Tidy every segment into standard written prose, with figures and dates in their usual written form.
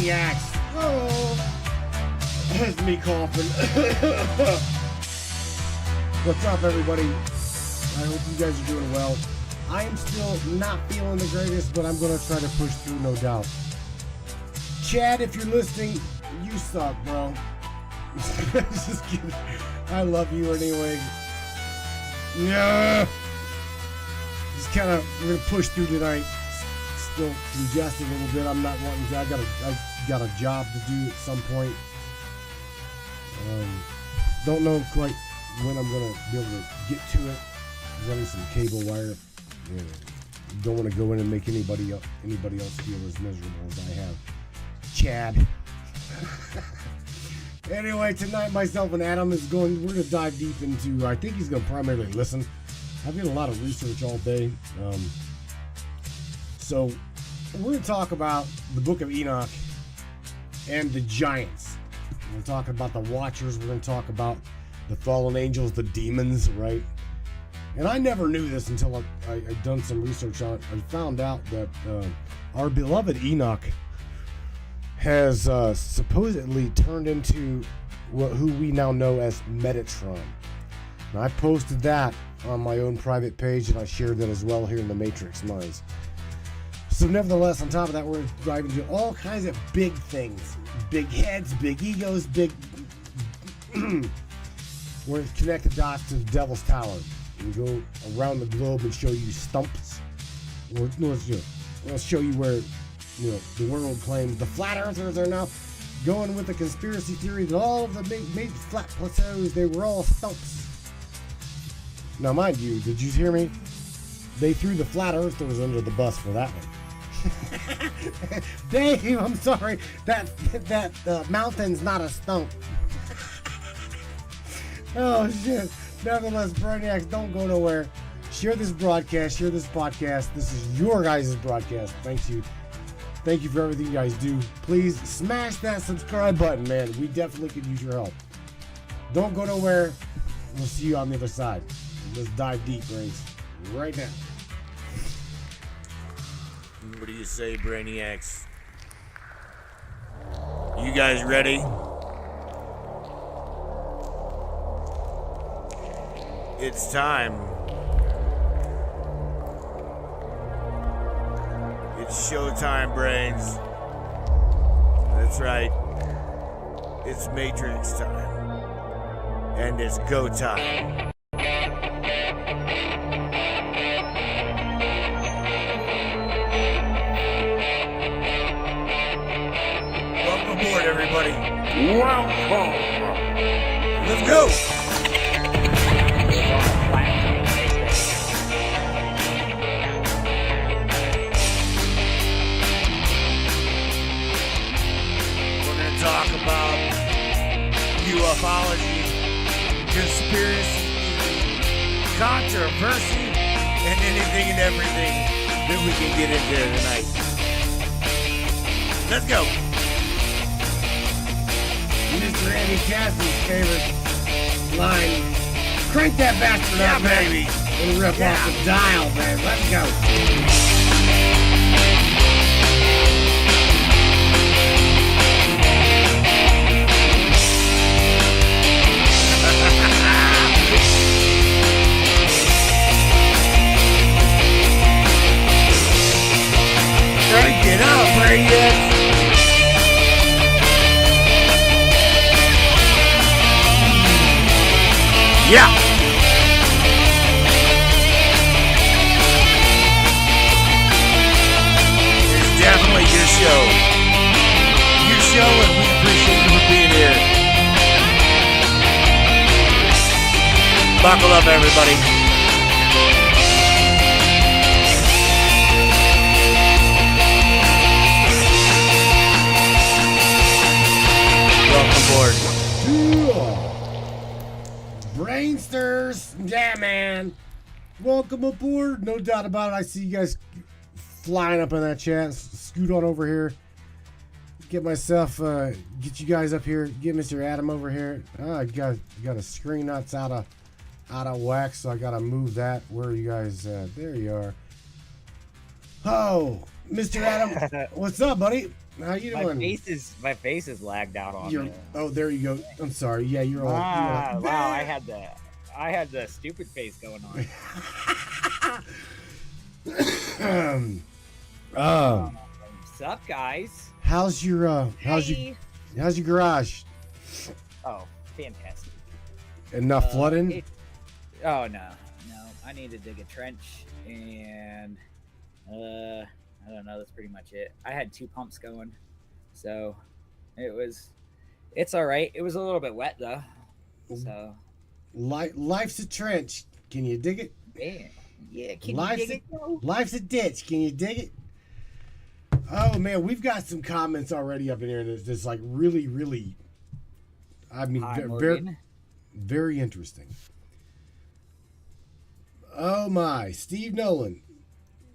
Brainiacs. Oh, it's me coughing. What's up, everybody? I hope you guys are doing well. I am still not feeling the greatest, but I'm going to try to push through, no doubt. Chad, if you're listening, you suck, bro. Just kidding. I love you anyway. Yeah. Just kind of, we're going to push through tonight. Still congested a little bit. I'm not wanting to. I got a job to do at some point. Don't know quite when I'm gonna be able to get to it. Running some cable wire. Yeah. Don't want to go in and make anybody else feel as miserable as I have. Chad. Anyway, tonight myself and Adam we're gonna dive deep into. I think he's gonna primarily listen. I've done a lot of research all day. So we're going to talk about the book of Enoch and the giants. We're going to talk about the watchers. We're going to talk about the fallen angels, the demons, right? And I never knew this until I'd done some research on it. I found out that our beloved Enoch has supposedly turned into who we now know as Metatron. Now, I posted that on my own private page, and I shared that as well here in the Matrix Minds. So nevertheless, on top of that, we're driving into all kinds of big things. Big heads, big egos, big... We're going to connect the dots to the Devil's Tower. We go around the globe and show you stumps. We'll show you where the world claims the flat earthers are now going with the conspiracy theory that all of the big flat plateaus, they were all stumps. Now, mind you, did you hear me? They threw the flat earthers under the bus for that one. Dave, I'm sorry. That mountain's not a stump. Oh shit. Nevertheless, Brainiacs, don't go nowhere. Share this broadcast, share this podcast. This is your guys' broadcast. Thank you. Thank you for everything you guys do. Please smash that subscribe button, man. We definitely could use your help. Don't go nowhere. We'll see you on the other side. Let's dive deep, Brains. Right now. What do you say, Brainiacs? You guys ready? It's time. It's showtime, Brains. That's right. It's Matrix time. And it's go time. Everybody. Let's go. We're going to talk about ufology, conspiracy, controversy, and anything and everything that we can get into tonight. Let's go. Mr. Andy Cassidy's favorite line. Crank that bastard up, baby. And rip off the dial, man. Let's go. Crank it up, Brainiacs. Yeah. It's definitely your show. Your show, and we appreciate you for being here. Buckle up, everybody. Welcome aboard. Brainsters, yeah, man. Welcome aboard. No doubt about it. I see you guys flying up in that chat. Scoot on over here. Get myself, get you guys up here. Get Mr. Adam over here. I got a screen that's out of whack, so I gotta move that. Where are you guys at? There you are. Oh, Mr. Adam, what's up, buddy? How you My doing? face is lagged out on You're me. oh, there you go. I'm sorry. Yeah, you're all. Wow, I had the stupid face going on. What's up, guys? How's your how's your garage? Oh, fantastic. Enough flooding? Oh no. I need to dig a trench, and I don't know. That's pretty much it. I had 2 pumps going, so it's all right. It was a little bit wet though, so Life's a trench. Can you dig it? Yeah. Can you dig it? Life's a ditch. Can you dig it? Oh man, we've got some comments already up in here that's like really, really. I mean, very, very interesting. Oh my, Steve Nolan.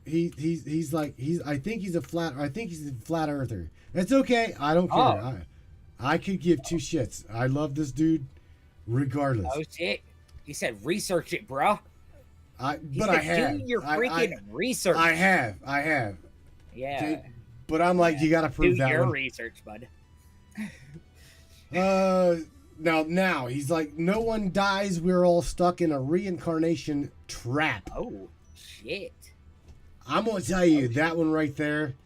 He's like I think he's a flat earther. That's okay. I don't care. Oh. I could give 2 shits. I love this dude, regardless. Oh shit! He said research it, bro. I have. Do your freaking research. I have. Yeah. Okay? But I'm like, you gotta prove that your one. research, bud. Now he's like, no one dies. We're all stuck in a reincarnation trap. Oh shit! I'm gonna tell you that one right there.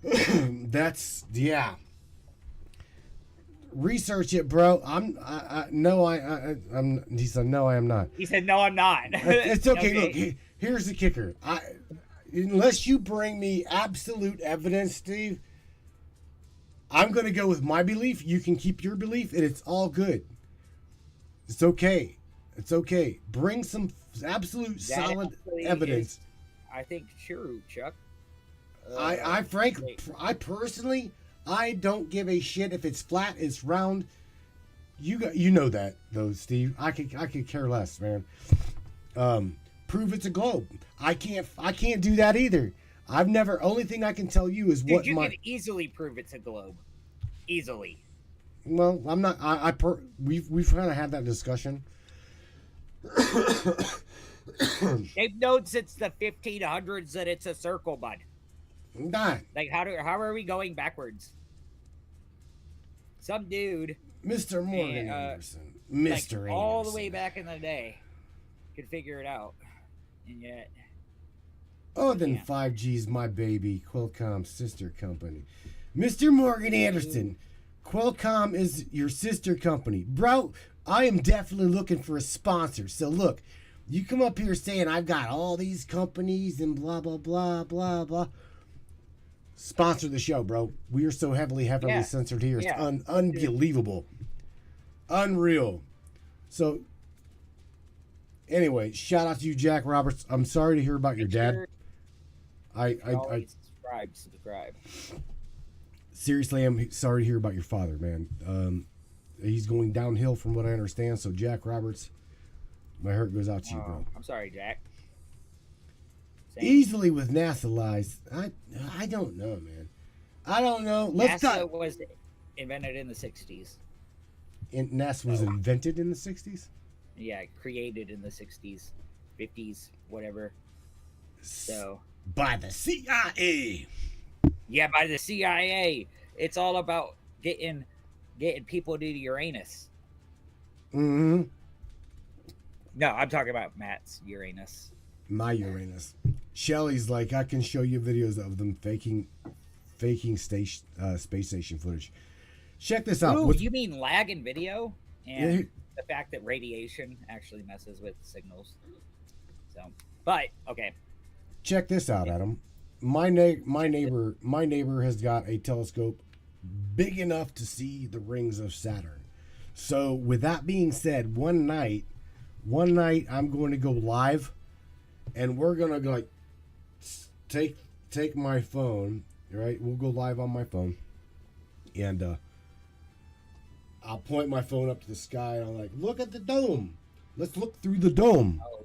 That's Research it, bro. He said no, I am not. He said no, I'm not. It's okay. Look, here's the kicker. Unless you bring me absolute evidence, Steve, I'm gonna go with my belief. You can keep your belief, and it's all good. It's okay. It's okay. Bring some absolute solid evidence. I think true, Chuck. I personally, I don't give a shit if it's flat, it's round. You know that though, Steve. I could care less, man. Prove it's a globe. I can't do that either. I've never. Only thing I can tell you is what you can easily prove it's a globe. Easily. Well, I'm not. We've kind of had that discussion. They've known since the 1500s that it's a circle, bud. Not. Like how are we going backwards? Some dude, Mr. Morgan Anderson, Mr. Anderson, all the way back in the day, could figure it out, and yet. Oh, then 5G's my baby, Qualcomm's sister company. Mr. Morgan Anderson, Qualcomm is your sister company. Bro, I am definitely looking for a sponsor. So look, you come up here saying I've got all these companies and blah, blah, blah, blah, blah. Sponsor the show, bro. We are so heavily censored here. It's unbelievable. Unreal. So, anyway, shout out to you, Jack Roberts. I'm sorry to hear about your dad. I subscribe. Seriously, I'm sorry to hear about your father, man. He's going downhill from what I understand. So, Jack Roberts, my heart goes out to you, bro. I'm sorry, Jack. Easily with NASA lies. I don't know, man. I don't know. NASA was invented in the 60s. NASA was invented in the 60s? Yeah, created in the 60s, 50s, whatever. So by the CIA. Yeah, by the CIA. It's all about getting people to Uranus. Mm-hmm. No, I'm talking about Matt's Uranus. My Uranus. Shelly's like, I can show you videos of them faking space station footage. Check this out. Ooh, you mean lag in video? And the fact that radiation actually messes with signals. So, but okay. Check this out, Adam. My neighbor has got a telescope big enough to see the rings of Saturn. So, with that being said, one night I'm going to go live, and we're gonna go like take my phone, right? We'll go live on my phone, and I'll point my phone up to the sky, and I'm like, look at the dome. Let's look through the dome. Oh,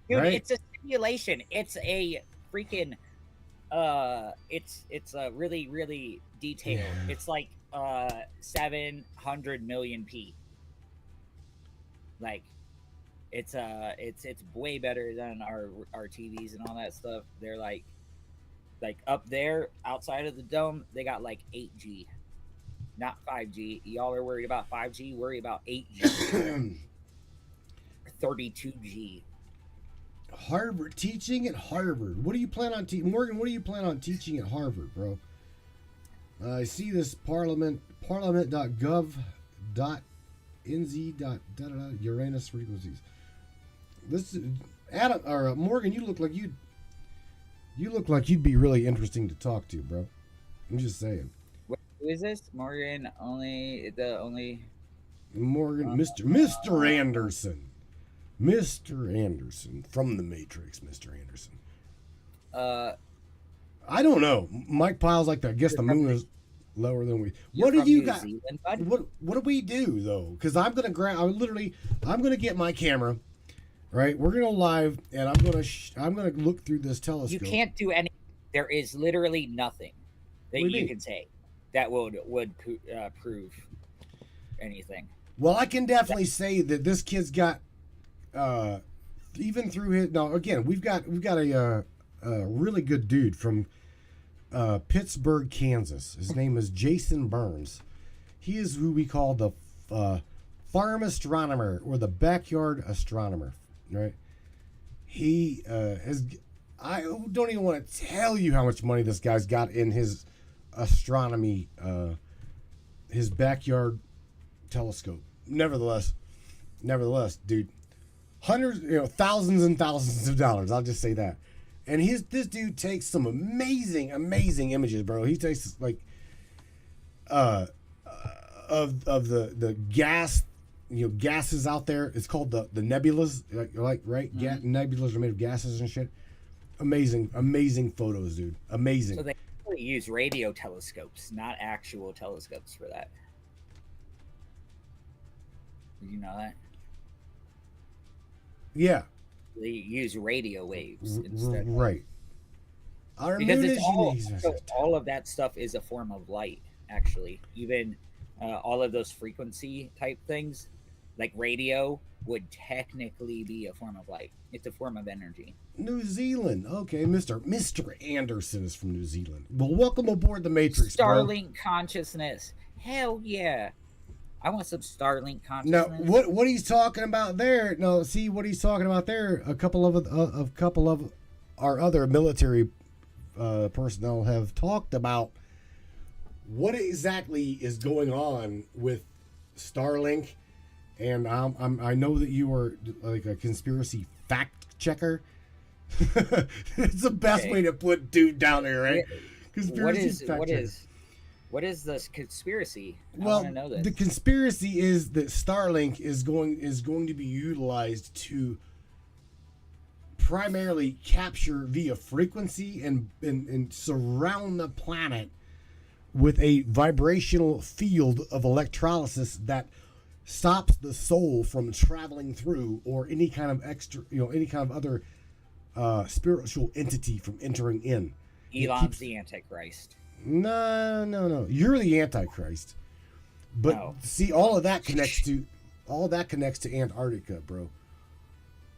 dude, right? It's a simulation. It's a freaking it's a really, really detailed. Yeah. It's like 700 million p. Like it's way better than our TVs and all that stuff. They're like Like up there outside of the dome, they got like 8G, not 5G. Y'all are worried about 5G, worry about 8G, 32G. Harvard, teaching at Harvard. What do you plan on Morgan? What do you plan on teaching at Harvard, bro? I see this parliament.gov.nz. Uranus frequencies. This Adam or Morgan, you look like you'd be really interesting to talk to, bro. I'm just saying. Who is this? Morgan? Only Morgan, Mr. Anderson. Mr. Anderson from the Matrix, Mr. Anderson. I don't know. Mike Pyle's like, I guess the moon is lower than we. What do you got? What do we do though? Because I'm gonna get my camera, right? We're gonna live, and I'm gonna look through this telescope. You can't do any. There is literally nothing that you can say that would prove anything. Well, I can definitely say that this kid's got. Even through his again, we've got a really good dude from Pittsburgh, Kansas. His name is Jason Burns. He is who we call the farm astronomer or the backyard astronomer, right? He has. I don't even want to tell you how much money this guy's got in his astronomy, his backyard telescope. Nevertheless, dude. Hundreds, thousands and thousands of dollars. I'll just say that. And this dude takes some amazing images, bro. He takes like of the gas, gases out there. It's called the nebulas, right? Mm-hmm. Nebulas are made of gases and shit. Amazing photos, dude. Amazing. So they actually use radio telescopes, not actual telescopes for that. Did you know that? Yeah. They use radio waves instead. Right. Because it's all of that stuff is a form of light, actually. Even all of those frequency type things, like radio, would technically be a form of light. It's a form of energy. New Zealand. Okay, Mr. Anderson is from New Zealand. Well, welcome aboard the Matrix, Starlink consciousness. Hell yeah. I want some Starlink consciousness. Now, what he's talking about there? No, see what he's talking about there. A couple of our other military personnel have talked about what exactly is going on with Starlink, and I know that you are like a conspiracy fact checker. It's the best way to put dude down there, right? Conspiracy fact checker. What is this conspiracy? Well, I want to know this. The conspiracy is that Starlink is going to be utilized to primarily capture via frequency and surround the planet with a vibrational field of electrolysis that stops the soul from traveling through, or any kind of any kind of other spiritual entity from entering in. Elon's the Antichrist. No. You're the Antichrist. But No. See, all that connects to Antarctica, bro.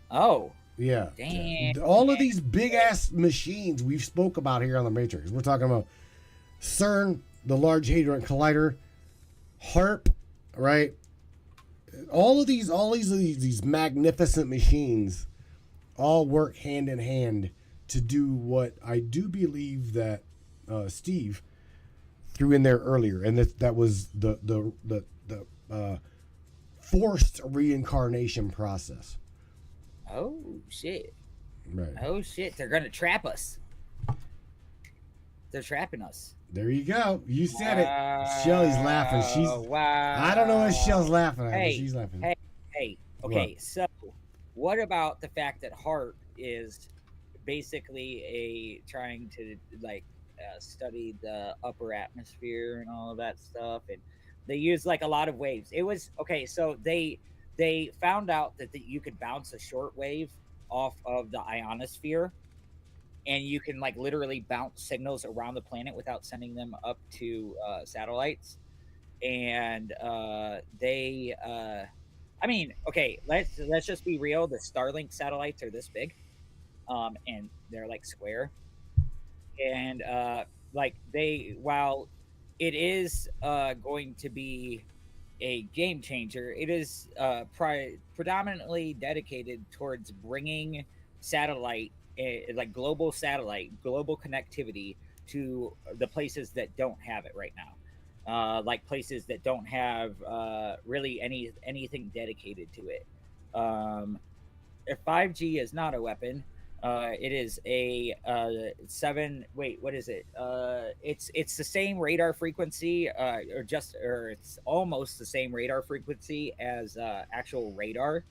Oh. Yeah. Damn. All of these big ass machines we've spoke about here on the Matrix. We're talking about CERN, the Large Hadron Collider, HARP, right? All of these magnificent machines all work hand in hand to do what I do believe that Steve threw in there earlier, and that was the forced reincarnation process. Oh shit! Right. Oh shit! They're gonna trap us. They're trapping us. There you go. You said it. Shelly's laughing. Wow. I don't know what Shell's laughing at, but Hey, she's laughing. Hey. Okay, so what about the fact that HARP is basically trying to study the upper atmosphere and all of that stuff, and they use like a lot of waves. It was okay. So they found out that you could bounce a short wave off of the ionosphere, and you can like literally bounce signals around the planet without sending them up to satellites. And I mean, okay, let's just be real. The Starlink satellites are this big, and they're like square. and like while it is going to be a game changer, it is predominantly dedicated towards bringing satellite, like global satellite, global connectivity to the places that don't have it right now. Like places that don't have really anything dedicated to it. If 5G is not a weapon, it is a seven. Wait, what is it? It's the same radar frequency, or it's almost the same radar frequency as actual radar.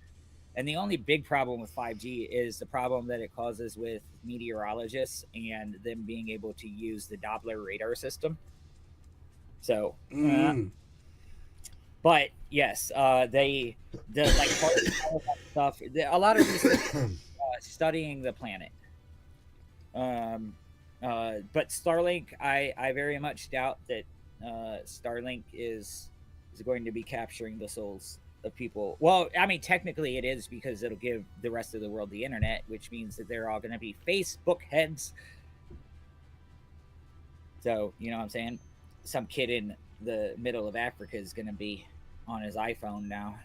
And the only big problem with 5G is the problem that it causes with meteorologists and them being able to use the Doppler radar system. So, but yes, the like all that stuff. A lot of research studying the planet. But Starlink, I very much doubt that Starlink is going to be capturing the souls of people. Well, I mean, technically it is, because it'll give the rest of the world the internet, which means that they're all going to be Facebook heads. So, you know what I'm saying? Some kid in the middle of Africa is going to be on his iPhone now.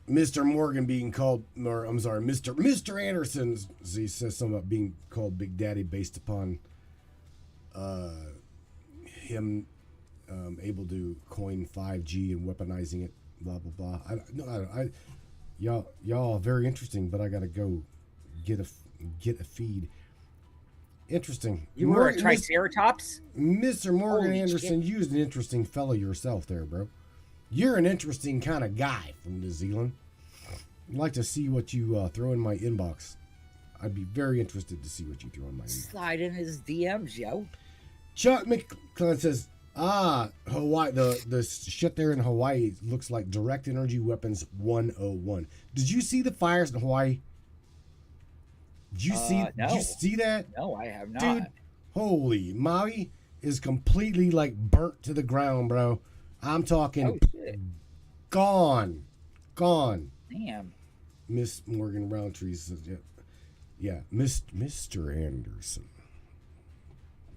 Mr. Morgan being called, or I'm sorry, Mr. Anderson, he says something about being called Big Daddy based upon him able to coin 5G and weaponizing it, blah blah blah. Y'all are very interesting, but I gotta go get a feed. Interesting. You were a Triceratops? Mr. Morgan Holy Anderson, shit. you're an interesting fellow yourself there, bro. You're an interesting kind of guy from New Zealand. I'd like to see what you throw in my inbox. I'd be very interested to see what you throw in my inbox. Slide in his DMs, yo. Chuck McClellan says, Hawaii, the shit there in Hawaii looks like direct energy weapons 101. Did you see the fires in Hawaii? Did you No. Did you see that? No, I have not. Dude, holy, Maui is completely like burnt to the ground, bro. I'm talking shit. Gone. Damn. Miss Morgan Roundtree says, yeah, Mr. Anderson.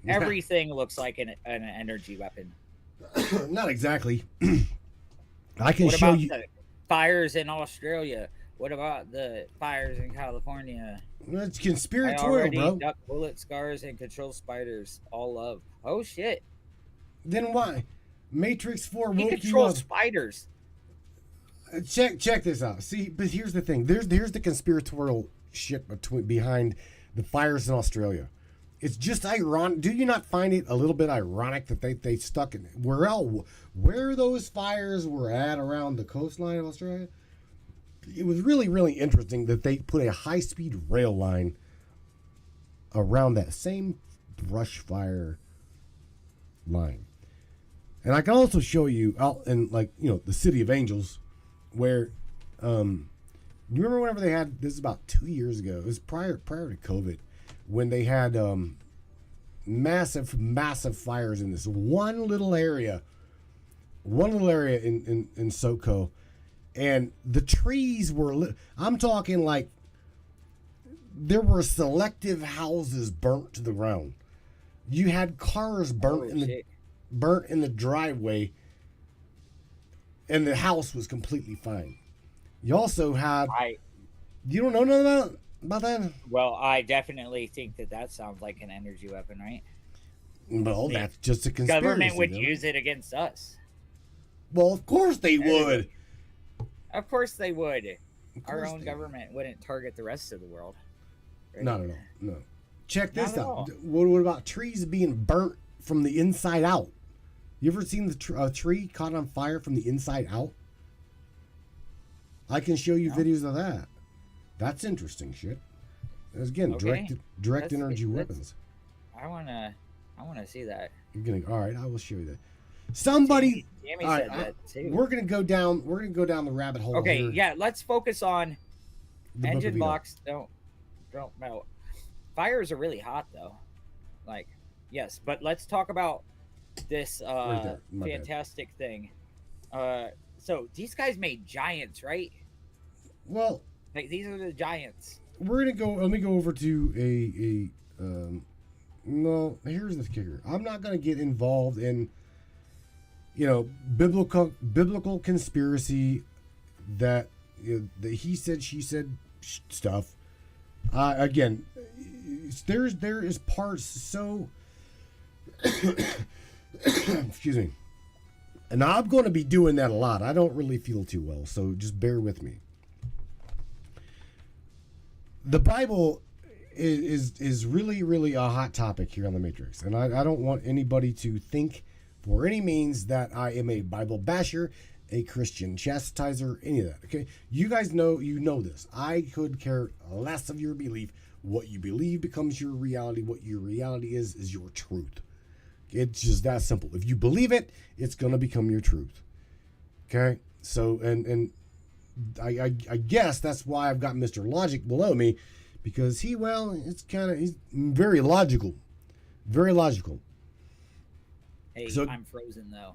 Everything looks like an energy weapon. Not exactly. I can What show about you. the fires in Australia? What about the fires in California? It's I conspiratorial, already bro. duck bullet scars and control spiders. All love. Oh shit. Then why? Matrix 4 He woke you controls up. spiders. Check this out. See, but here's the thing. Here's the conspiratorial shit behind the fires in Australia. It's just ironic. Do you not find it a little bit ironic that they stuck in where those fires were at around the coastline of Australia? It was really, really interesting that they put a high-speed rail line around that same brush fire line. And I can also show you out in, like, the City of Angels, where you remember whenever they had, this is about 2 years ago, it was prior to COVID, when they had massive fires in this one little area in SoCo, and the trees were I'm talking like there were selective houses burnt to the ground. You had cars burnt in the driveway, and the house was completely fine. You also had you don't know nothing about that? Well, I definitely think that sounds like an energy weapon, right? Well, that's just a conspiracy. Government would use it against us. Well, of course they would. Of course they would. Our own government wouldn't target the rest of the world. Right? Not at all. No. Check this Not at out. all. What about trees being burnt from the inside out? You ever seen a tree caught on fire from the inside out? I can show you videos of that. That's interesting shit. Again, direct energy weapons. I wanna see that. All right, I will show you that. Somebody. Jamie all right, said that too. We're gonna go down the rabbit hole. Okay, here. yeah. Let's focus on The Book engine of Enoch. blocks. Don't melt. Fires are really hot though. Like, yes, but let's talk about this Right there. My bad. fantastic thing. So these guys made giants, right? Well, Like these are the giants. we're gonna go. Let me go over to No, here's the kicker. I'm not going to get involved in, biblical conspiracy that, the he said, she said stuff. Again, there is parts so, excuse me. And I'm going to be doing that a lot. I don't really feel too well, so just bear with me. The Bible is really, really a hot topic here on the Matrix. And I don't want anybody to think for any means that I am a Bible basher, a Christian chastiser, any of that. Okay? You guys know this. I could care less of your belief. What you believe becomes your reality. What your reality is your truth. It's just that simple. If you believe it, it's going to become your truth. Okay? So, and I guess that's why I've got Mr. Logic below me, because he's very logical. Very logical. Hey, so, I'm frozen, though.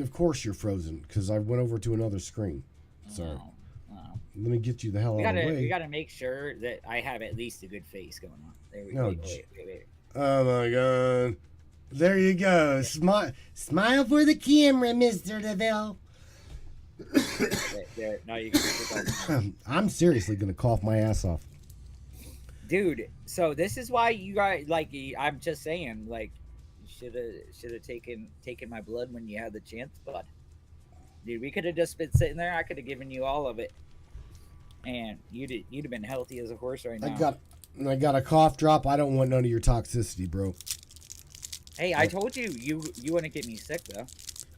Of course you're frozen, because I went over to another screen. Sorry. Oh. Let me get you the hell out of the way. We gotta make sure that I have at least a good face going on. There we go. Wait. Oh, my God. There you go. Smile for the camera, Mr. DeVille. There. Now you can. I'm seriously going to cough my ass off. Dude, so this is why you guys, I'm just saying, you should have taken my blood when you had the chance, bud. Dude, we could have just been sitting there. I could have given you all of it. And you'd have been healthy as a horse right now. I got a cough drop. I don't want none of your toxicity, bro. Hey, I told you wouldn't get me sick, though.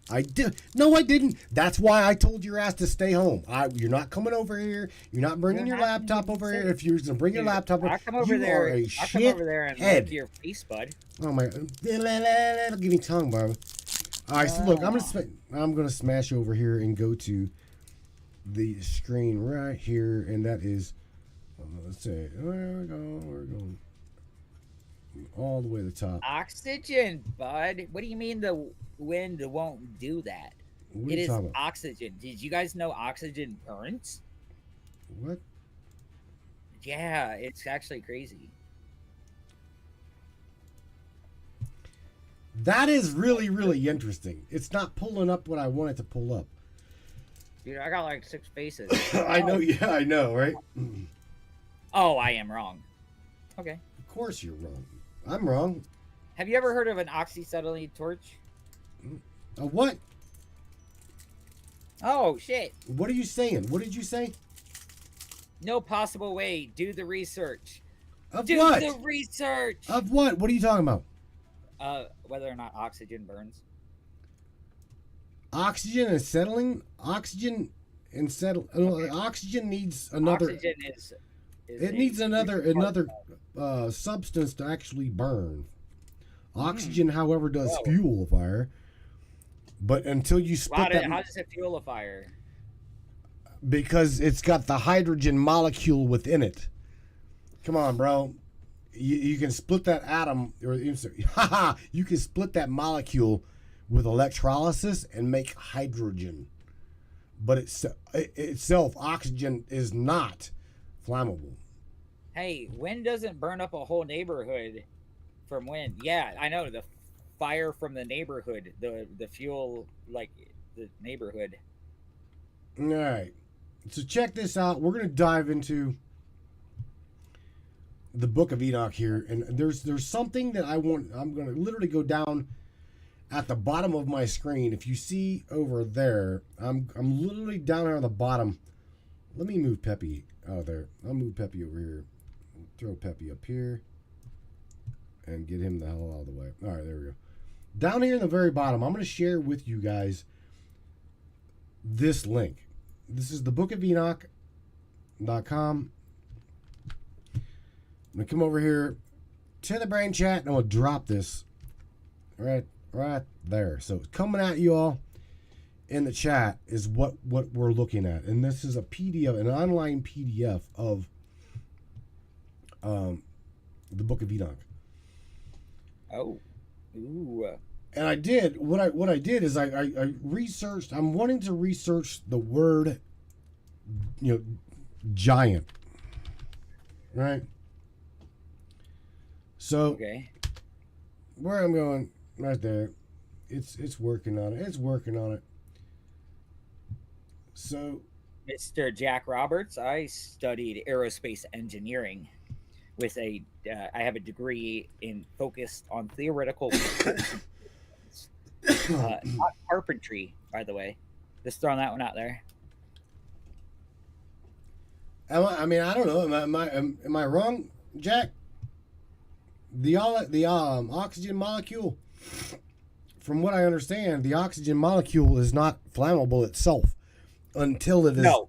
I did. No, I didn't. That's why I told your ass to stay home. You're not coming over here. You're not bringing your laptop over here. If you're going to bring your laptop over, I'll come over there and lick your face, bud. Oh my! Give me tongue, Bob. All right, so look, I'm gonna smash over here and go to the screen right here, and that is, let's see, we're going all the way to the top. Oxygen, bud. What do you mean the wind won't do that? It is oxygen. Did you guys know oxygen burns? What? Yeah, it's actually crazy. That is really, really interesting. It's not pulling up what I want it to pull up. Dude, I got like 6 faces. I know, yeah, I know, right? Oh, I am wrong. Okay. Of course you're wrong. I'm wrong. Have you ever heard of an oxyacetylene torch? A what? Oh, shit. What are you saying? What did you say? No possible way. Do the research. Of Do what? the research. Of what? What are you talking about? Whether or not oxygen burns. Oxygen and settling? Oxygen needs another... Oxygen it needs another substance to actually burn. Oxygen, however, does fuel a fire. But until you split that... How does it fuel a fire? Because it's got the hydrogen molecule within it. Come on, bro. You can split that atom, you can split that molecule with electrolysis and make hydrogen. But itself, oxygen is not flammable. Hey, wind doesn't burn up a whole neighborhood from wind. Yeah, I know, the fire from the neighborhood, the fuel, the neighborhood. All right. So check this out. We're going to dive into the book of Enoch here, and there's something that I'm going to literally go down at the bottom of my screen. If you see over there, I'm literally down here on the bottom. Let me move Peppy out of there. I'll move Peppy over here. Throw Peppy up here and get him the hell out of the way. All right, there we go. Down here in the very bottom, I'm going to share with you guys this link. This is the book of Enoch.com. I'm going to come over here to the brain chat, and I'm going to drop this right there. So coming at you all in the chat is what we're looking at. And this is a PDF, an online PDF of the book of Enoch. Oh. Ooh. And I did, what I did is I researched, I'm wanting to research the word, giant. Right? So Okay. where I'm going, right there, it's working on it. It's working on it. So Mr. Jack Roberts, I studied aerospace engineering with I have a degree in focused on theoretical propulsion systems. Not carpentry, by the way. Just throwing that one out there. I mean, I don't know. Am I wrong, Jack? The oxygen molecule, from what I understand, the oxygen molecule is not flammable itself until it is No,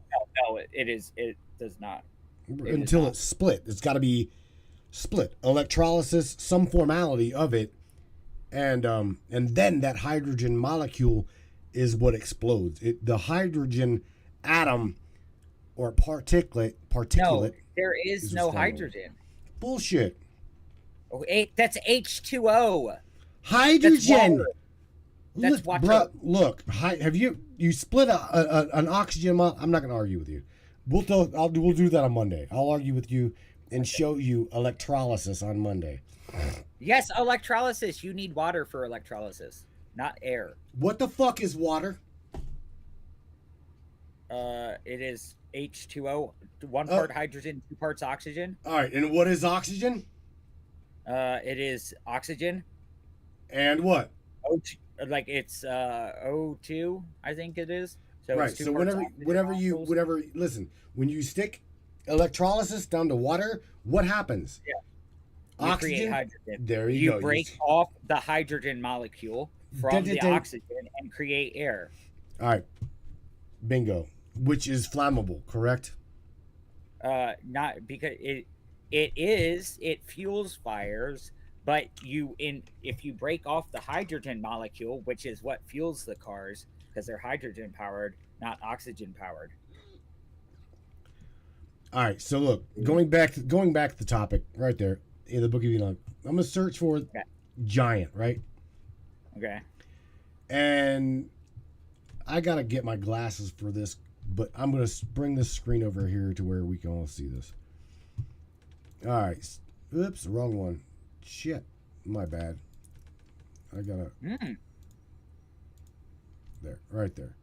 it is. It does not. until it's split. It's got to be split. Electrolysis, some formality of it, and then that hydrogen molecule is what explodes. The hydrogen atom or particulate. No, there is no hydrogen. Bullshit. Oh, that's H2O. Hydrogen. That's water. Bro, look. Have you split an oxygen? I'm not going to argue with you. We'll do that on Monday. I'll argue with you and show you electrolysis on Monday. Yes, electrolysis. You need water for electrolysis, not air. What the fuck is water? It is H2O, 1 part hydrogen, 2 parts oxygen. All right, and what is oxygen? It is oxygen. And what? Like it's O2, I think it is. So right. It's 2 So parts listen, when you stick electrolysis down to water, what happens? Yeah. Oxygen. Create hydrogen. There you go. You break off the hydrogen molecule from the oxygen and create air. All right. Bingo. Which is flammable, correct? Not because it fuels fires, but if you break off the hydrogen molecule, which is what fuels the cars, because they're hydrogen powered, not oxygen powered. All right, so look, going back to the topic right there in the Book of Enoch, I'm gonna search for giant, right? Okay. And I gotta get my glasses for this, but I'm gonna bring this screen over here to where we can all see this. All right. Oops, wrong one. Shit, my bad. I gotta. There, right there.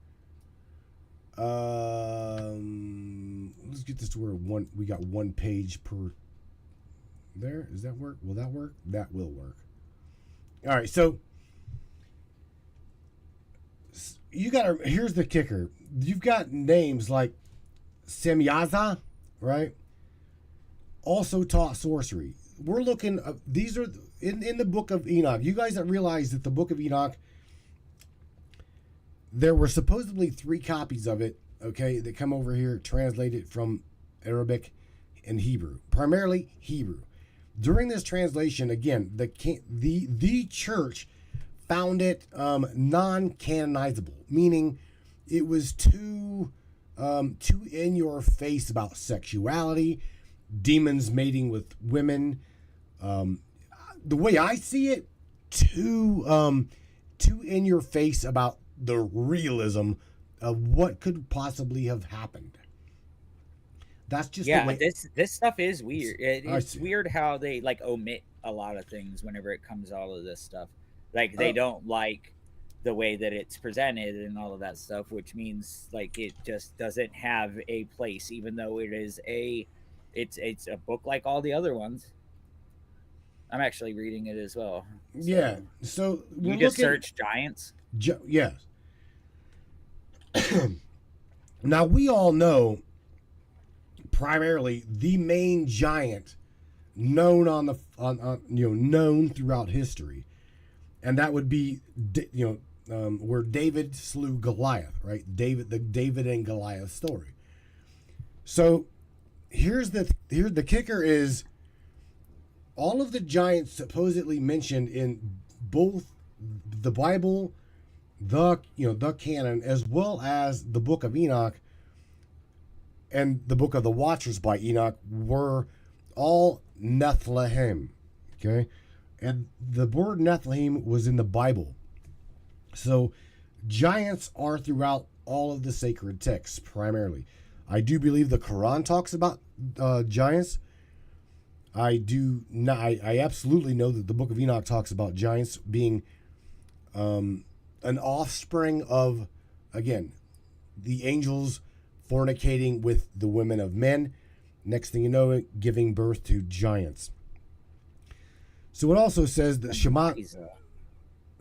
Let's get this to where we got 1 page per. There, does that work? Will that work? That will work. All right, so here's the kicker. You've got names like Semyaza, right? Also taught sorcery. We're looking. These are in the Book of Enoch. You guys that realize that the Book of Enoch, there were supposedly 3 copies of it. Okay, that come over here translated from Arabic and Hebrew, primarily Hebrew. During this translation, again, the church found it non-canonizable, meaning it was too in your face about sexuality, demons mating with women. The way I see it, too in your face about the realism of what could possibly have happened. That's just the way. This stuff is weird. It's weird how they like omit a lot of things whenever it comes to all of this stuff. Like they don't like the way that it's presented and all of that stuff, which means like it just doesn't have a place, even though it's a book like all the other ones. I'm actually reading it as well. So yeah. So you just search giants. Yes. Now we all know primarily the main giant known known throughout history, and that would be where David slew Goliath, right? The David and Goliath story. So here's the kicker is all of the giants supposedly mentioned in both the Bible, the canon, as well as the Book of Enoch and the Book of the Watchers by Enoch, were all Nephilim. Okay, and the word Nephilim was in the Bible. So giants are throughout all of the sacred texts primarily. I do believe the Quran talks about giants. I do not. I absolutely know that the Book of Enoch talks about giants being an offspring of, again, the angels fornicating with the women of men. Next thing you know, it giving birth to giants. So it also says that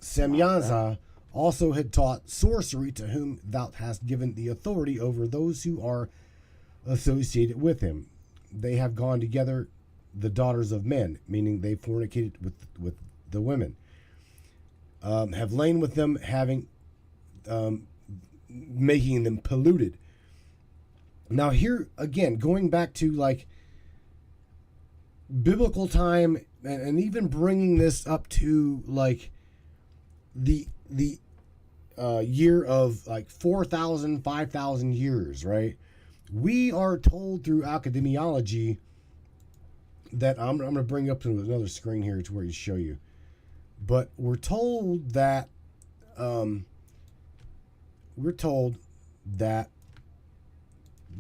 Semyaza also had taught sorcery, to whom thou hast given the authority over those who are associated with him. They have gone together, the daughters of men, meaning they fornicated with the women, have lain with them, having making them polluted. Now here again, going back to like biblical time, and even bringing this up to like the year of like 4,000, 5,000 years, right? We are told through Academiology that I'm going to bring up to another screen here to where you show you, but we're told that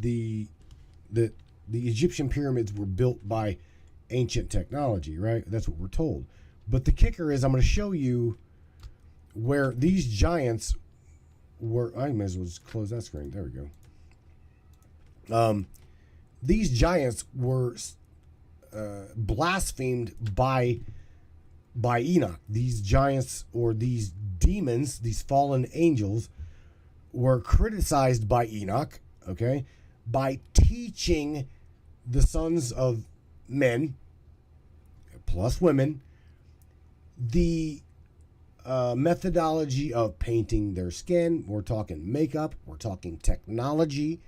the Egyptian pyramids were built by ancient technology, right? That's what we're told. But the kicker is, I'm going to show you where these giants were. I may as well just close that screen. There we go. These giants were blasphemed by Enoch. These giants, or these demons, these fallen angels, were criticized by Enoch, okay, by teaching the sons of men plus women the methodology of painting their skin. We're talking makeup, we're talking technology,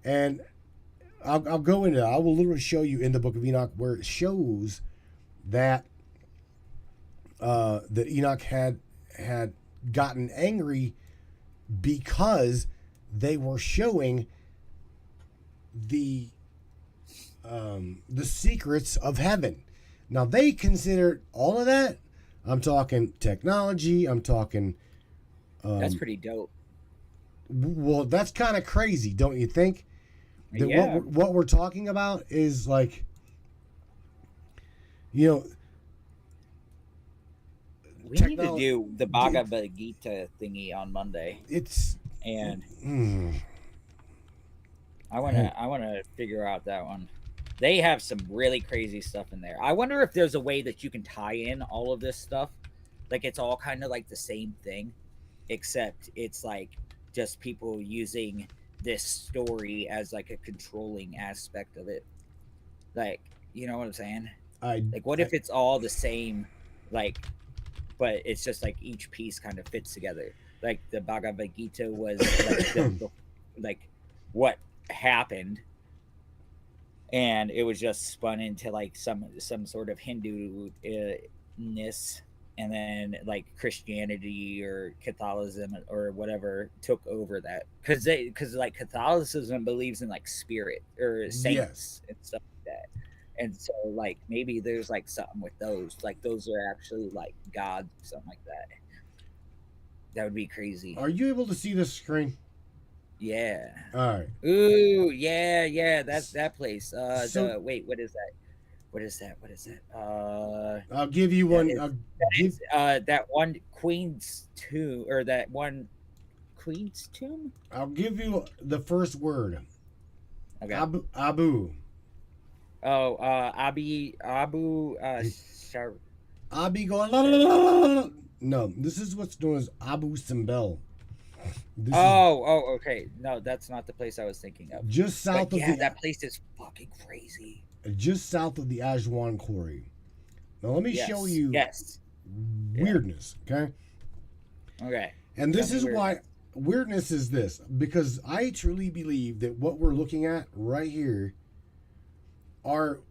and I'll go into that. I will literally show you in the Book of Enoch where it shows that that Enoch had gotten angry because they were showing the secrets of heaven. Now they considered all of that. I'm talking technology. I'm talking. That's pretty dope. Well, that's kind of crazy, don't you think? That Yeah. what we're talking about is like, you know, We need to do the Bhagavad Gita thingy on Monday, it's and I want to figure out that one. They have some really crazy stuff in there. I wonder if there's a way that you can tie in all of this stuff. Like it's all kind of like the same thing, except it's like just people using this story as like a controlling aspect of it. Like, you know what I'm saying? Like what if it's all the same, like, but it's just like each piece kind of fits together. Like the Bhagavad Gita was like, like what happened, and it was just spun into like some sort of Hindu-ness, and then like Christianity or Catholicism or whatever took over that, because like Catholicism believes in like spirit or saints and stuff like that. And so like maybe there's like something with those, like those are actually like gods or something like that. That would be crazy. Are you able to see this screen? Yeah. All right. Ooh, yeah. That's that place. Wait, what is that? What is that? I'll give you one. That one Queen's tomb, or that one Queen's tomb. I'll give you the first word. Okay. Abu. Oh, Abu. Abi going. La, la, la, la, la. No, this is what's known as Abu Simbel. Okay. No, that's not the place I was thinking of. Just south of that place is fucking crazy. Just south of the Ajwan Quarry. Now let me show you weirdness, okay? Okay. And this is why weirdness is this, because I truly believe that what we're looking at right here are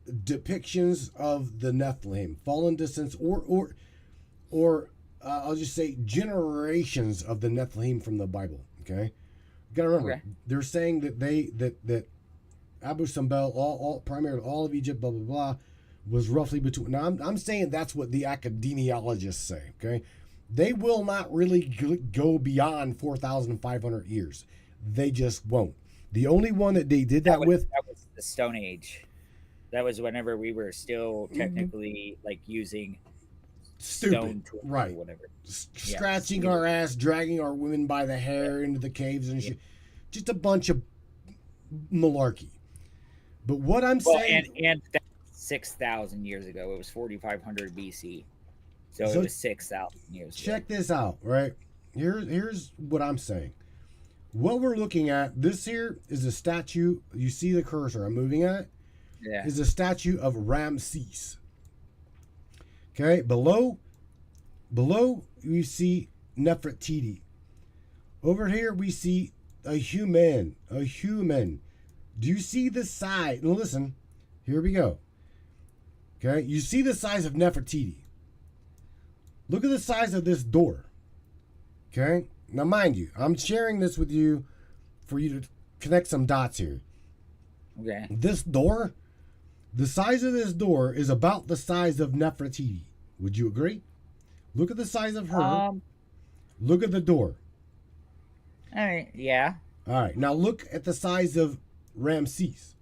depictions of the Nephilim, fallen descendants, or I'll just say generations of the Nephilim from the Bible. Okay, you gotta remember, they're saying that that Abu Simbel, primarily all of Egypt, blah blah blah, was roughly between. Now I'm saying that's what the academiologists say. Okay, they will not really go beyond 4,500 years. They just won't. The only one that they did that with was the Stone Age. That was whenever we were still technically like using Stupid. stone tools Right. or whatever. Scratching our ass, dragging our women by the hair into the caves and shit. Just a bunch of malarkey. But what I'm saying, and 6,000 years ago, it was 4,500 BC, so it was 6,000 years ago. Check this out, right? Here's what I'm saying. What we're looking at, this here is a statue. You see the cursor I'm moving at? Yeah. Is a statue of Ramses. Okay, below you see Nefertiti. Over here we see a human. Do you see the size? Now listen, here we go. Okay, you see the size of Nefertiti. Look at the size of this door. Okay, now mind you, I'm sharing this with you for you to connect some dots here. Okay. This door, the size of this door is about the size of Nefertiti. Would you agree? Look at the size of her. Look at the door. All right. Yeah. All right. Now look at the size of Ramses.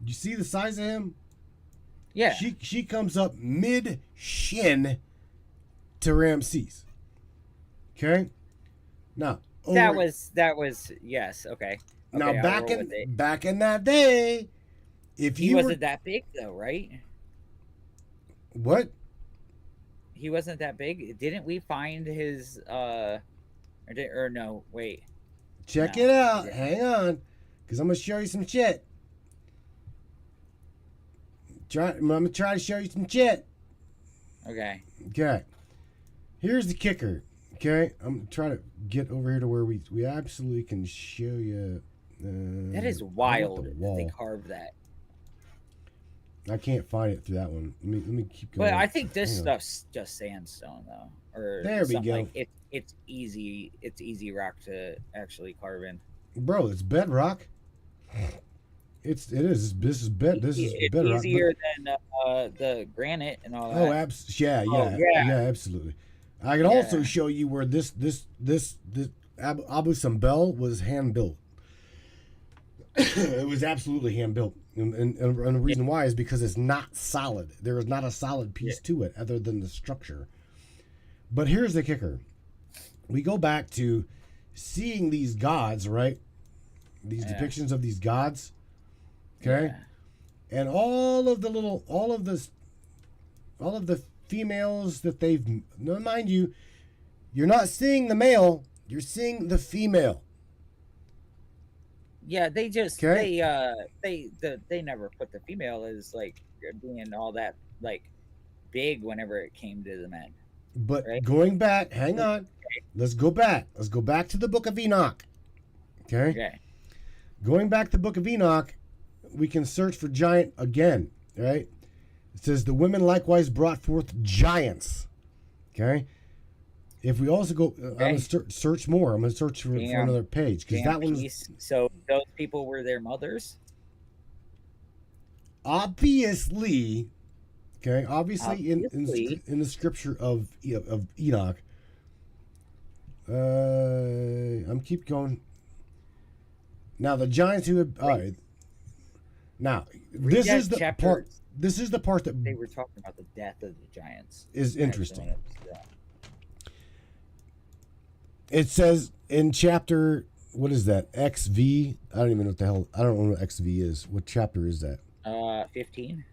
You see the size of him? Yeah. She comes up mid shin to Ramses. Okay. Now that was yes. Okay. Now okay, back in that day, if he wasn't that big though, right? What? He wasn't that big. Didn't we find his or no? Wait. Check it out. Hang on, because I'm gonna show you some shit. I'm gonna try to show you some shit. Okay. Okay. Here's the kicker. Okay, I'm trying to get over here to where we absolutely can show you. That is wild that they carved that. I can't find it through that one. Let me keep going. But I think this stuff's just sandstone though, or there we go. Like it's easy. It's easy rock to actually carve in. Bro, it's bedrock. It is. This is bedrock. It's easier than the granite and all that. Oh, yeah, absolutely. I can also show you where this Abu Simbel was hand built. It was absolutely hand built, and the reason why is because it's not solid. There is not a solid piece to it other than the structure. But here's the kicker: we go back to seeing these gods, right? These depictions of these gods, okay, and all of the females that they've. Now, mind you, you're not seeing the male; you're seeing the female. Yeah, they just they never put the female as like being all that like big whenever it came to the men. But going back, hang on, let's go back. Let's go back to the Book of Enoch. Okay. Going back to the Book of Enoch, we can search for giant again. Right. It says the women likewise brought forth giants. Okay. If we also go, I'm going to search more. I'm going to search for another page because that one's. So those people were their mothers. Obviously, okay. Obviously, in the scripture of Enoch. I'm keep going. Now the giants who have. All right. Now this is the part. This is the part that they were talking about the death of the giants. Is interesting. It says in chapter, what is that? XV? I don't even know what the hell. I don't know what XV is. What chapter is that? 15.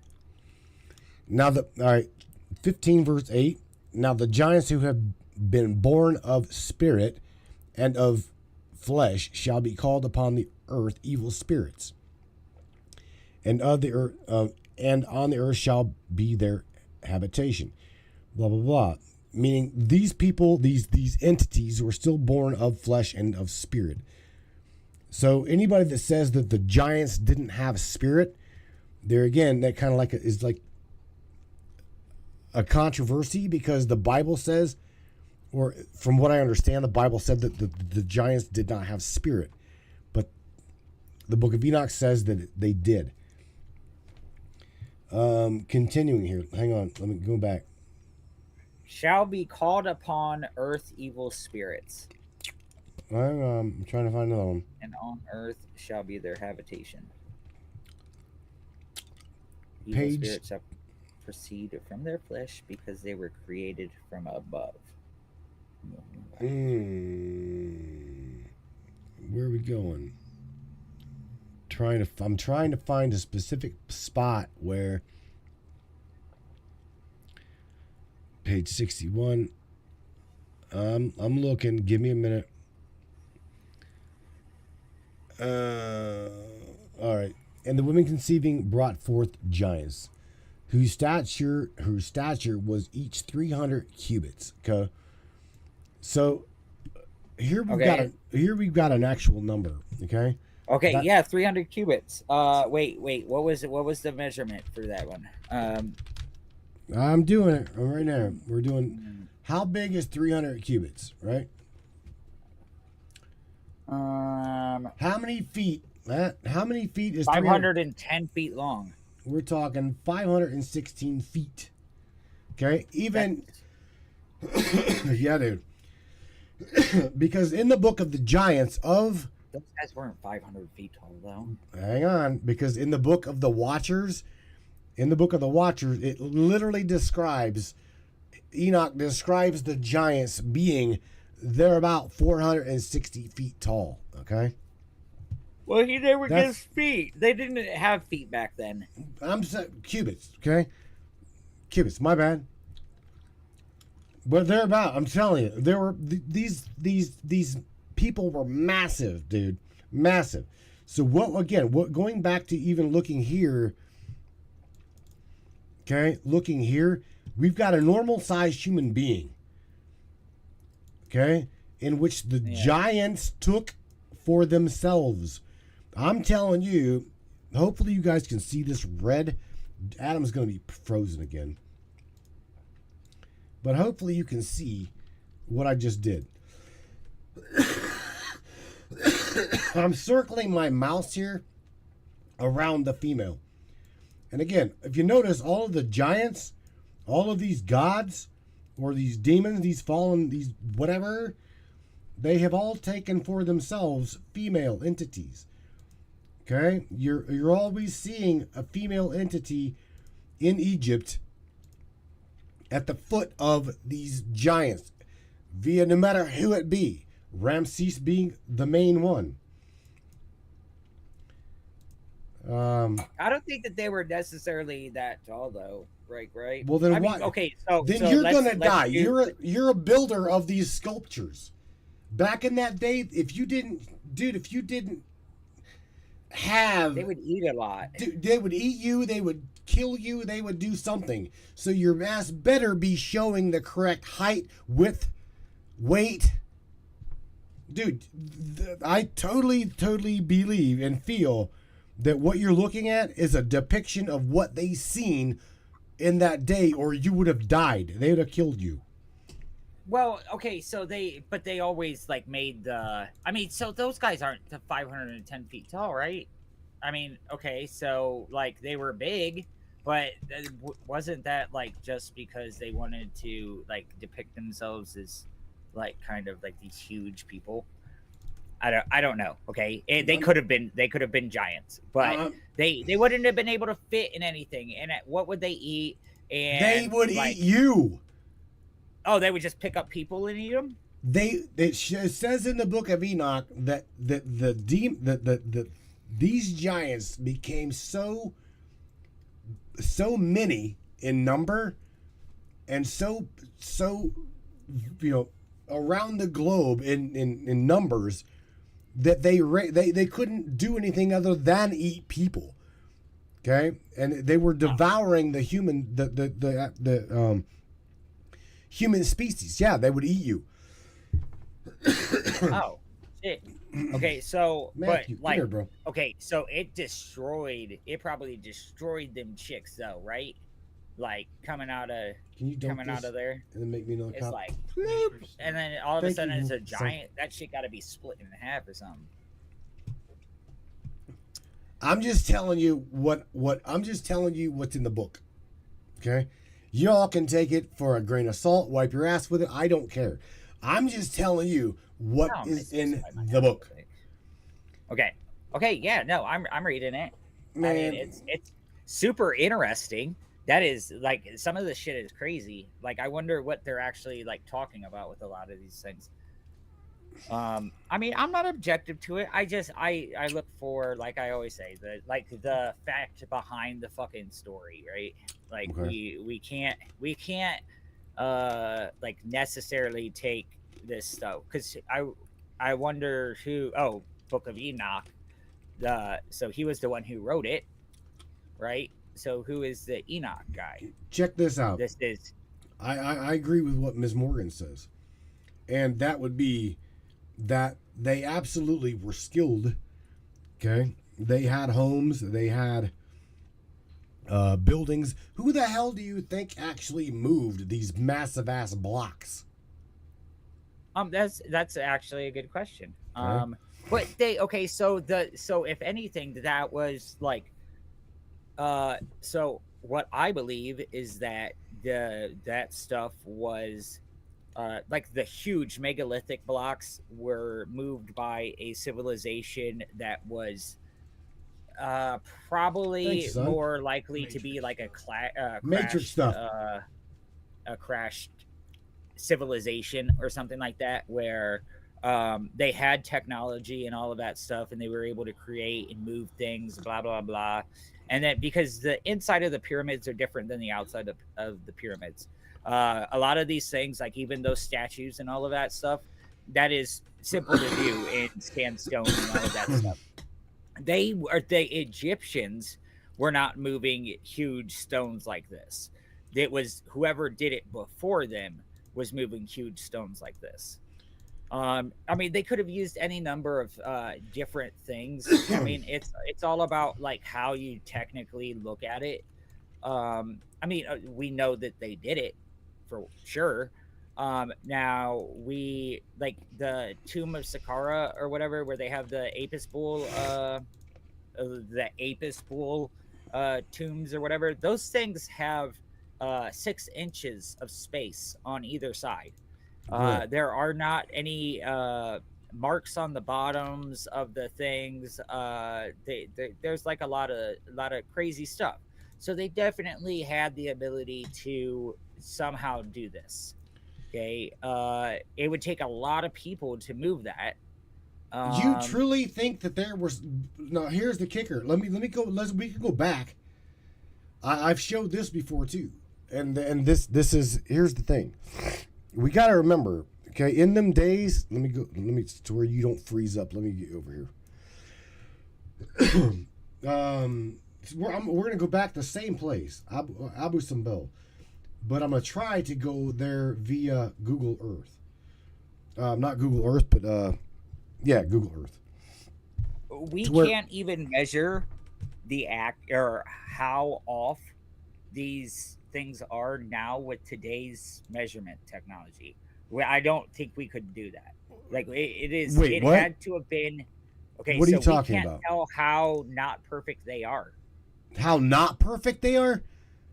Now all right, 15 verse 8. Now the giants who have been born of spirit and of flesh shall be called upon the earth evil spirits, and of the earth, and on the earth shall be their habitation. Blah blah blah. Meaning these people, these entities were still born of flesh and of spirit. So anybody that says that the giants didn't have spirit, there again, that kind of is like a controversy because the Bible says, or from what I understand, the Bible said that the giants did not have spirit. But the Book of Enoch says that they did. Continuing here. Hang on. Let me go back. Shall be called upon earth evil spirits. I'm trying to find another one. And on earth shall be their habitation. Evil Page. spirits shall proceed from their flesh because they were created from above. Where are we going? I'm trying to find a specific spot where page 61. I'm looking. Give me a minute. All right. And the women conceiving brought forth giants, whose stature was each 300 cubits. Okay. So here we've got an actual number. Okay. Okay, yeah, 300 cubits. Wait, what was it? What was the measurement for that one? I'm doing it right now. We're doing how big is 300 cubits, right? How many feet? How many feet is 510 feet long? We're talking 516 feet. Okay, even yeah, dude. Because in the book of the giants of those guys weren't 500 feet tall though. Hang on, because in the book of the Watchers, it literally describes Enoch describes the giants being they're about 460 feet tall. Okay. Well, he never gets feet. They didn't have feet back then. I'm saying cubits. Okay. Cubits. My bad. But they're about. I'm telling you, there were these people were massive, dude, massive. So going back to even looking here, okay, we've got a normal sized human being, okay, in which the giants took for themselves. I'm telling you, hopefully you guys can see this red. Adam's going to be frozen again. But hopefully you can see what I just did. I'm circling my mouse here around the female. And again, if you notice, all of the giants, all of these gods, or these demons, these fallen, these whatever, they have all taken for themselves female entities. Okay? You're always seeing a female entity in Egypt at the foot of these giants, via no matter who it be. Ramses being the main one. I don't think that they were necessarily that tall, though. Right. Well, then I mean, what? okay, so then you're gonna die. You're a builder of these sculptures. Back in that day, if you didn't have, they would eat a lot. They would eat you. They would kill you. They would do something. So your ass better be showing the correct height, width, weight. Dude, I totally believe and feel that what you're looking at is a depiction of what they seen in that day, or you would have died. They would have killed you. Well, okay, so they always like made the. I mean, so those guys aren't 510 feet tall, right? I mean, okay, so like they were big, but wasn't that like just because they wanted to like depict themselves as like kind of like these huge people? I don't know. Okay, they could have been giants, but they wouldn't have been able to fit in anything. And what would they eat? And they would eat you. Oh, they would just pick up people and eat them. It says in the book of Enoch that these giants became so many in number, and so around the globe in numbers, that they couldn't do anything other than eat people. Okay, and they were devouring the human human species. Yeah, they would eat you. Oh shit. Okay, so Matthew, but like here, bro. Okay, so it probably destroyed them chicks though, right? Like coming out of there. And then make me another It's cop. like and then all of a sudden it's a giant. That shit got to be split in half or something. I'm just telling you what's in the book. Okay? Y'all can take it for a grain of salt, wipe your ass with it. I don't care. I'm just telling you what is in the book. Okay, yeah, no, I'm reading it. Man. I mean, super interesting. That is like some of the shit is crazy. Like I wonder what they're actually like talking about with a lot of these things. I mean, I'm not objective to it. I look for, like I always say, the fact behind the fucking story, right? Like Okay. we can't like necessarily take this stuff, because I wonder who. Oh, Book of Enoch. So he was the one who wrote it, right? So who is the Enoch guy? Check this out. This is I agree with what Ms. Morgan says, and that would be that they absolutely were skilled. Okay, they had homes, they had buildings. Who the hell do you think actually moved these massive ass blocks? that's actually a good question. Okay. But so if anything, that was like so what I believe is that that stuff was like the huge megalithic blocks were moved by a civilization that was probably Thanks, son. more likely to be like a Matrix crashed stuff. A crashed civilization or something like that, where they had technology and all of that stuff, and they were able to create and move things, blah blah blah. And that because the inside of the pyramids are different than the outside of the pyramids. A lot of these things, like even those statues and all of that stuff, that is simple to do in sandstone and all of that stuff. The Egyptians were not moving huge stones like this. It was whoever did it before them was moving huge stones like this. I mean, they could have used any number of different things. I mean, it's all about like how you technically look at it. I mean, we know that they did it for sure. Now we like the Tomb of Saqqara or whatever, where they have the Apis bull tombs or whatever. Those things have 6 inches of space on either side. Right. There are not any marks on the bottoms of the things. There's like a lot of crazy stuff. So they definitely had the ability to somehow do this. Okay, it would take a lot of people to move that. You Um, truly think that there was? Now here's the kicker. Let me go. We can go back. I've showed this before too, and this is here's the thing. We got to remember, okay, in them days, let me to where you don't freeze up. Let me get over here. We're going to go back to the same place, Abu Simbel, but I'm going to try to go there via Google Earth. Not Google Earth, but Google Earth. we To where can't even measure the act or how off these things are now with today's measurement technology. I don't think we could do that. Like Wait, it what? had to have been okay. What are So you talking we can't about? tell how not perfect they are. How not perfect they are?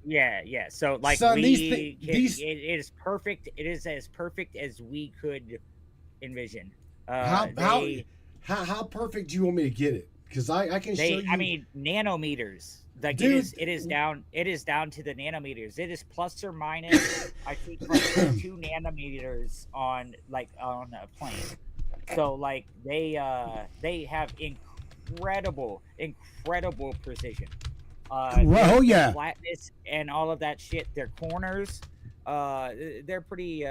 Yeah. So like Son, it is perfect. It is as perfect as we could envision. how how They how perfect do you want me to get it? Because I can show you. I mean nanometers. Like Dude, it is down to the nanometers. It is plus or minus I think like 2 nanometers on a plane. So like they have incredible precision. Oh Their yeah. flatness and all of that shit, their corners, they're pretty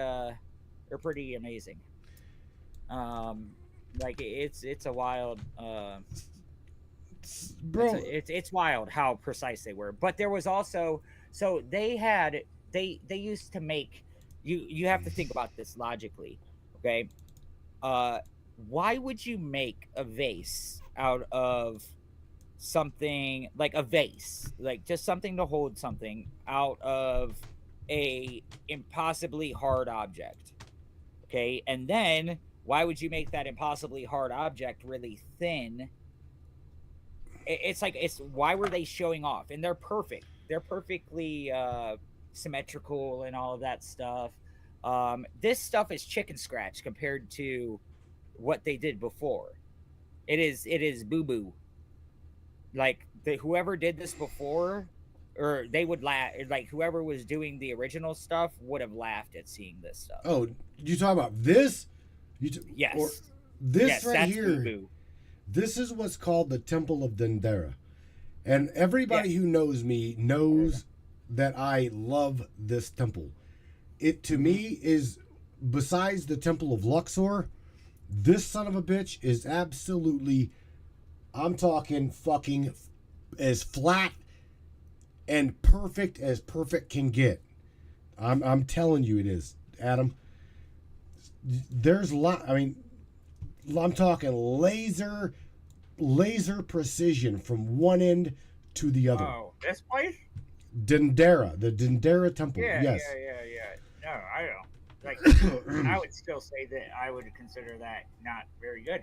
amazing. Um, like it's a wild Bro, it's wild how precise they were. But there was also so they used to make you have to think about this logically, okay? Uh, why would you make a vase out of something like a vase, like just something to hold something out of a impossibly hard object? Okay, and then why would you make that impossibly hard object really thin? It's like it's why were they showing off? And they're perfect. They're perfectly symmetrical and all of that stuff. This stuff is chicken scratch compared to what they did before. It is boo boo. Like whoever did this before, or they would laugh. Like whoever was doing the original stuff would have laughed at seeing this stuff. Oh, you talk about this? Yes. Or this yes, right that's here. boo-boo. This is what's called the Temple of Dendera. And everybody who knows me knows that I love this temple. It, to me, is, besides the Temple of Luxor, this son of a bitch is absolutely, I'm talking fucking as flat and perfect as perfect can get. I'm telling you it is, Adam. There's a lot, I mean, I'm talking laser precision from one end to the other. Oh, this place? Dendera, the Dendera Temple. Yeah, yes. yeah. No, I don't. Like, I would still say that I would consider that not very good.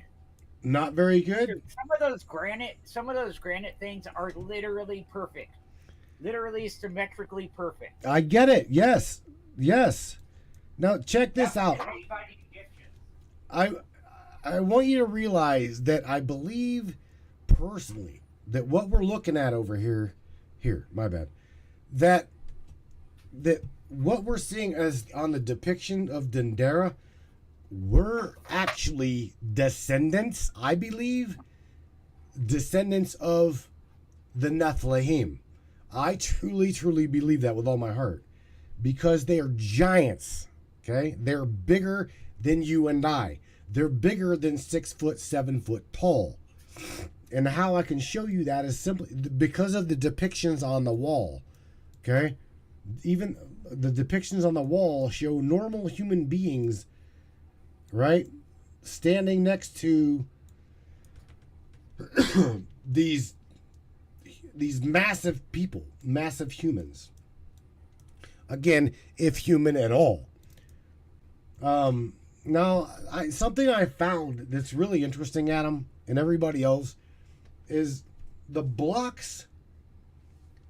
Not very good. Some of those granite things are literally perfect, literally symmetrically perfect. I get it. Yes. Now check this out. I want you to realize that I believe personally that what we're looking at over here, my bad, that what we're seeing as on the depiction of Dendera, we're actually descendants, I believe, descendants of the Nephilim. I truly believe that with all my heart, because they are giants. Okay, they're bigger than you and I. They're bigger than 6 foot, 7 foot tall. And how I can show you that is simply because of the depictions on the wall. Okay? Even the depictions on the wall show normal human beings, right? Standing next to these massive people, massive humans. Again, if human at all. Now, something I found that's really interesting, Adam, and everybody else, is the blocks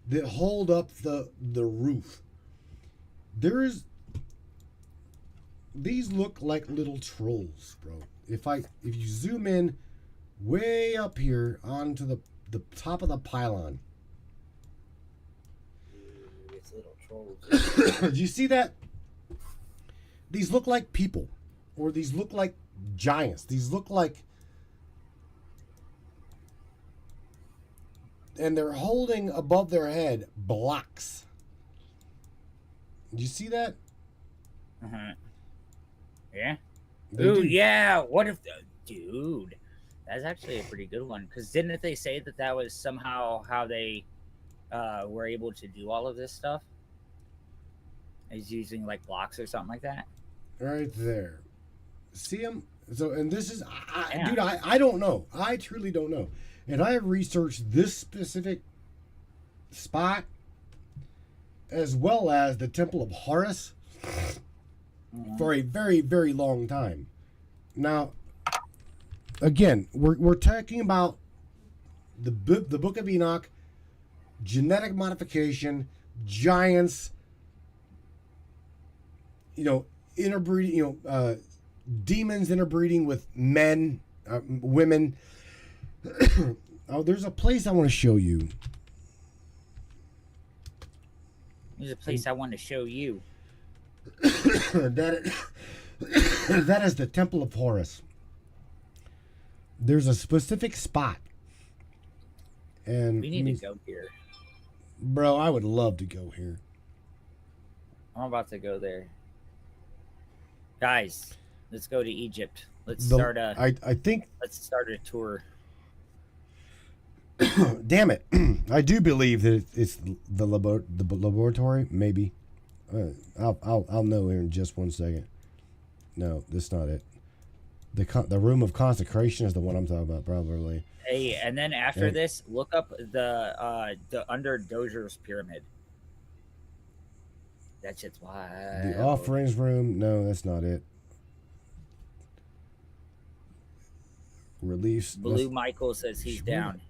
that hold up the roof. These look like little trolls, bro. If you zoom in way up here onto the top of the pylon. It's little trolls. Do you see that? These look like people. Or these look like giants. These look like... And they're holding above their head blocks. Do you see that? Uh-huh. Yeah? They Ooh, do. yeah. What if... Dude, that's actually a pretty good one. Because didn't they say that was somehow how they were able to do all of this stuff? Is using, like, blocks or something like that? Right there. See them? So, and this is, Yeah. dude, I don't know. I truly don't know. And I have researched this specific spot as well as the Temple of Horus for a very, very long time. Now, again, we're talking about the Book of Enoch, genetic modification, giants, interbreeding, demons interbreeding with men, women. Oh, there's a place I want to show you. There's a place I want to show you. that is the Temple of Horus. There's a specific spot. And We need to go here. Bro, I would love to go here. I'm about to go there. Guys, let's go to Egypt. Let's I think let's start a tour. damn it. I do believe that it's the laboratory, maybe. I'll know here in just 1 second. No, that's not it. The room of consecration is the one I'm talking about, probably. Hey, and then after this, look up the under Dozier's pyramid. That shit's wild. The offerings room. No, that's not it. Reliefs. Blue Michael says he's down.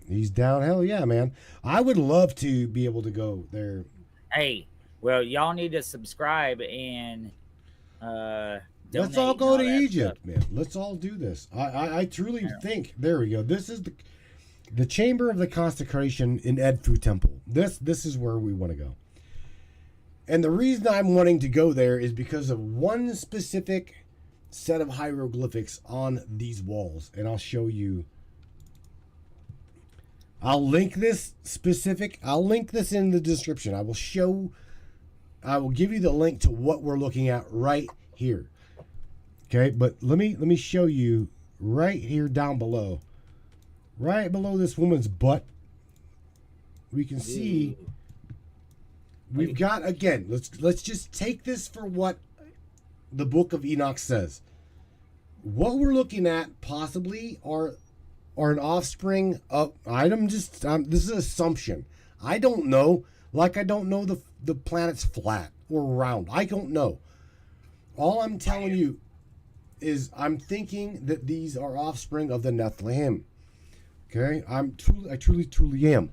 He's down. Hell yeah, man. I would love to be able to go there. Hey, well, y'all need to subscribe and let's all go to Egypt, man. Let's all do this. I truly think. There we go. This is The chamber of the consecration in Edfu Temple. This is where we want to go. And the reason I'm wanting to go there is because of one specific set of hieroglyphics on these walls. And I'll show you. I'll link this in the description. I will give you the link to what we're looking at right here. Okay, but let me show you right here down below. Right below this woman's butt. We can see we've got, again, let's just take this for what the book of Enoch says. What we're looking at possibly are an offspring of this is an assumption. I don't know, like I don't know the planet's flat or round. I don't know. All I'm telling you is I'm thinking that these are offspring of the Nephilim. Okay? I truly am.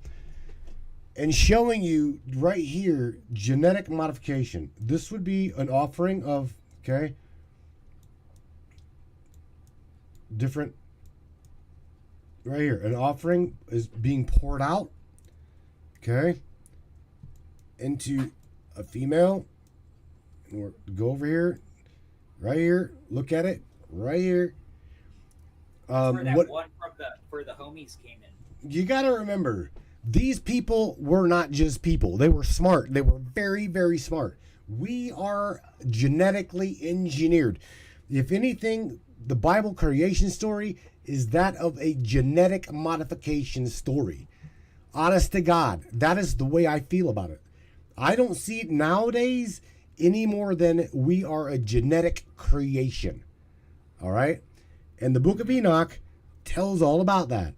And showing you right here genetic modification. This would be an offering of, okay, different, right here. An offering is being poured out, okay, into a female. And we'll go over here, right here. Look at it, right here. Where that one from where the homies came in. You got to remember, these people were not just people. They were smart. They were very, very smart. We are genetically engineered. If anything, the Bible creation story is that of a genetic modification story. Honest to God, that is the way I feel about it. I don't see it nowadays any more than we are a genetic creation. All right? And the book of Enoch tells all about that.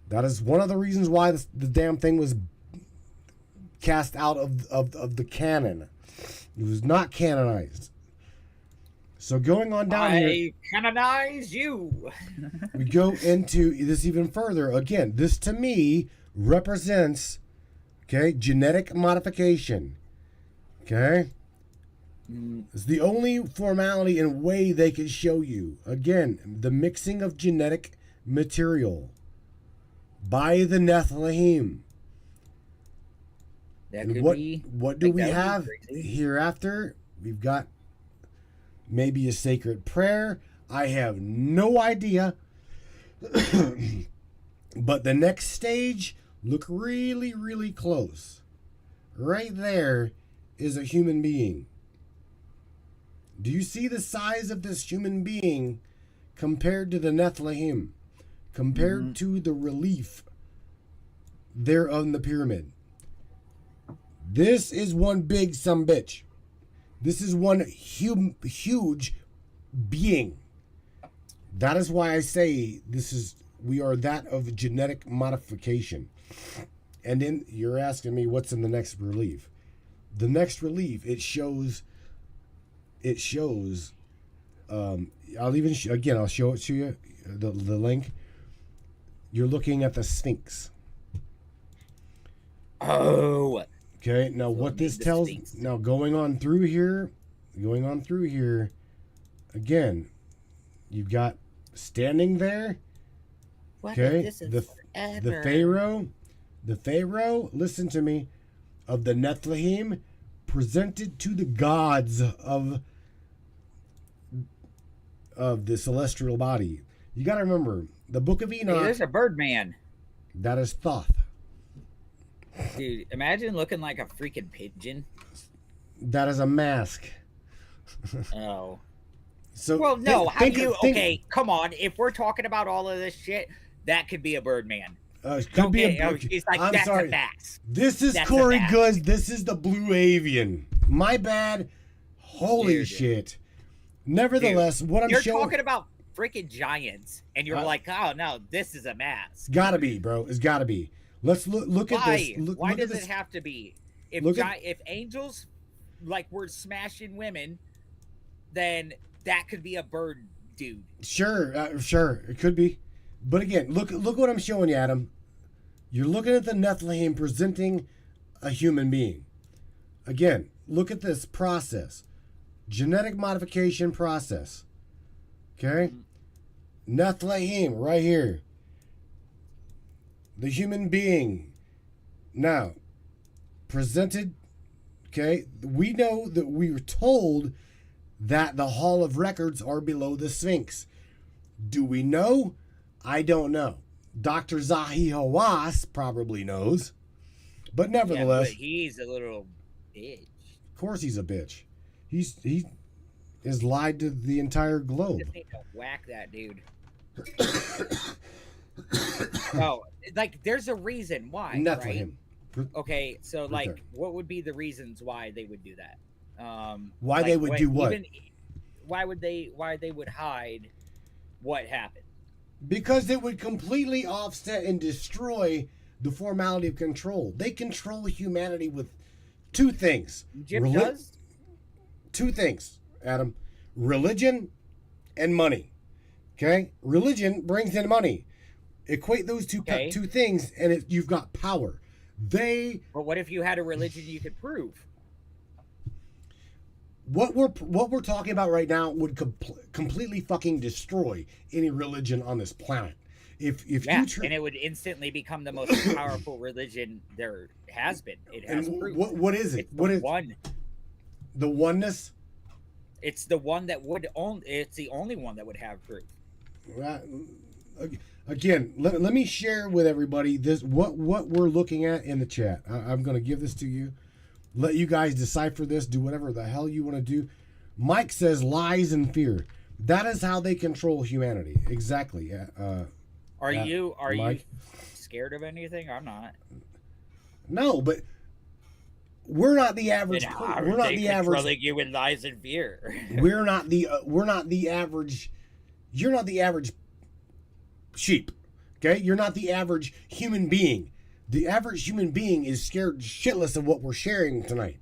That is one of the reasons why the damn thing was cast out of the canon. It was not canonized. So going on down here, I canonize you. we go into this even further. Again, this to me represents, okay, genetic modification. Okay? It's the only formality and way they can show you. Again, the mixing of genetic material by the Nephilim. That could what be. what do we have hereafter? We've got maybe a sacred prayer. I have no idea. But the next stage, look really, really close. Right there is a human being. Do you see the size of this human being compared to the Nephilim? Compared to the relief there on the pyramid? This is one big sumbitch. This is one huge being. That is why I say we are that of genetic modification. And then you're asking me what's in the next relief. The next relief, it shows I'll show it to you, the link. You're looking at the Sphinx. Oh. Okay, now what this tells, now going on through here, again, you've got standing there, okay, the Pharaoh, listen to me, of the Nephilim, presented to the gods of the celestial body. You got to remember, the book of Enoch. Hey, there's a Birdman. That is Thoth. Dude, imagine looking like a freaking pigeon. That is a mask. Oh. So Well, no. Okay, come on. If we're talking about all of this shit, that could be a Birdman. Could be It's like, I'm that's sorry. a mask. This is That's Corey a mask. Goods. This is the Blue Avian. My bad. Holy Dude. shit. Nevertheless, what I'm You're showing. talking about freaking giants, and you're like, oh, no, this is a mask. Gotta be, bro. It's gotta be. Let's look at Why? this. Why look does at this. it have to be? If Look at- if angels like were smashing women, then that could be a bird dude. Sure, it could be. But again, look what I'm showing you, Adam. You're looking at the Nephilim presenting a human being. Again, look at this process. Genetic modification process. Okay? Nephilim, right here. the human being. Now, presented, okay, we know that we were told that the Hall of Records are below the Sphinx. Do we know? I don't know. Dr. Zahi Hawass probably knows. But nevertheless, but he's a little bitch. Of course he's a bitch. He has lied to the entire globe. Just need to whack that dude. No, like there's a reason why. Enough right? for him. Okay, so like, Okay. what would be the reasons why they would do that? Why they would do what? Why they would hide what happened? Because it would completely offset and destroy the formality of control. They control humanity with two things. Jim does? Two things, Adam. Religion and money. Okay? Religion brings in money. Equate those two things and you've got power. But what if you had a religion you could prove? What we're talking about right now would completely fucking destroy any religion on this planet. If and it would instantly become the most powerful religion there has been. It has proof. What is it? One. The oneness. It's the one that would own. It's the only one that would have proof. Again, let me share with everybody this what we're looking at in the chat. I'm going to give this to you. Let you guys decipher this. Do whatever the hell you want to do. Mike says lies and fear. That is how they control humanity. Exactly. Are you scared of anything? I'm not. No, but we're not the average. We're not the average. Controlling you with lies and fear. We're not the average. You're not the average sheep. Okay, you're not the average human being. The average human being is scared shitless of what we're sharing tonight.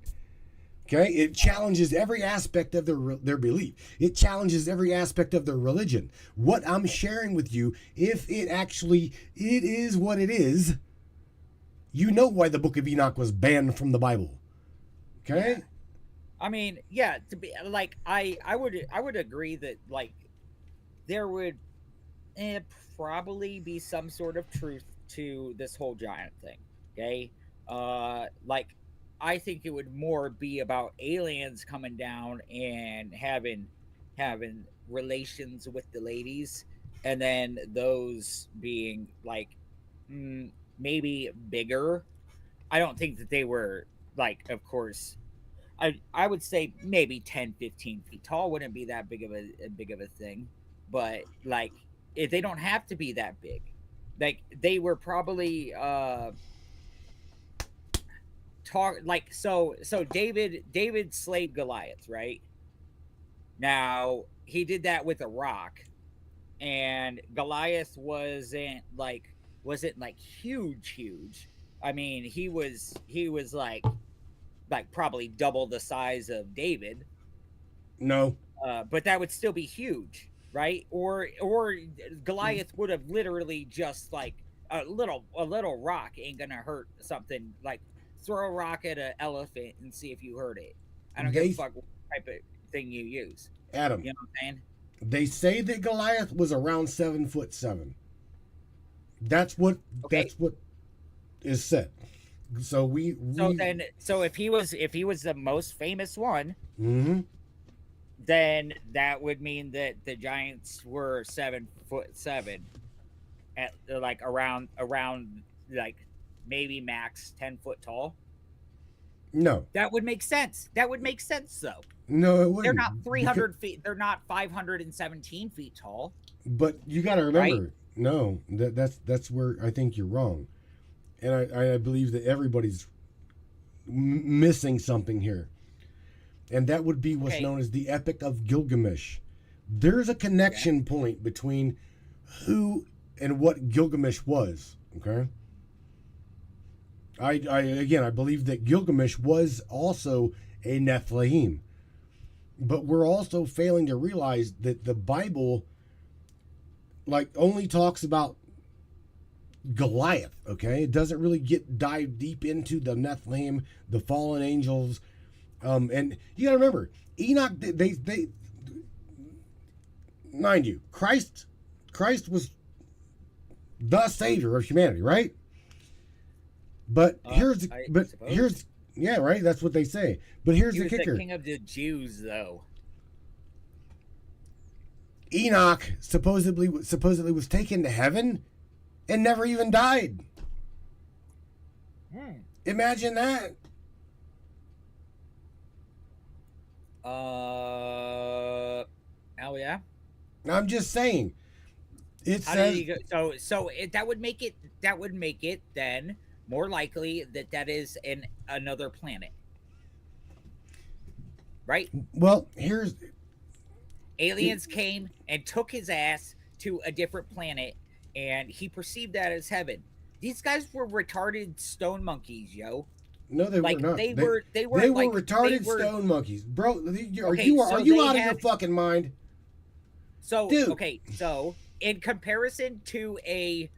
Okay, it challenges every aspect of their belief. It challenges every aspect of their religion. What I'm sharing with you, if it is what it is, you know why the Book of Enoch was banned from the Bible. Okay? Yeah. I mean, yeah, to be like I would agree that like there would probably be some sort of truth to this whole giant thing. Okay? Like I think it would more be about aliens coming down and having relations with the ladies, and then those being like maybe bigger. I don't think that they were like, of course, I would say maybe 10, 15 feet tall wouldn't be that big of a thing, but like if they don't have to be that big. Like they were probably so David slayed Goliath, right? Now he did that with a rock, and Goliath wasn't like huge. I mean, he was like probably double the size of David. No. But that would still be huge, right? Or Goliath would have literally just like a little rock ain't gonna hurt something. Like throw a rock at an elephant and see if you hurt it. I don't give a fuck what type of thing you use. Adam, you know what I'm saying? They say that Goliath was around 7'7". That's what is said. So if he was the most famous one, mm-hmm. then that would mean that the giants were 7'7", at like around like maybe max 10 foot tall. No, that would make sense. That would make sense though. No, it wouldn't. They're not 300 feet. They're not 517 feet tall. But you got to remember, right? No, that's where I think you're wrong, and I believe that everybody's missing something here, and that would be what's known as the Epic of Gilgamesh. There's a connection point between who and what Gilgamesh was. Okay. I believe that Gilgamesh was also a Nephilim. But we're also failing to realize that the Bible like only talks about Goliath, okay? It doesn't really dive deep into the Nephilim, the fallen angels. And you gotta remember, Enoch, they mind you, Christ was the savior of humanity, right? But suppose. yeah, right. That's what they say. But here's He the was kicker: the king of the Jews, though. Enoch supposedly was taken to heaven and never even died. Imagine that. Oh yeah. I'm just saying. It How says did he go? That would make it then more likely that is another planet, right? well. Here's Aliens came and took his ass to a different planet, and he perceived that as heaven. These guys were retarded stone monkeys, yo. no, they Like were not. they were retarded stone monkeys, bro. Are you out of your fucking mind? So Dude. okay, so in comparison to an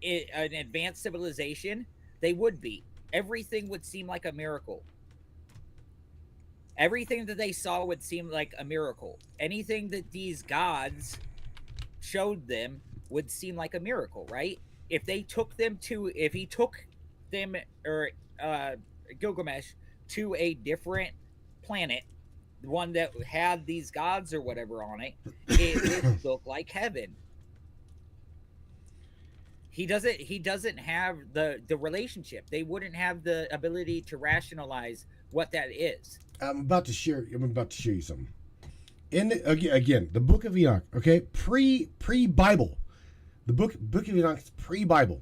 advanced civilization, they would be. Everything would seem like a miracle. Everything that they saw would seem like a miracle. Anything that these gods showed them would seem like a miracle, right? If he took them or Gilgamesh to a different planet, one that had these gods or whatever on it, it would look like heaven. He doesn't have the relationship. They wouldn't have the ability to rationalize what that is. I'm about to share you something. Again, the Book of Enoch, okay, pre Bible, the book of Enoch is pre Bible.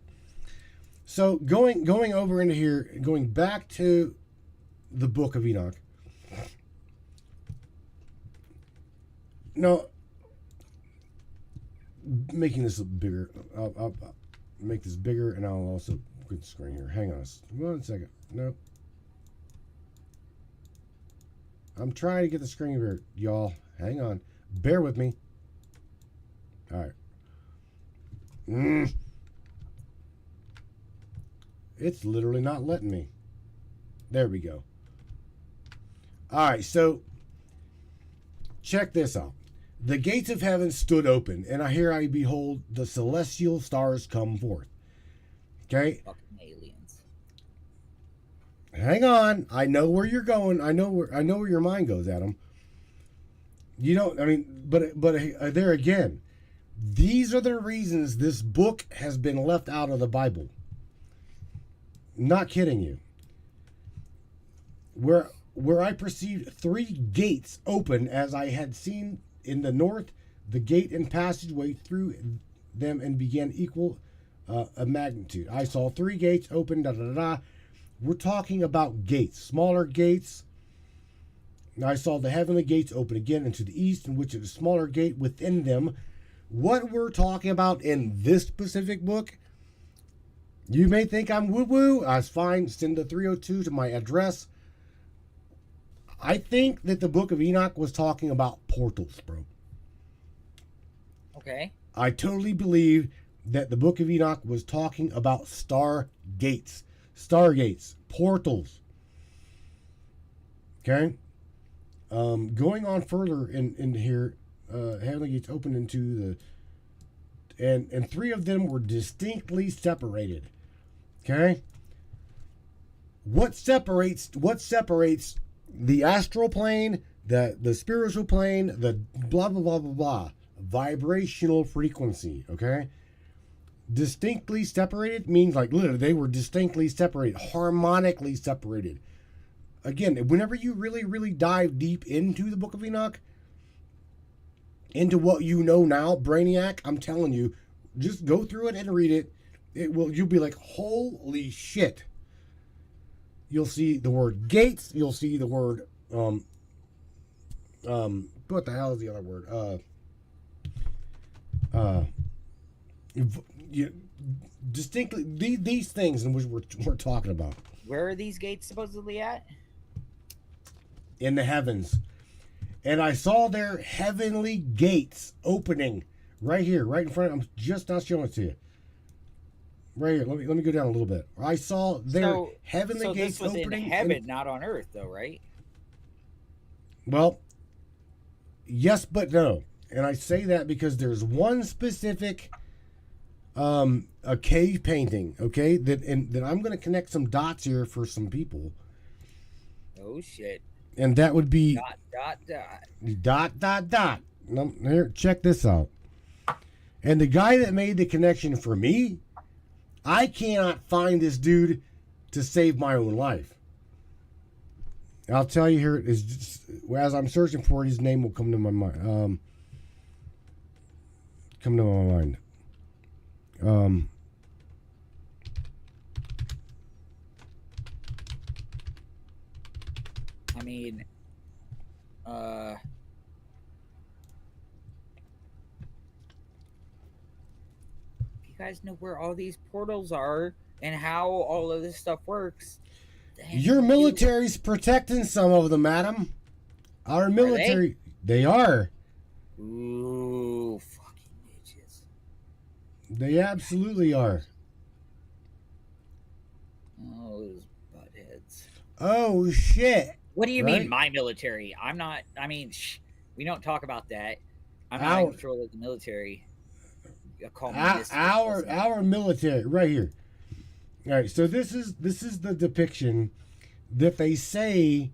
So going over into here, going back to the Book of Enoch. No, making this bigger. I'll make this bigger, and I'll also put the screen here. Hang on 1 second. Nope. I'm trying to get the screen here, y'all. Hang on. Bear with me. All right. It's literally not letting me. There we go. All right, so check this out. The gates of heaven stood open, and I behold the celestial stars come forth. Okay? Fucking aliens. Hang on. I know where you're going. I know where your mind goes, Adam. You don't. I mean, but there again, these are the reasons this book has been left out of the Bible. Not kidding you. Where I perceived 3 gates open, as I had seen in the north, the gate and passageway through them and began equal a magnitude. I saw 3 gates open. We're talking about gates, smaller gates. I saw the heavenly gates open again into the east, in which is a smaller gate within them. What we're talking about in this specific book, you may think I'm woo-woo. That's fine. Send the 302 to my address. I think that the Book of Enoch was talking about portals, bro. Okay. I totally believe that the Book of Enoch was talking about stargates, portals. Okay? Going on further in here, heavenly gates open into the, and 3 of them were distinctly separated. Okay? What separates the astral plane, the spiritual plane, the blah blah blah blah blah, vibrational frequency, okay? Distinctly separated means like literally they were distinctly separated, harmonically separated. Again, whenever you really dive deep into the Book of Enoch, into what you know now, Brainiac, I'm telling you, just go through it and read it. You'll be like, holy shit. You'll see the word gates. You'll see the word, what the hell is the other word? Distinctly, these things in which we're talking about. Where are these gates supposedly at? In the heavens. And I saw their heavenly gates opening right here, right in front. I'm just not showing it to you. Right here. Let me go down a little bit. I saw their heavenly gates this was opening. in heaven, not on earth, though, right? Well, yes, but no. And I say that because there's one specific a cave painting, okay? That I'm going to connect some dots here for some people. Oh shit. And that would be Dot. No, here, check this out. And the guy that made the connection for me, I cannot find this dude to save my own life. I'll tell you here, is just, as I'm searching for it, his name will come to my mind. I mean, you guys know where all these portals are and how all of this stuff works. Your military's protecting some of them, madam. Our military, they are. Ooh, fucking bitches. They absolutely are. Oh, those buttheads. Oh, shit. What do you Right? mean, my military? I'm not. I mean, we don't talk about that. I'm not in control of the military. Call me Our military, right here. All right, so this is the depiction that they say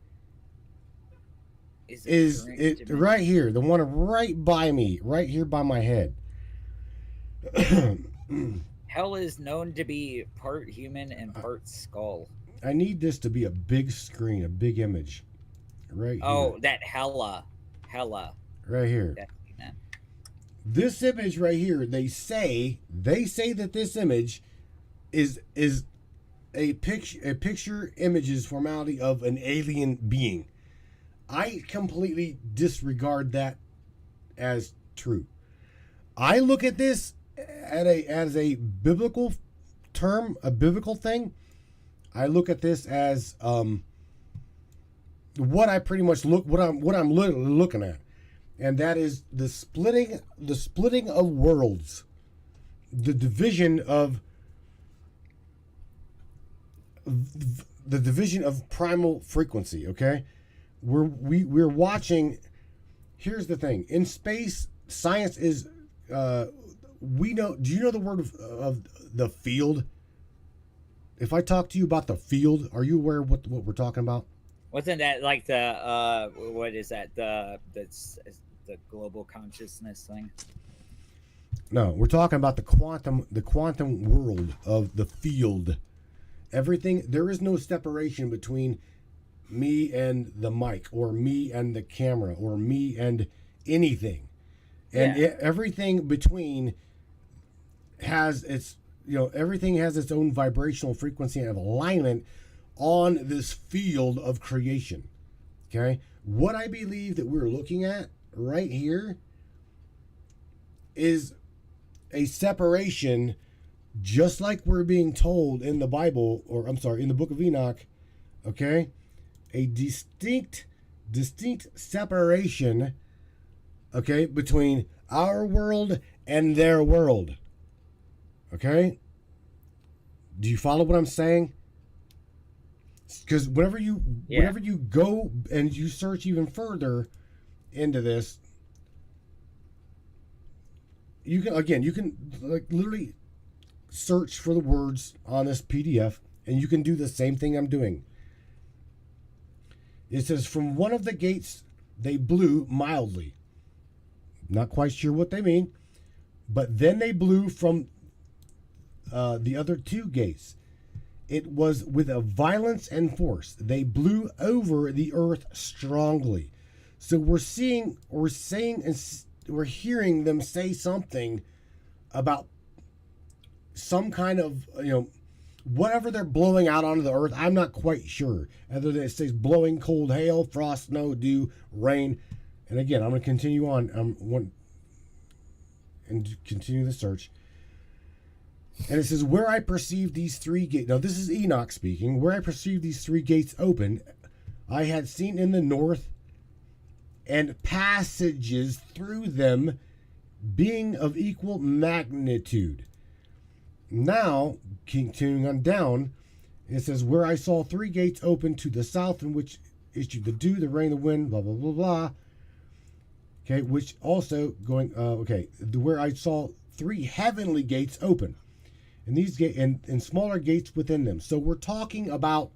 is it right here, the one right by me, right here by my head. Hell is known to be part human and part skull. I need this to be a big screen, a big image. Right here. Oh, that hella. Right here. That's, man. This image right here, they say that this image is a picture images formality of an alien being. I completely disregard that as true. I look at this as a biblical term, a biblical thing. I look at this as what I pretty much what I'm literally looking at, and that is the splitting of worlds, the division of primal frequency. Okay, we're watching. Here's the thing: in space, science is we know. Do you know the word of the field? If I talk to you about the field, are you aware of what we're talking about? Wasn't that like the what is that, that's the global consciousness thing? No, we're talking about the quantum world of the field. Everything, there is no separation between me and the mic, or me and the camera, or me and anything. And everything between has its, everything has its own vibrational frequency and alignment on this field of creation. Okay? What I believe that we're looking at right here is a separation, just like we're being told in the Bible, or I'm sorry, in the book of Enoch. Okay? A distinct separation, okay, between our world and their world. Okay? Do you follow what I'm saying? Because whenever you go and you search even further into this, you can like literally search for the words on this PDF, and you can do the same thing I'm doing. It says, from one of the gates they blew mildly. Not quite sure what they mean, but then they blew from the other two gates. It was with a violence and force. They blew over the earth strongly. So we're hearing them say something about some kind of, whatever they're blowing out onto the earth. I'm not quite sure. Other than it says blowing cold hail, frost, snow, dew, rain. And again, I'm going to continue on and continue the search. And it says, where I perceived these three gates. Now, this is Enoch speaking. Where I perceived these three gates open, I had seen in the north, and passages through them being of equal magnitude. Now, continuing on down, it says, where I saw three gates open to the south, in which issued the dew, the rain, the wind, blah, blah, blah, blah. Okay, which also going, where I saw three heavenly gates open, and these and smaller gates within them. So we're talking about,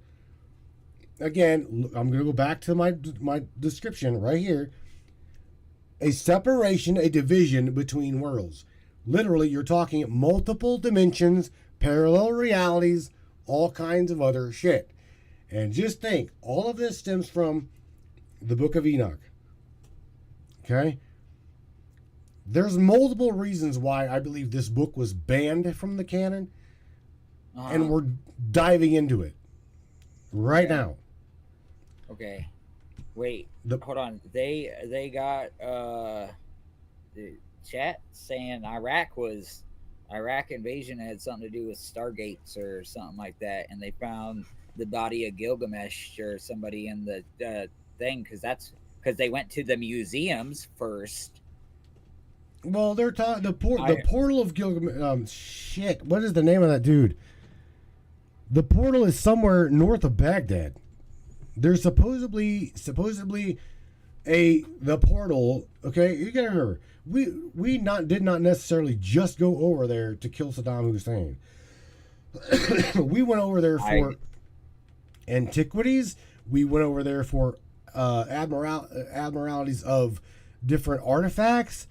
again, I'm going to go back to my description right here. A separation, a division between worlds. Literally, you're talking multiple dimensions, parallel realities, all kinds of other shit. And just think, all of this stems from the Book of Enoch. Okay? There's multiple reasons why I believe this book was banned from the canon, and we're diving into it right now. Okay. Wait. Hold on. They got the chat saying Iraq invasion had something to do with Stargates or something like that, and they found the body of Gilgamesh or somebody in the thing because they went to the museums first. Well, they're talking the portal of Gilgamesh. Shit, what is the name of that dude? The portal is somewhere north of Baghdad. There's supposedly the portal. Okay, you gotta remember, we did not necessarily just go over there to kill Saddam Hussein. We went over there for antiquities. We went over there for admiralities of different artifacts.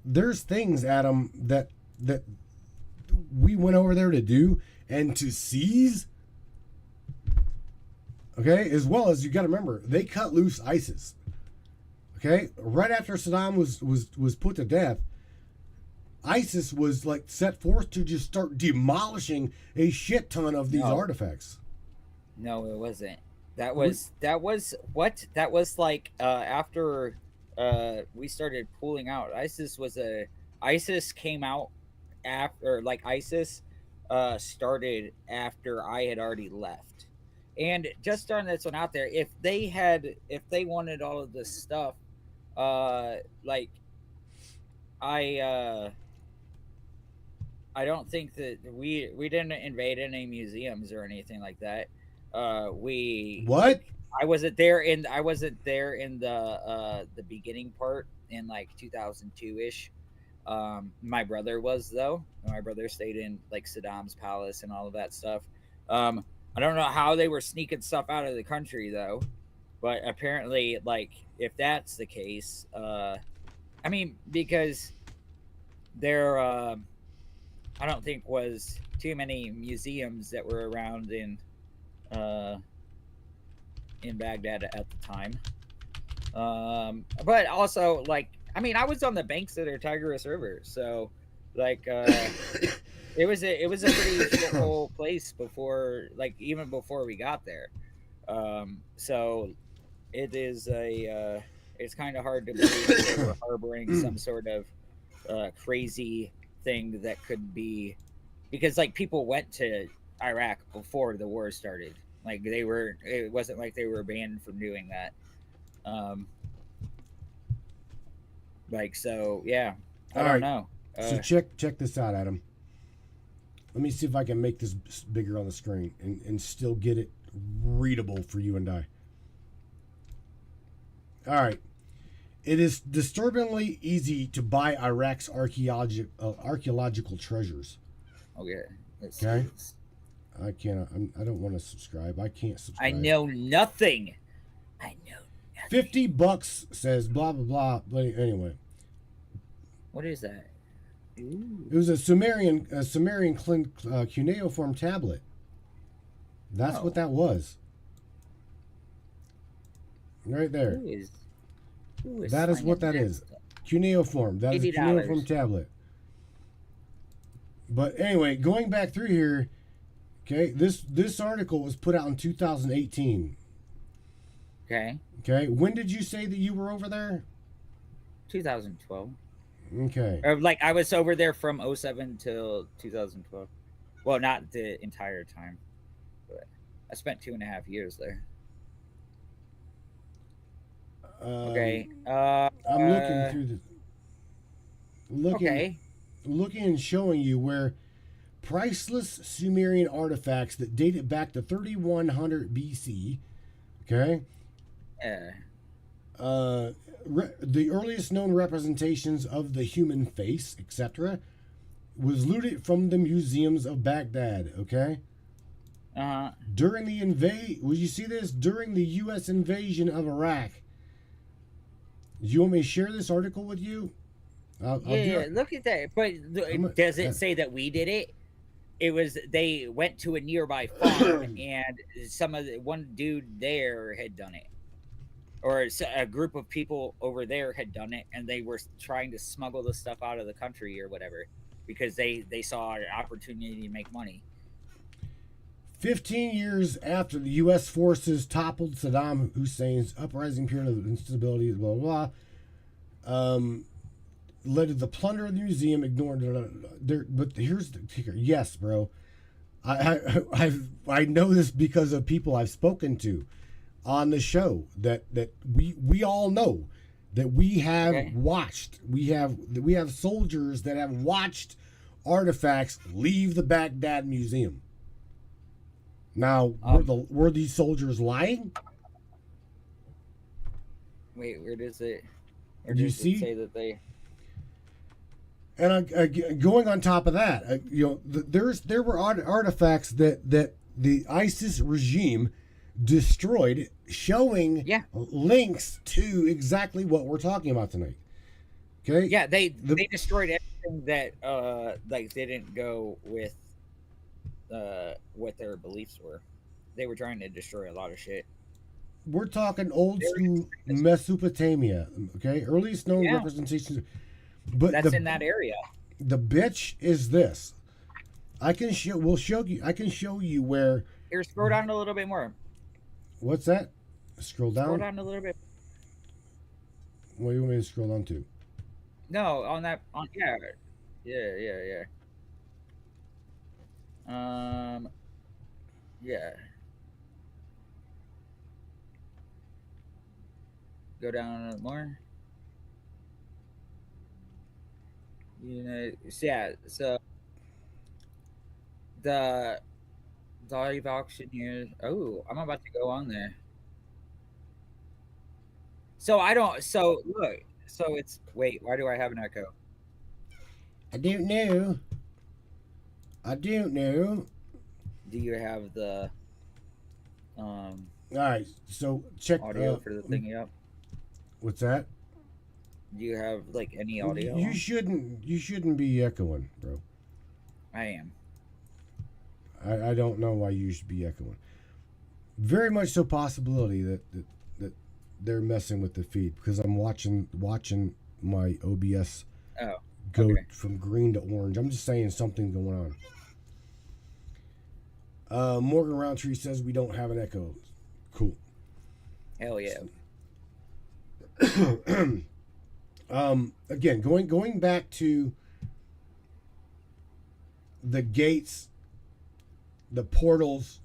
There's things, Adam, that we went over there to do and to seize. Okay, as well as you got to remember, they cut loose ISIS. Okay, right after Saddam was put to death, ISIS was like set forth to just start demolishing a shit ton of these artifacts. No, it wasn't. That was like after we started pulling out. ISIS came out after, like, ISIS started after I had already left. And just throwing this one out there, if they wanted all of this stuff, like, I don't think that we didn't invade any museums or anything like that. What? I wasn't there in the beginning part in like 2002-ish. My brother was, though. My brother stayed in like Saddam's palace and all of that stuff. I don't know how they were sneaking stuff out of the country, though, but apparently, like, if that's the case, I mean, because there I don't think was too many museums that were around in Baghdad at the time. But also, like, I mean, I was on the banks of their Tigris River, so, like, it was a pretty shithole place before, like, even before we got there. So it is it's kind of hard to believe that they were harboring some sort of crazy thing that could be, because, like, people went to Iraq before the war started. Like, it wasn't like they were banned from doing that. Like, so yeah, I don't know. So check this out, Adam. Let me see if I can make this bigger on the screen and still get it readable for you and I. All right. It is disturbingly easy to buy Iraq's archaeological treasures. Okay. Okay. I can't. I don't want to subscribe. I can't subscribe. I know nothing. $50 says blah blah blah. Anyway. What is that? Ooh. It was a Sumerian cuneiform tablet. That's what that was. Right there. That is what that is. Cuneiform. That is a cuneiform tablet. But anyway, going back through here, okay, this article was put out in 2018. Okay. Okay. When did you say that you were over there? 2012. Okay. Or, like, I was over there from 2007 till 2012. Well, not the entire time, but I spent 2.5 years there. Okay. I'm looking through looking and showing you where priceless Sumerian artifacts that date it back to 3100 BC. Okay. Yeah. the earliest known representations of the human face, etc., was looted from the museums of Baghdad. Okay. During the would you see this? During the U.S. invasion of Iraq. Do you want me to share this article with you? I'll do it. Look at that. But does it say that we did it? It was they went to a nearby farm and one dude there had done it, or a group of people over there had done it, and they were trying to smuggle the stuff out of the country or whatever because they saw an opportunity to make money. 15 years after the U.S. forces toppled Saddam Hussein's uprising period of instability, blah, blah, blah, led to the plunder of the museum, ignored. But here's the kicker. Yes, bro. I know this because of people I've spoken to on the show that we all know that we have watched. We have soldiers that have watched artifacts leave the Baghdad Museum. Now, were these soldiers lying? Wait, where does it? Or do you see? It say that they? And going on top of that, there were artifacts that the ISIS regime destroyed, showing links to exactly what we're talking about tonight. Okay. Yeah, they destroyed everything that didn't go with what their beliefs were. They were trying to destroy a lot of shit. We're talking old school Mesopotamia, okay? Earliest known representations. But that's in that area. The bitch is this. I can show you where. Here, scroll down a little bit more. What's that? Scroll down. Scroll down a little bit. What do you want me to scroll down to? No, yeah. Yeah. Go down more. So the live auctioneer. Oh, I'm about to go on there. So look. So it's wait. Why do I have an echo? I don't know. Do you have the All right. So check audio for the thingy up? What's that? Do you have like any audio? You shouldn't be echoing, bro. I am. I don't know why you should be echoing. Very much so possibility that they're messing with the feed because I'm watching my OBS go from green to orange. I'm just saying something going on. Morgan Roundtree says we don't have an echo. Cool. Hell yeah. Again, going back to the gates, the portals,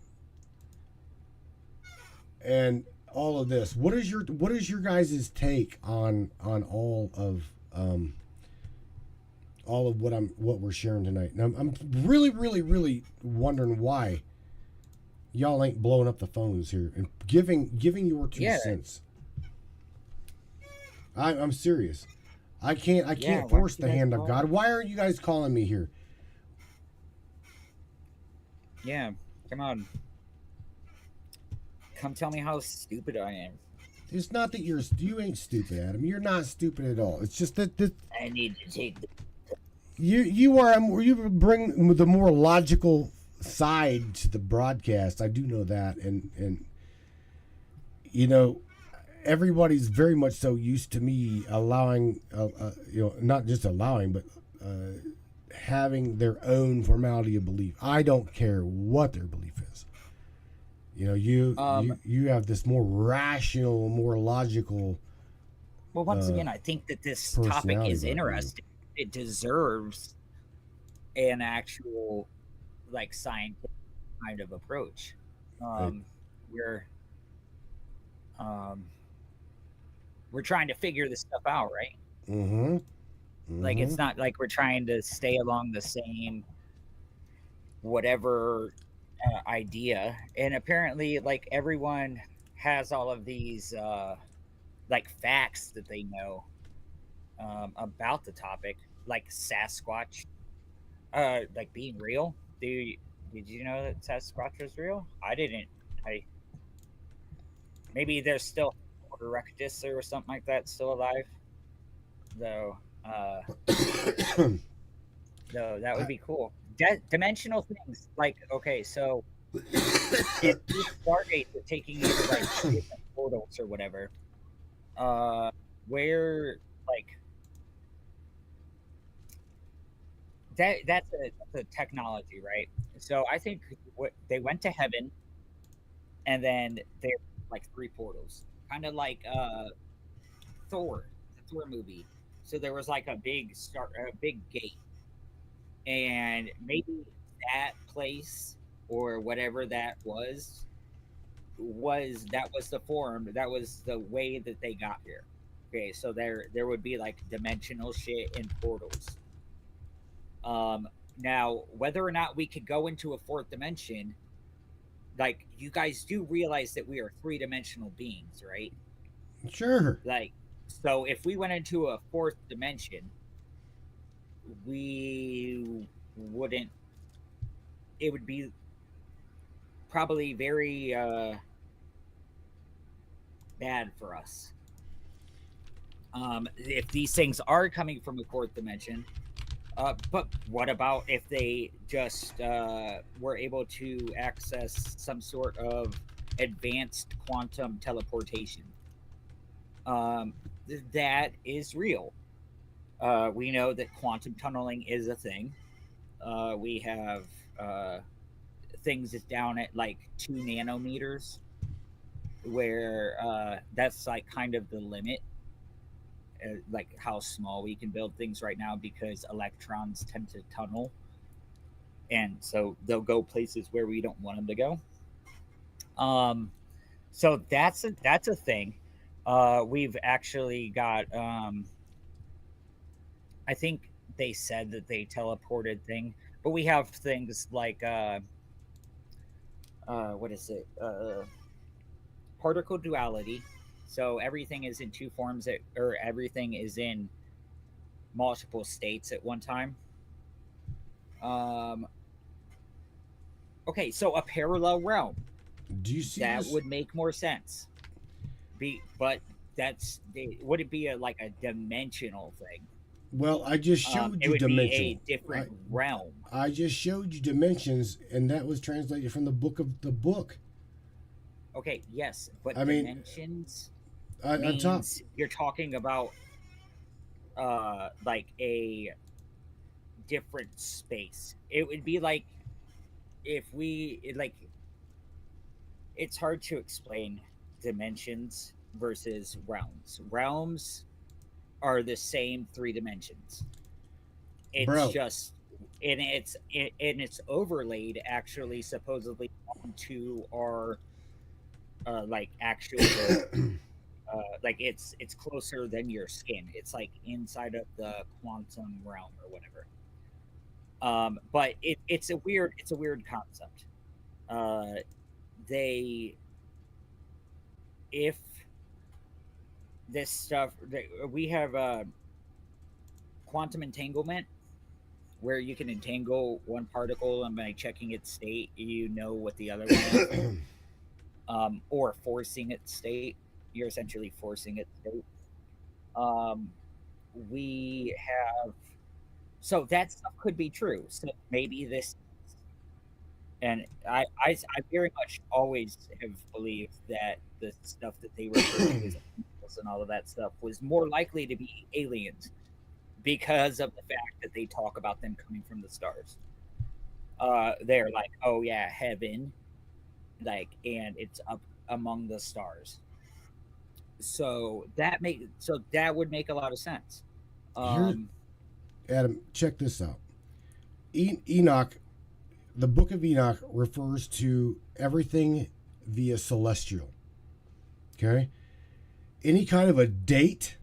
and all of this. What is your guys' take on all of what we're sharing tonight? Now, I'm really wondering why y'all ain't blowing up the phones here and giving your 2 cents. I'm serious. I can't force the hand of God. Why aren't you guys calling me here? Yeah, come on. Come tell me how stupid I am. It's not that you ain't stupid, Adam. You're not stupid at all. It's just that I need to take the... You bring the more logical side to the broadcast. I do know that, and everybody's very much so used to me allowing, not just allowing, but having their own formality of belief. I don't care what their belief is. You have this more rational, more logical. Well, once again, I think that this topic is interesting. It deserves an actual, scientific kind of approach. We're trying to figure this stuff out, right? Mm-hmm. Like, it's not like we're trying to stay along the same whatever idea. And apparently, everyone has all of these like facts that they know about the topic, like Sasquatch, like being real. Did you know that Sasquatch was real? I didn't. I Maybe there's still erectus or something like that still alive, though. Though that would I, be cool. Dimensional things, like, okay, so if these stargates are taking you to like different portals or whatever, uh, where like that's a technology, right? So I think what they went to heaven, and then there like three portals, kind of like Thor, the Thor movie. So there was like a big gate, and maybe that place or whatever that was the form, that was the way that they got here. Okay, so there would be like dimensional shit and portals. Um, Now whether or not we could go into a fourth dimension, like you guys do realize that we are three-dimensional beings, right? sure. Like, so if we went into a fourth dimension, we wouldn't. It would be probably very bad for us. If these things are coming from a fourth dimension, but what about if they just were able to access some sort of advanced quantum teleportation? That is real. We know that quantum tunneling is a thing. We have uh, things that's down at like 2 nanometers, where that's like kind of the limit, like how small we can build things right now, because electrons tend to tunnel, and so they'll go places where we don't want them to go. Um, so that's a thing. We've actually got. I think they said that they teleported thing, but we have things like what is it? Particle duality. So everything is in two forms, or everything is in multiple states at one time. Um, okay, so a parallel realm, Do you see that this? would make more sense. But would it be like a dimensional thing? Well, I just showed It you would be a dimensional. different realm. I just showed you dimensions, and that was translated from the book of the book. Okay, yes, but I mean, dimensions on top. means you're talking about like a different space. It would be like if like, it's hard to explain dimensions versus realms. Realms are the same three dimensions. It's Bro, just, and it's overlaid actually supposedly onto our like actual like it's closer than your skin. It's like inside of the quantum realm or whatever. But it's a weird concept. Uh, they If this stuff, we have quantum entanglement, where you can entangle one particle, and by checking its state, you know what the other one is. Or forcing its state, you're essentially forcing its state. Um, we have So that stuff could be true. So maybe this, and I very much always have believed that the stuff that they refer to as angels and all of that stuff was more likely to be aliens, because of the fact that they talk about them coming from the stars. They're like, oh yeah, heaven, like, and it's up among the stars. So that would make a lot of sense. here, Um, Adam, check this out. Enoch, the book of Enoch refers to everything via celestial. Okay? Any kind of a date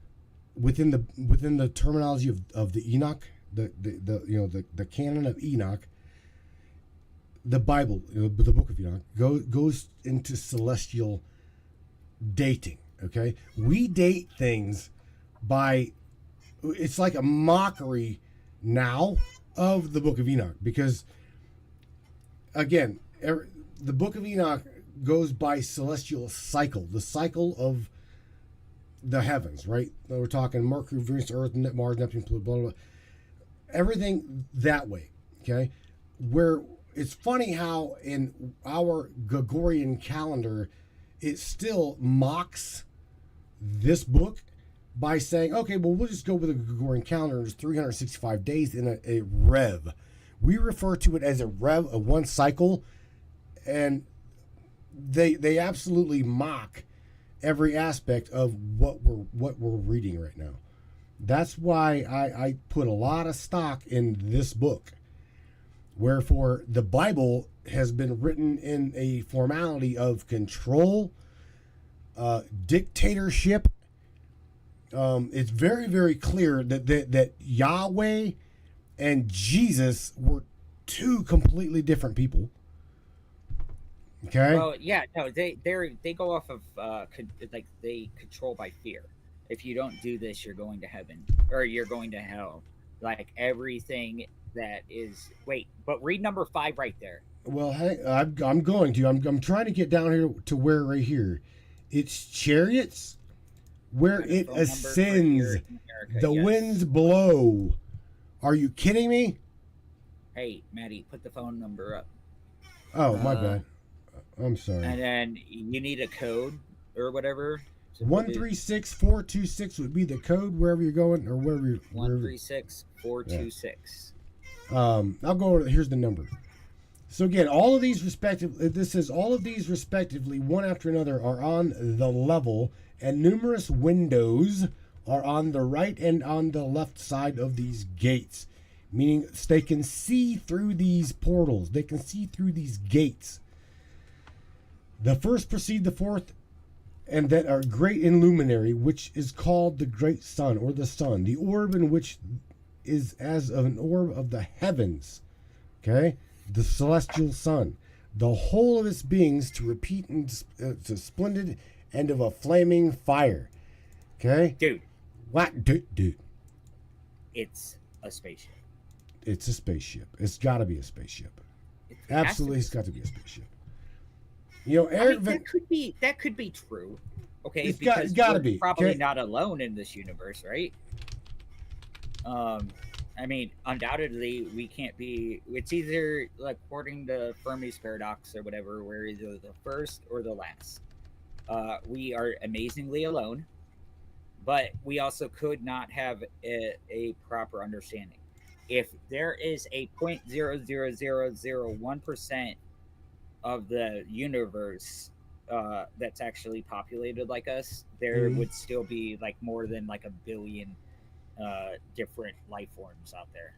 within the terminology of the Enoch, the canon of Enoch, the Bible, the book of Enoch goes into celestial dating. Okay, we date things by, it's like a mockery now of the Book of Enoch, because again, the Book of Enoch goes by celestial cycle, the cycle of the heavens, right? We're talking Mercury, Venus, Earth, Mars, Neptune, Pluto, blah, blah, blah. Everything that way, okay? Where it's funny how in our Gregorian calendar, it still mocks this book by saying, okay, well, we'll just go with a Gregorian calendar. There's 365 days in a rev. We refer to it as a rev, a one cycle, and they absolutely mock every aspect of what we're reading right now. That's why I put a lot of stock in this book. Wherefore, the Bible has been written in a formality of control, dictatorship. It's very, very clear that Yahweh and Jesus were two completely different people. Okay. Well, yeah, no, they go off of like they control by fear. If you don't do this, you're going to heaven or you're going to hell. Like everything that is. Wait, but read number 5 right there. Well, hey, I'm going to. I'm trying to get down here to where right here. It's chariots where it ascends. The winds blow. Are you kidding me? Hey, Maddie, put the phone number up. Oh, my bad. I'm sorry. And then you need a code or whatever. 136426 would be the code wherever you're going or wherever you're. 136426. I'll go over. Here's the number. So again, all of these respectively, this says all of these respectively, one after another, are on the level, and numerous windows are on the right and on the left side of these gates, meaning they can see through these portals. They can see through these gates. The first precede the fourth, and that are great in luminary, which is called the great sun, or the sun, the orb in which is as of an orb of the heavens. Okay, the celestial sun, the whole of its beings to repeat and to splendid and of a flaming fire. Okay, dude. What, dude? It's a spaceship. It's a spaceship. It's got to be a spaceship. Absolutely, it's got to be a spaceship. You know, Eric. That could be true. Okay, it's because got to we're be probably not alone in this universe, right? I mean, undoubtedly, we can't be. It's either like according to Fermi's paradox or whatever, we're either the first or the last. We are amazingly alone, but we also could not have a proper understanding. If there is a 0.00001% of the universe that's actually populated like us, there would still be like more than like a billion different life forms out there.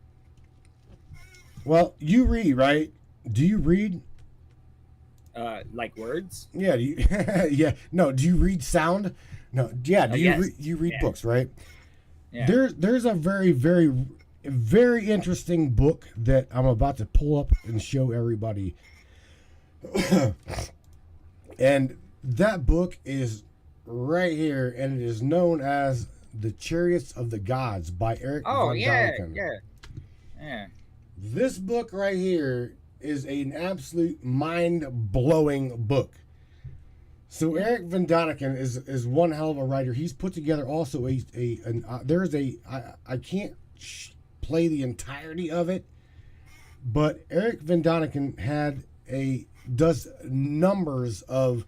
Well, you read, right? Do you read? Like words? Yeah. Do you, yeah. No. Do you read sound? No. Yeah. Do you read books, right? Yeah. There's a very, very, very interesting book that I'm about to pull up and show everybody. And that book is right here, and it is known as The Chariots of the Gods by Eric von Däniken. Yeah. This book right here is an absolute mind-blowing book. So Eric von Däniken is one hell of a writer. He's put together also I can't play the entirety of it, but Eric von Däniken does numbers of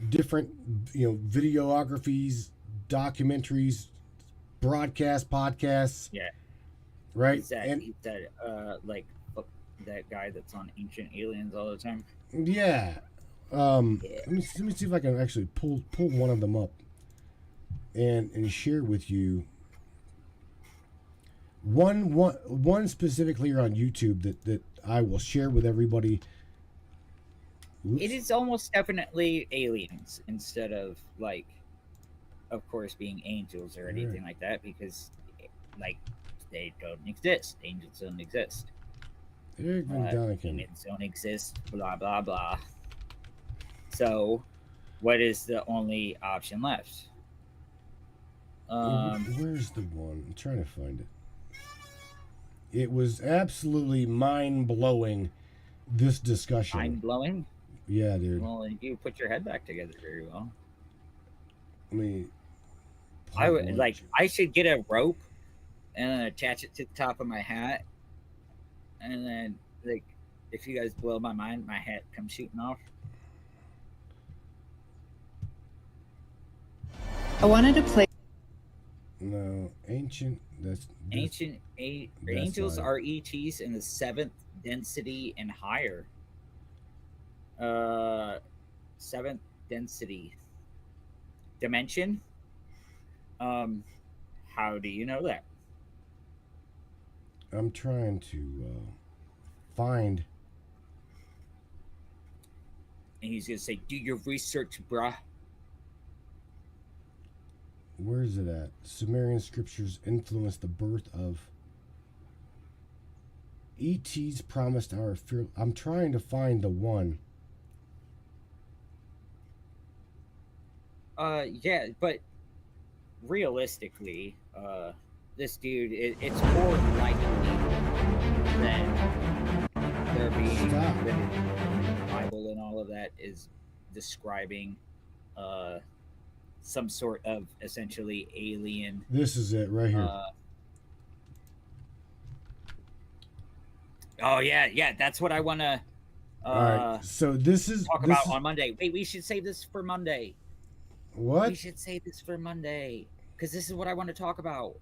different videographies, documentaries, broadcasts, podcasts. Yeah. Right. He's that guy that's on Ancient Aliens all the time. Yeah. Let me see if I can actually pull one of them up and share with you. One specifically here on YouTube that I will share with everybody. Oops. It is almost definitely aliens instead of like, of course, being angels or anything like that, because like they don't exist. Angels don't exist. Demons don't exist. Blah blah blah. So, what is the only option left? Where's the one? I'm trying to find it. It was absolutely mind-blowing, this discussion. Mind blowing. Yeah, dude. Well, you put your head back together very well. I mean, I would like. I should get a rope and then attach it to the top of my hat, and then like, if you guys blow my mind, my hat comes shooting off. I wanted to play. No, ancient. That's Angels are ETs in the 7th density and higher. 7th density dimension. How do you know that? I'm trying to find. And he's gonna say, "Do your research, bruh." Where is it at? Sumerian scriptures influenced the birth of ET's promised our fear. I'm trying to find the one. Yeah, but realistically, this dude, it's more likely that there being the Bible and all of that is describing some sort of essentially alien. This is it right here. Oh yeah, that's what I want to. All right, so this is talk about on Monday. Wait, we should save this for Monday. What? We should save this for Monday because this is what I want to talk about.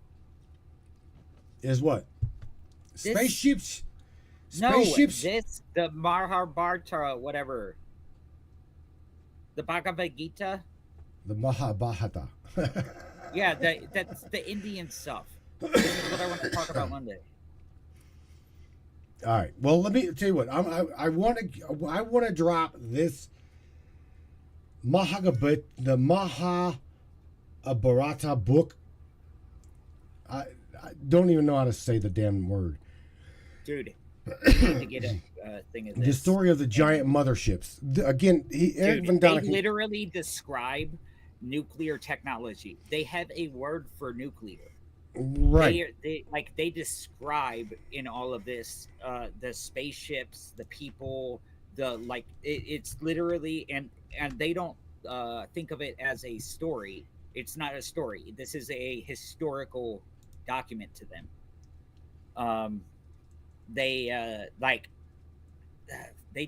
Is what? Spaceships? No, this the Mahabharata, whatever. The Bhagavad Gita. The Mahabharata. Yeah, that's the Indian stuff. This is what I want to talk about Monday. All right. Well, let me tell you what. I want to drop this the Mahabharata book. I don't even know how to say the damn word. Dude, you need to get a thing of this. The story of the giant motherships. Again, they literally describe nuclear technology. They have a word for nuclear. Right. They describe in all of this the spaceships, the people, it's literally and they don't think of it as a story. It's not a story. This is a historical document to them. They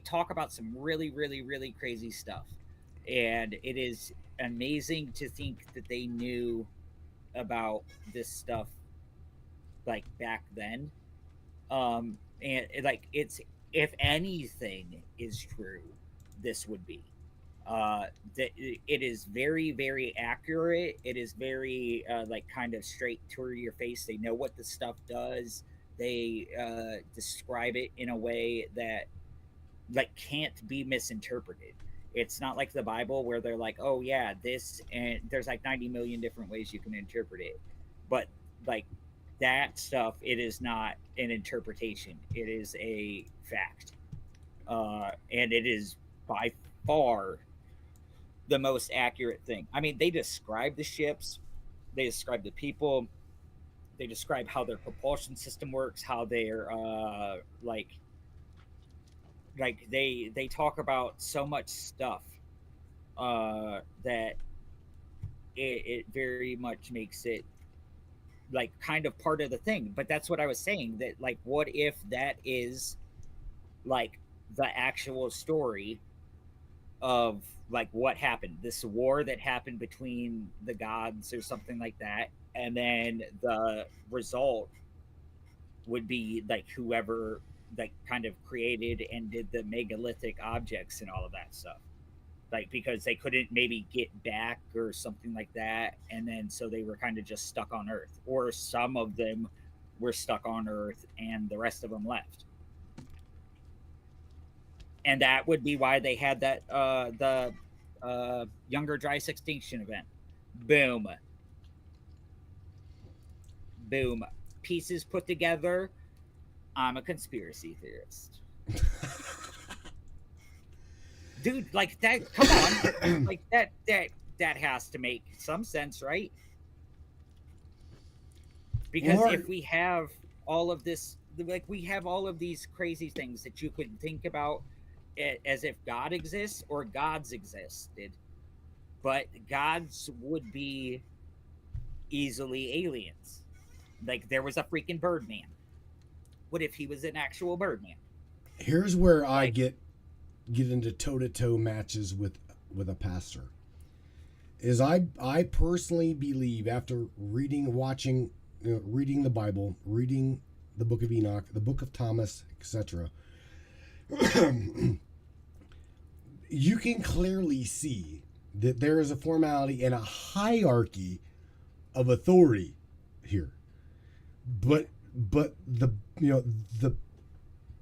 talk about some really, really, really crazy stuff, and it is amazing to think that they knew about this stuff like back then. And it's, if anything is true, this would be that it is very, very accurate. It is very kind of straight to your face. They know what the stuff does. They describe it in a way that can't be misinterpreted. It's not like the Bible where they're like, oh yeah, this, and there's 90 million different ways you can interpret it. But that stuff, it is not an interpretation. It is a fact. And it is by far the most accurate thing. I mean, they describe the ships, they describe the people, they describe how their propulsion system works, how they're they talk about so much stuff that it very much makes it kind of part of the thing. But that's what I was saying, that what if that is the actual story of what happened, this war that happened between the gods or something like that, and then the result would be whoever kind of created and did the megalithic objects and all of that stuff, because they couldn't maybe get back or something like that, and then so they were kind of just stuck on Earth, or some of them were stuck on Earth and the rest of them left. And that would be why they had that the Younger Dryas extinction event. Boom pieces put together. I'm a conspiracy theorist. dude, like that. Come on, like that has to make some sense, right? Because Or if we have all of this, like we have all of these crazy things that you could think about as if God exists or gods existed, but gods would be easily aliens. Like there was a freaking Birdman. What if he was an actual Birdman? here's where I Like, get into toe-to-toe matches with a pastor. Is I personally believe, after reading the Bible, reading the book of Enoch, the book of Thomas, etc., you can clearly see that there is a formality and a hierarchy of authority here. But the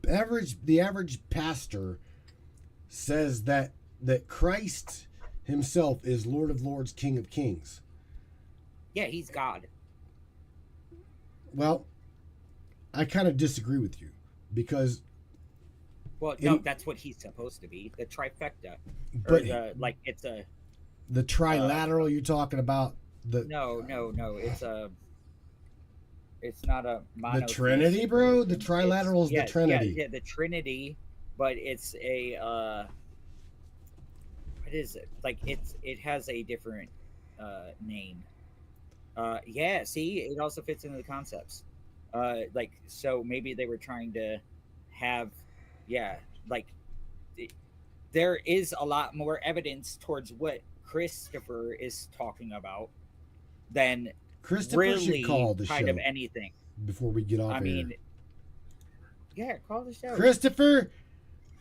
average pastor says that Christ himself is Lord of Lords, King of Kings. yeah, he's God. Well, I kind of disagree with you, because Well, no, that's what he's supposed to be. The trifecta. But It's a the trilateral you're talking about, no. It's not a the Trinity, bro. The trilateral is the Trinity. Yeah, the Trinity, but it's a what is it? Like it has a different name. Yeah, see, it also fits into the concepts. Like so maybe they were trying to have, yeah, like there is a lot more evidence towards what Christopher is talking about than Christopher really should call the kind show of anything. before we get off I air. mean, yeah, call the show. Christopher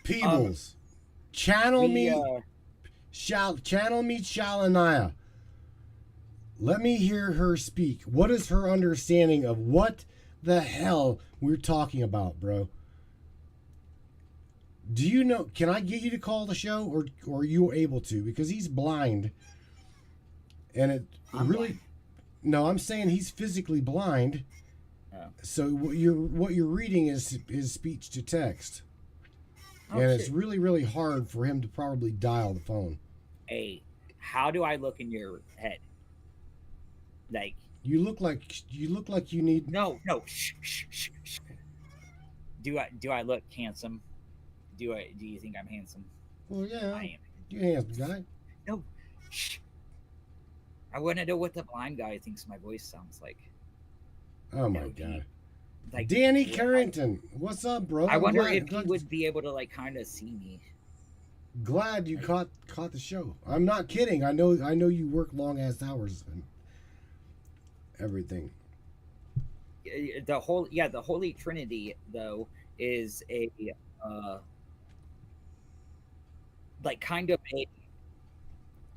Peebles, channel We, me Shalaniah. Let me hear her speak. What is her understanding of what the hell we're talking about, bro? Do you know? Can I get you to call the show, or are you able to? Because he's blind, and I'm really. blind. No, I'm saying he's physically blind. Oh. So what you're reading is speech to text, Oh, and shit. it's really hard for him to probably dial the phone. Hey, how do I look in your head? Like, You look like you need. no. Shh. Do I look handsome? Do you think I'm handsome? Well, yeah, I am. you're a handsome guy. No. Shh. I want to know what the blind guy thinks my voice sounds like. Oh my That would be, god, like, Danny yeah, Carrington, what's up, bro? I I'm wonder glad- if he would be able to like kind of see me. Glad you caught the show. I'm not kidding. I know you work long ass hours and everything. The Holy Trinity though is a like kind of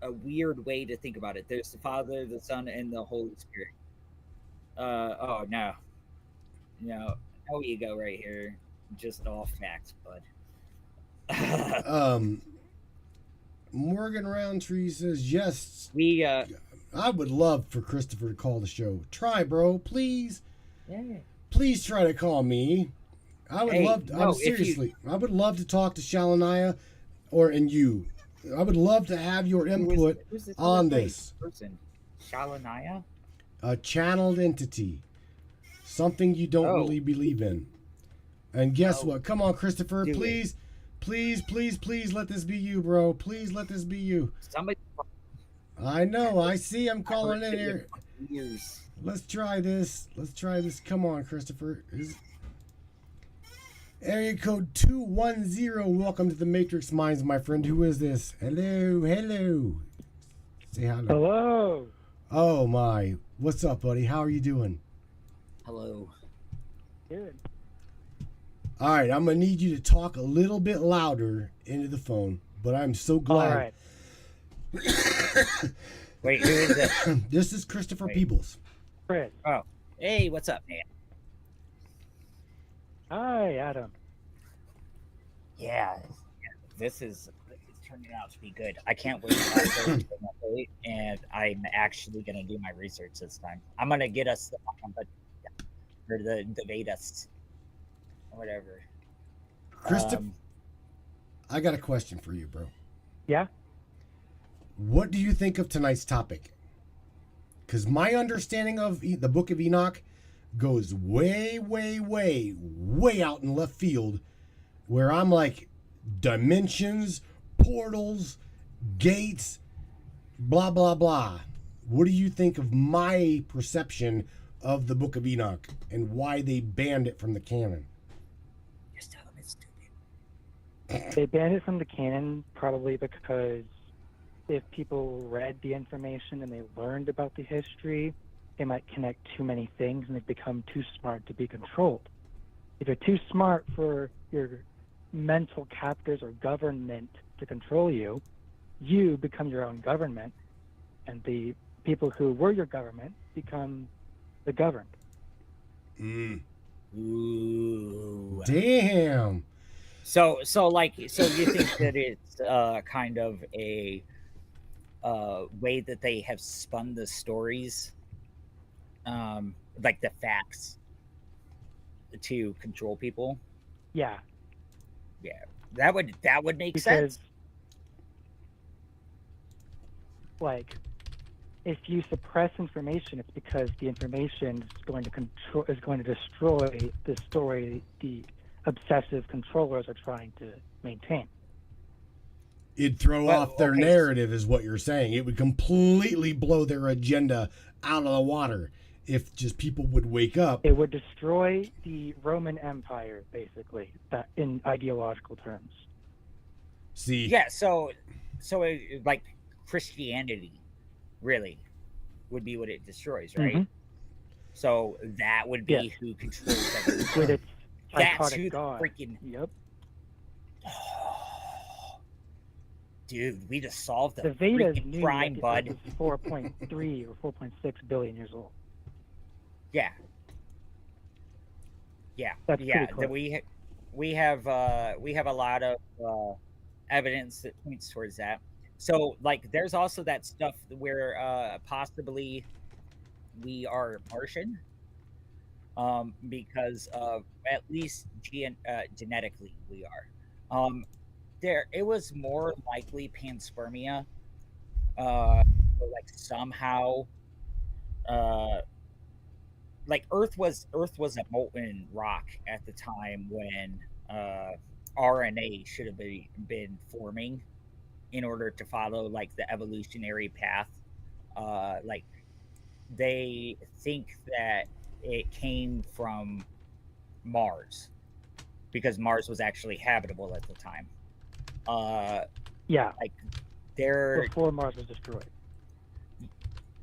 a weird way to think about it. There's the Father, the Son, and the Holy Spirit. Oh no ego right here, just all facts, bud. Morgan Roundtree says yes. We I would love for Christopher to call the show. Try, bro, please. yeah. Please try to call me. I would Hey, love. no, Seriously, I would love to talk to Shalaniah, and you. I would love to have your input Who's this on other this. person? Shalaniah? A channeled entity, something you don't Oh. really believe in. And guess Oh. what? Come on, Christopher, Do it. please let this be you, bro. Please let this be you. Somebody I know. I see. I'm calling in here. years. Let's try this. Come on, Christopher. Area code 210. Welcome to the Matrix Minds, my friend. Who is this? Hello. Say hello. Hello. Oh my. What's up, buddy? How are you doing? Hello. Good. All right, I'm gonna need you to talk a little bit louder into the phone. But I'm so glad. All right. Wait, who is this? This is Christopher Wait. Peebles. Chris. Oh, hey, what's up, man? Hi, Adam. Yeah, this is turning out to be good. I can't wait to talk to you, and I'm actually gonna do my research this time. I'm gonna get us the Vedas, or whatever. Christopher, I got a question for you, bro. Yeah. What do you think of tonight's topic? Because my understanding of the Book of Enoch goes way, way, way, way out in left field, where I'm like, dimensions, portals, gates, blah, blah, blah. What do you think of my perception of the Book of Enoch and why they banned it from the canon? Just tell them it's stupid. They banned it from the canon probably because if people read the information and they learned about the history, they might connect too many things and they become too smart to be controlled. If you're too smart for your mental captors or government to control you, you become your own government, and the people who were your government become the governed. Ooh. Damn. So you think that it's kind of a way that they have spun the stories, like the facts, to control people? Yeah. Yeah, that would make Because, sense. like, if you suppress information, it's because the information is going to destroy the story the obsessive controllers are trying to maintain. It'd throw off their narrative, is what you're saying. It would completely blow their agenda out of the water if just people would wake up. It would destroy the Roman Empire, basically, that in ideological terms. See, Yeah, so it, like Christianity, really, would be what it destroys, right? Mm-hmm. So that would be who controls everything. With its That's who psychotic god. freaking. Yep. Dude, we just solved The the Vedas freaking knew crime, that bud. it was 4.3 or 4.6 billion years old. Yeah. Yeah. That's yeah. pretty close. We have a lot of evidence that points towards that. So like there's also that stuff where possibly we are Martian. Because of at least genetically we are. It was more likely panspermia. So like somehow, like Earth was a molten rock at the time when RNA should have been forming in order to follow like the evolutionary path. Like they think that it came from Mars because Mars was actually habitable at the time. Yeah. Like they're before Mars was destroyed.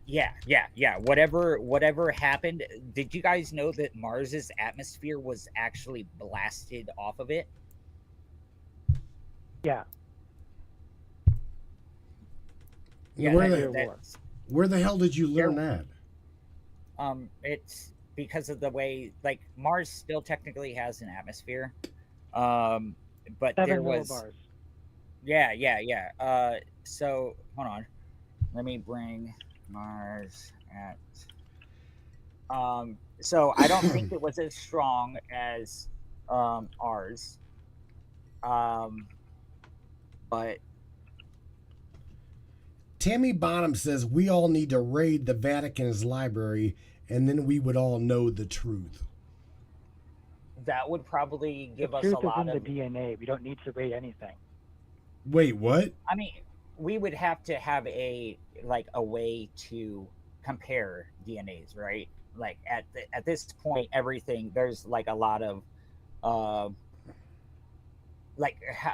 yeah. Whatever happened. Did you guys know that Mars's atmosphere was actually blasted off of it? Yeah. Yeah. Where the hell did you learn that? It's because of the way like Mars still technically has an atmosphere. But 7 there was millibars. Yeah. So hold on. Let me bring Mars at so I don't think it was as strong as ours. But Tammy Bonham says we all need to raid the Vatican's library and then we would all know the truth. that would probably give us a Truth is lot in of the DNA. We don't need to rate anything. Wait, what? I mean, we would have to have a way to compare DNAs, right? Like at this point, everything there's like a lot of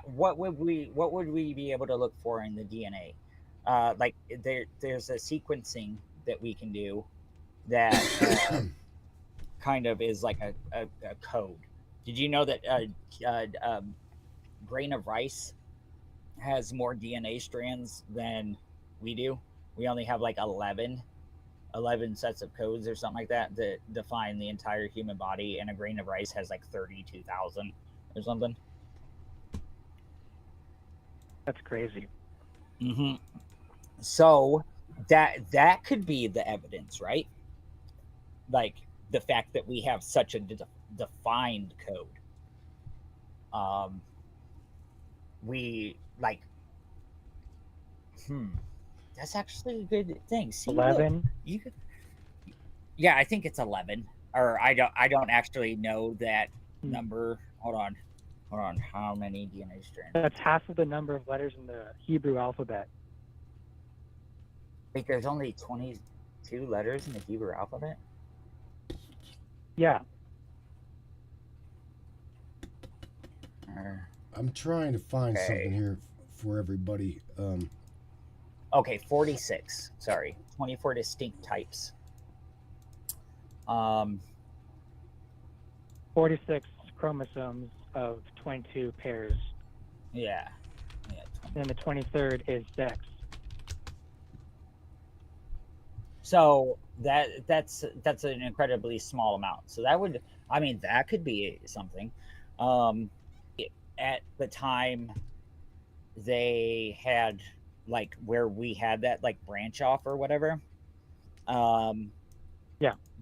what would we be able to look for in the DNA? Like there's a sequencing that we can do that kind of is like a code. Did you know that grain of rice has more DNA strands than we do? We only have like 11 sets of codes or something like that define the entire human body, and a grain of rice has like 32,000 or something. That's crazy. Mm-hmm. So that could be the evidence, right? Like the fact that we have such a defined code. We like That's actually a good thing. See, 11. Look, you could. Yeah, I think it's 11. Or I don't actually know that number. Hold on. How many DNA strands? That's half of the number of letters in the Hebrew alphabet. Wait, there's only 22 letters in the Hebrew alphabet? Yeah. I'm trying to find something here for everybody. Okay, 46. Sorry, 24 distinct types. 46 chromosomes of 22 pairs. Yeah. And the 23rd is sex. So that's an incredibly small amount. So that could be something. At the time, they had like where we had that like branch off or whatever.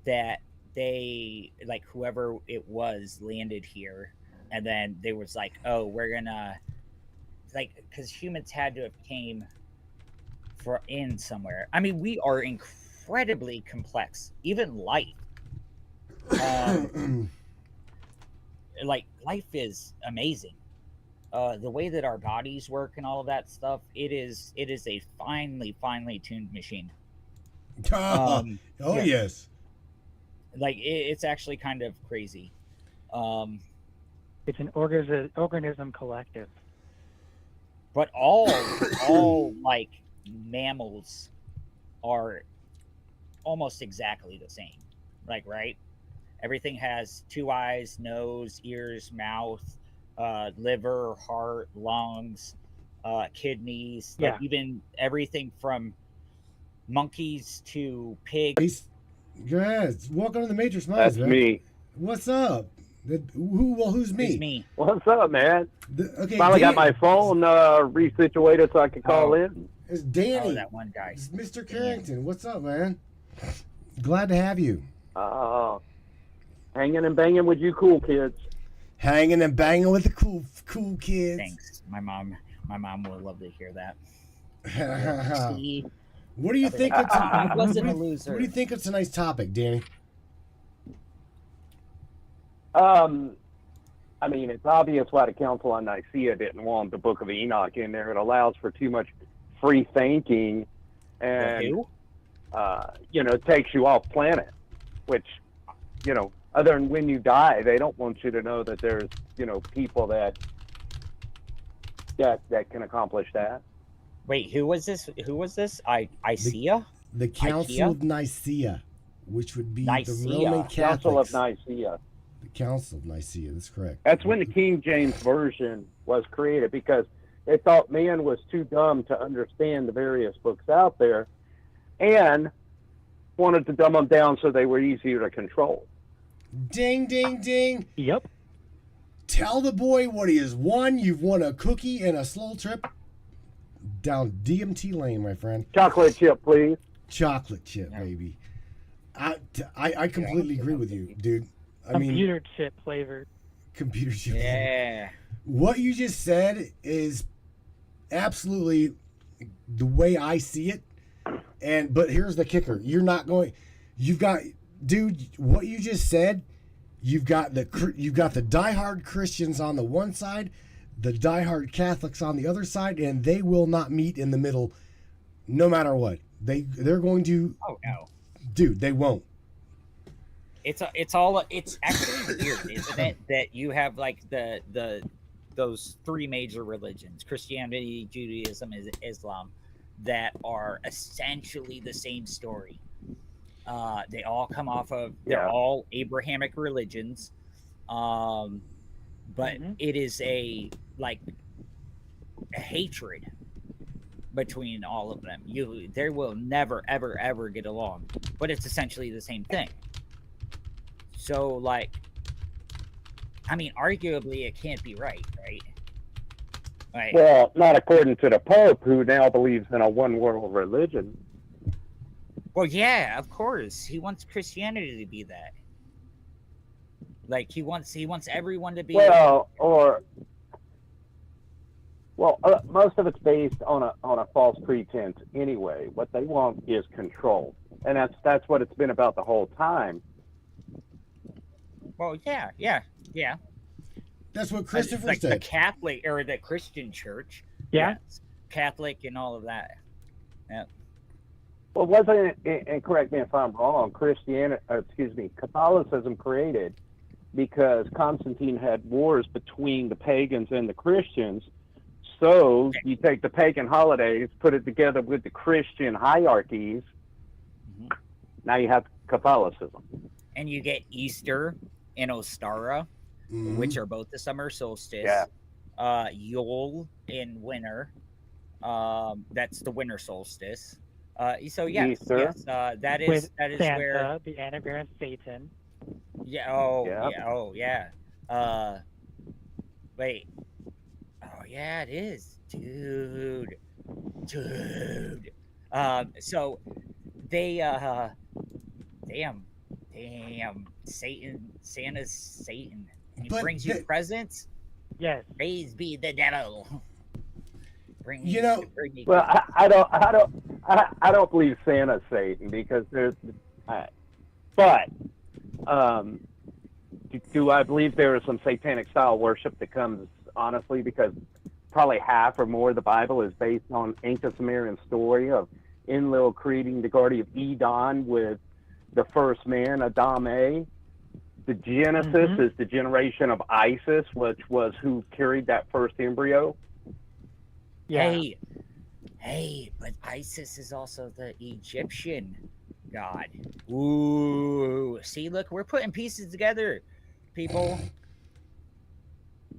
That they like whoever it was landed here, and then they was like, oh, we're gonna like because humans had to have came in somewhere. I mean, we are incredibly complex, even life. Like life is amazing. The way that our bodies work and all of that stuff, it is a finely tuned machine. Yes. Like it's actually kind of crazy. It's an organism collective. But all like mammals are almost exactly the same. Like, right? Everything has 2 eyes, nose, ears, mouth, liver, heart, lungs, kidneys. Like even everything from monkeys to pigs. Yes. Welcome to the Matrix Minds, That's man. me. What's up? Who's me? It's me. What's up, man? Okay. Finally got my phone resituated so I can call in. It's Danny. Oh, that one guy. It's Mr. Carrington. What's up, man? Glad to have you. Hanging and banging with you cool kids. Hanging and banging with the cool kids. Thanks. My mom will love to hear that. What do you think? I wasn't a loser. What do you think of tonight's topic, Danny? I mean, it's obvious why the Council on Nicaea didn't want the Book of Enoch in there. It allows for too much free thinking, and takes you off planet. Which, other than when you die, they don't want you to know that there's people that can accomplish that. Wait, who was this? Icea? The Council of Nicaea, which would be Nicaea. the Roman Catholics. Council of Nicaea. The Council of Nicaea, that's correct. That's when the King James Version was created, because they thought man was too dumb to understand the various books out there, and wanted to dumb them down so they were easier to control. Ding, ding, ding. Yep. Tell the boy what he has won. You've won a cookie and a slow trip down DMT lane, my friend. Chocolate chip, please. Chocolate chip, baby. I completely agree with you, dude. Computer chip flavor. Computer chip. Yeah. What you just said is absolutely the way I see it. But here's the kicker. Dude, what you just said, you've got the diehard Christians on the one side, the diehard Catholics on the other side, and they will not meet in the middle no matter what. They're going to. Oh no. Dude, they won't. It's actually weird, isn't it, that you have like those 3 major religions, Christianity, Judaism, and Islam, that are essentially the same story. They all come off of they're all Abrahamic religions, but it is a hatred between all of them. They will never ever get along, but it's essentially the same thing. So, arguably, it can't be right? Right. Well, not according to the Pope, who now believes in a one-world religion. Well, yeah, of course. He wants Christianity to be that. Like, he wants everyone to be... Well, most of it's based on a false pretense anyway. What they want is control, and that's what it's been about the whole time. Well, yeah. That's what Christopher Like the said. Catholic or the Christian church. Yeah. Yes. Catholic and all of that. Yeah. Well, wasn't it, and correct me if I'm wrong, Catholicism created because Constantine had wars between the pagans and the Christians. So you take the pagan holidays, put it together with the Christian hierarchies. Mm-hmm. Now you have Catholicism. And you get Easter and Ostara, Mhm. which are both the summer solstice. Yeah. Yule in winter. That's the winter solstice. So yes, Easter. that is With Santa, where the anagram Satan. Yeah. Oh, Yep. yeah. Oh, yeah. Wait. Oh, yeah, it is, dude. So they damn, Santa's Satan. He But brings you presents. Yes. Praise be the devil. Bring You know, me Well, I don't believe Santa's Satan because there's, but do I believe there is some satanic style worship that comes honestly because probably half or more of the Bible is based on ancient Sumerian story of Enlil creating the Garden of Eden with the first man, Adame. The Genesis is the generation of Isis, which was who carried that first embryo. Yeah. Hey, but Isis is also the Egyptian god. Ooh, see, look, we're putting pieces together, people.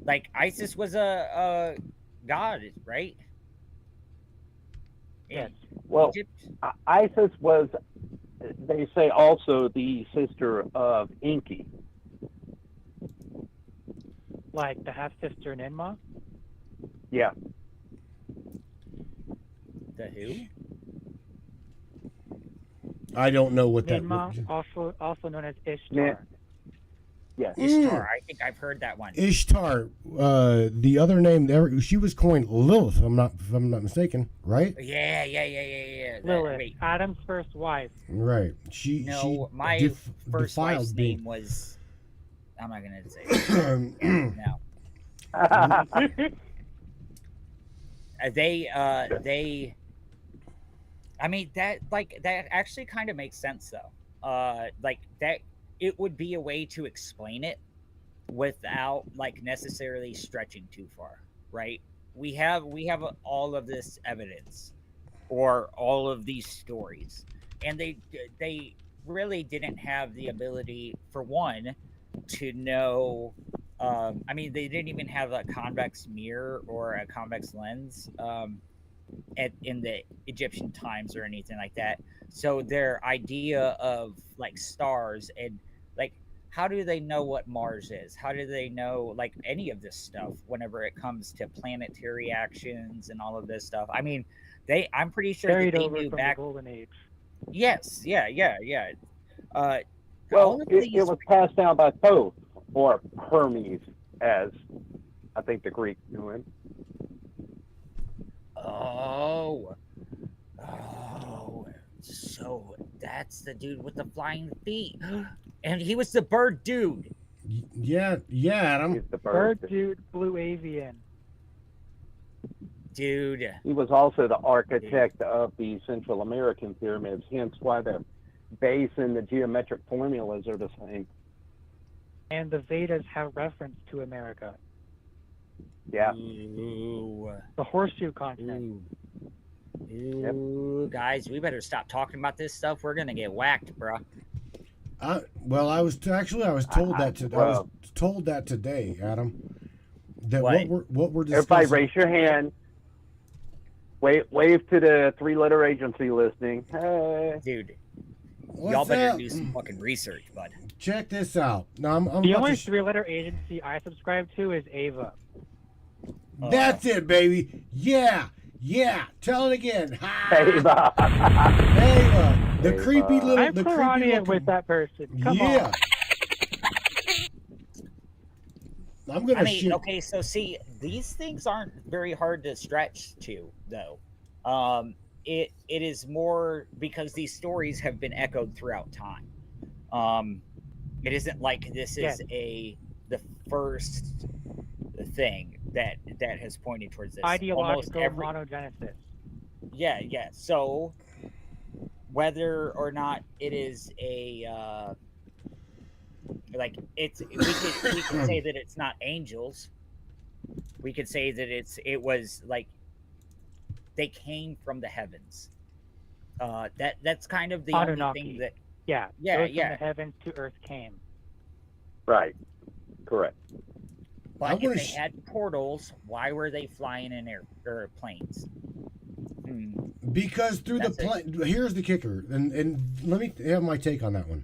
Like Isis was a god, right? Yes. Well, Egypt. Isis was, they say, also the sister of Enki. Like the half sister in Enma. Yeah. The who? I don't know what that. Enma, also known as Ishtar. Yeah. Yes. Ishtar. I think I've heard that one. Ishtar. The other name there, she was coined Lilith. If I'm not mistaken, right? Yeah. Lilith, Wait, Adam's first wife. Right. no, my first defiled wife's being. name was. I'm not gonna say it. No. They I mean that actually kind of makes sense though. Like that it would be a way to explain it without like necessarily stretching too far, right? We have all of this evidence or all of these stories, and they really didn't have the ability, for one, to know. I mean, they didn't even have a convex mirror or a convex lens in the Egyptian times or anything like that. So their idea of like stars and like how do they know what Mars is? How do they know like any of this stuff whenever it comes to planetary actions and all of this stuff? I mean, I'm pretty sure Carried that they over knew from back. the Golden Age. Yes, yeah. Well, it was passed down by Thoth, or Hermes, as I think the Greeks knew him. Oh, so that's the dude with the flying feet, and he was the bird dude. Yeah, Adam. He's the Bird bird. dude, blue avian. Dude, He was also the architect of the Central American pyramids, hence why the base and the geometric formulas are the same. And the Vedas have reference to America. Yeah. Ooh. The horseshoe continent. Ooh, guys, we better stop talking about this stuff. We're gonna get whacked, bro. Well, I was told that today. I was told that today, Adam. That what we're discussing. Everybody, raise your hand. Wave to the three-letter agency listening. Hey. Dude, What's y'all better up? do some fucking research, bud. Check this out. Now I'm The about only to three-letter agency I subscribe to is Ava. That's it, baby. Yeah. Tell it again. Ava. Ava. The Ava. creepy little. I'm the creepy Claudia looking, with that person. Come yeah. on. I'm gonna I mean, shoot. okay, so see, these things aren't very hard to stretch to, though. It is more because these stories have been echoed throughout time. Um, it isn't like this Yes. is the first thing that has pointed towards this. Almost Ideological every monogenesis. yeah. So whether or not it is like we can say that it's not angels. We could say that it was like they came from the heavens. That's kind of the only Anunnaki. thing that Yeah. Yeah, Those yeah. from the heavens to earth came. Right. Correct. I But wanna if they had portals, why were they flying in airplanes? Because through That's the here's the kicker, and let me have my take on that one.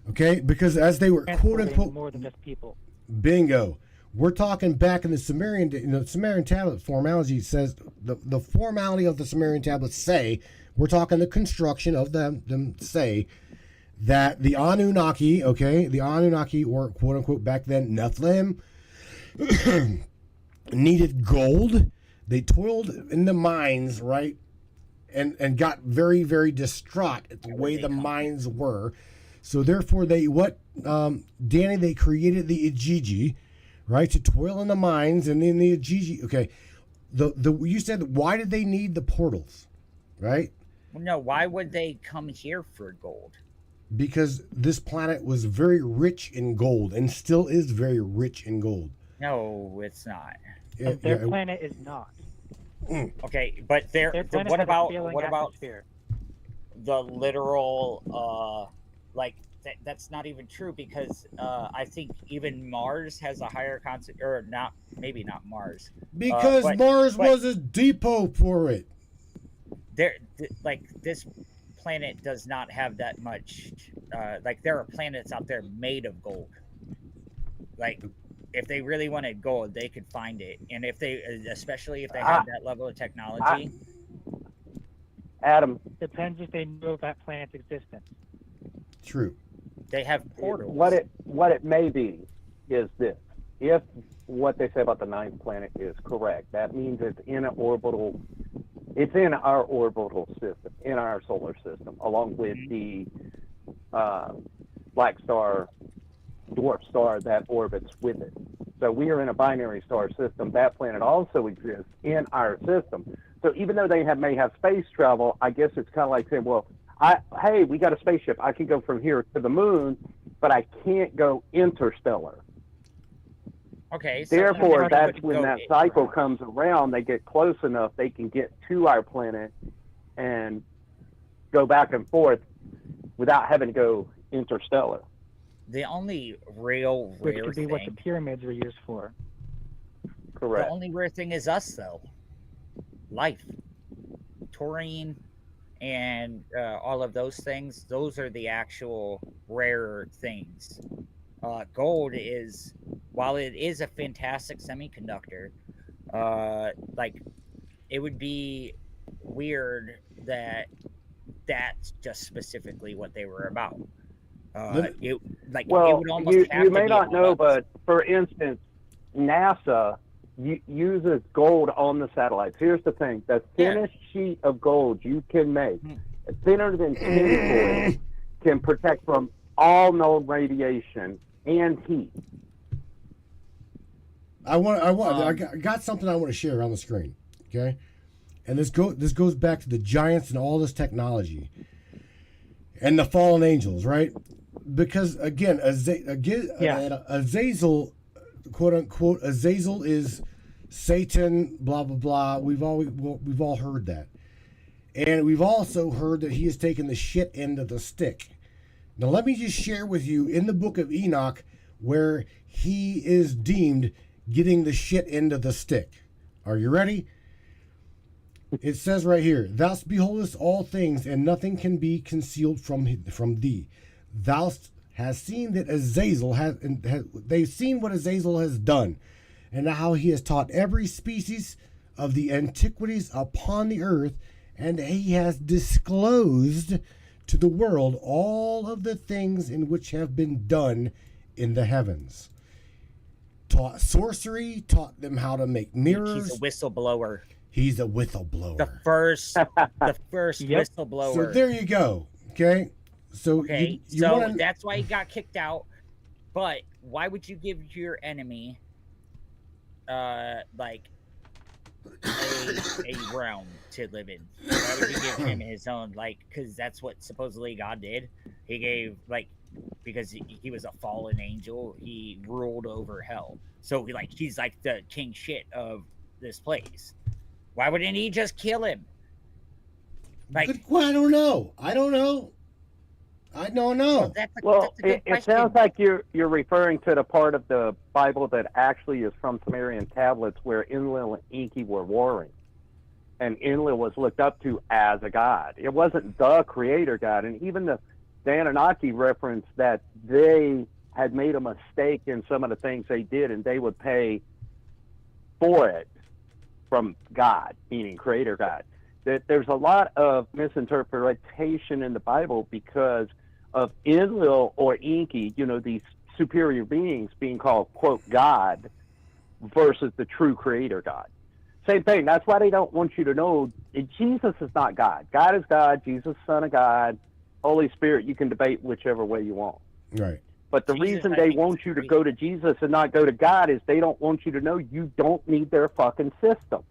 Okay, because as they were quote Transporting unquote more than just people. bingo, we're talking back in the Sumerian, Sumerian tablet formality says the formality of the Sumerian tablets say we're talking the construction of them say that the Anunnaki, okay, the Anunnaki or quote unquote back then Nephilim needed gold. They toiled in the mines, right? And got very, very distraught at the way the mines were. So therefore Danny, they created the Ijiji, right? To toil in the mines and in the Ijiji. Okay. You said why did they need the portals? Right? No, why would they come here for gold? Because this planet was very rich in gold and still is very rich in gold. No, it's not. And their planet is not. Okay, but Their planet what has a about failing atmosphere. the literal that's not even true because I think even Mars has a higher concept or not, maybe not Mars, because Mars was a depot for it. This planet does not have that much there are planets out there made of gold. Like if they really wanted gold, they could find it, and especially if they had that level of technology. Adam, Depends if they knew of that planet's existence. True. They have portals. what it may be is this: if what they say about the ninth planet is correct, that means it's in our orbital system, in our solar system, along with the black star, dwarf star that orbits with it. So we are in a binary star system. That planet also exists in our system. So even though they may have space travel, I guess it's kind of like saying, well, hey, we got a spaceship. I can go from here to the moon, but I can't go interstellar. Okay. So therefore, that's when that cycle comes around. They get close enough, they can get to our planet and go back and forth without having to go interstellar. The only real Which rare could be thing. what the pyramids were used for. Correct. The only rare thing is us, though. Life, taurine, and all of those things. Those are the actual rare things. Gold is, while it is a fantastic semiconductor, it would be weird that that's just specifically what they were about. It would almost have you to may be not know, about- but for instance, NASA uses gold on the satellites. Here's the thing: the thinnest sheet of gold you can make, thinner than tinfoil, can protect from all known radiation and heat. I got something I want to share on the screen. Okay, and this goes back to the giants and all this technology and the fallen angels, right? Because again, Azazel, quote unquote, Azazel is Satan. Blah blah blah. We've all heard that, and we've also heard that he has taken the shit end of the stick. Now let me just share with you in the book of Enoch where he is deemed getting the shit end of the stick. Are you ready? It says right here, "Thou beholdest all things, and nothing can be concealed from thee. Thou hast seen that Azazel they've seen what Azazel has done, and how he has taught every species of the antiquities upon the earth, and he has disclosed to the world all of the things in which have been done in the heavens." taught sorcery, taught them how to make mirrors. He's a whistleblower. He's a whistleblower. The first Yep. whistleblower. So there you go. Okay. So Okay, you so wanna, that's why he got kicked out. But why would you give your enemy, like a realm to live in? Why would you give him his own? Like, because that's what supposedly God did. He gave because he was a fallen angel. He ruled over hell. So he's like the king shit of this place. Why wouldn't he just kill him? well, I don't know. I don't know. Well, a good it sounds like you're referring to the part of the Bible that actually is from Sumerian tablets where Enlil and Enki were warring. And Enlil was looked up to as a god. It wasn't the creator god. And even the Anunnaki referenced that they had made a mistake in some of the things they did, and they would pay for it from God, meaning creator God. That there's a lot of misinterpretation in the Bible because of Enlil or Enki, these superior beings being called, quote, God, versus the true creator God. Same thing. That's why they don't want you to know Jesus is not God. God is God. Jesus, Son of God. Holy Spirit, you can debate whichever way you want. Right. But the reason they want you to go to Jesus and not go to God is they don't want you to know you don't need their fucking system.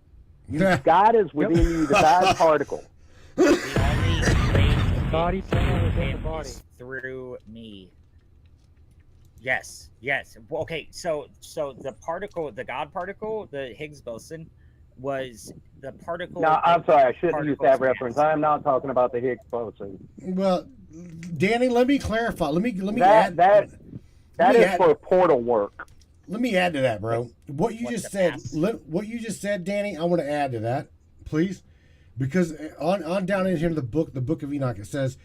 God is within you, the God particle. The only way to Body get panel within the him body. is through me. Yes. Okay, so the particle, the God particle, the Higgs boson, was the particle. No, I'm sorry, I shouldn't use that particles reference. mass. I'm not talking about the Higgs boson. Well, Danny, let me clarify. Let me That add. that let me is add- for portal work. Let me add to that, bro. What you What's just the said. mass? What you just said, Danny. I want to add to that, please, because on down in here in the book of Enoch, it says,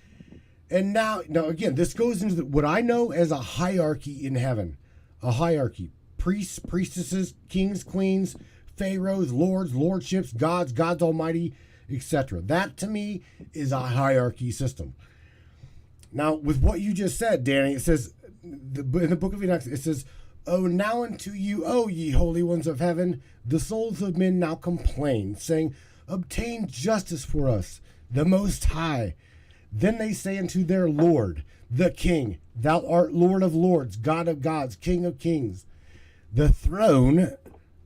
and now again, this goes into what I know as a hierarchy in heaven, a hierarchy: priests, priestesses, kings, queens, pharaohs, lords, lordships, gods, gods almighty, etc. That to me is a hierarchy system. Now, with what you just said, Danny, it says in the book of Enoch, it says, "Oh, now unto you, O ye holy ones of heaven, the souls of men now complain, saying, obtain justice for us, the Most High. Then they say unto their Lord, the King, thou art Lord of lords, God of gods, King of kings. The throne,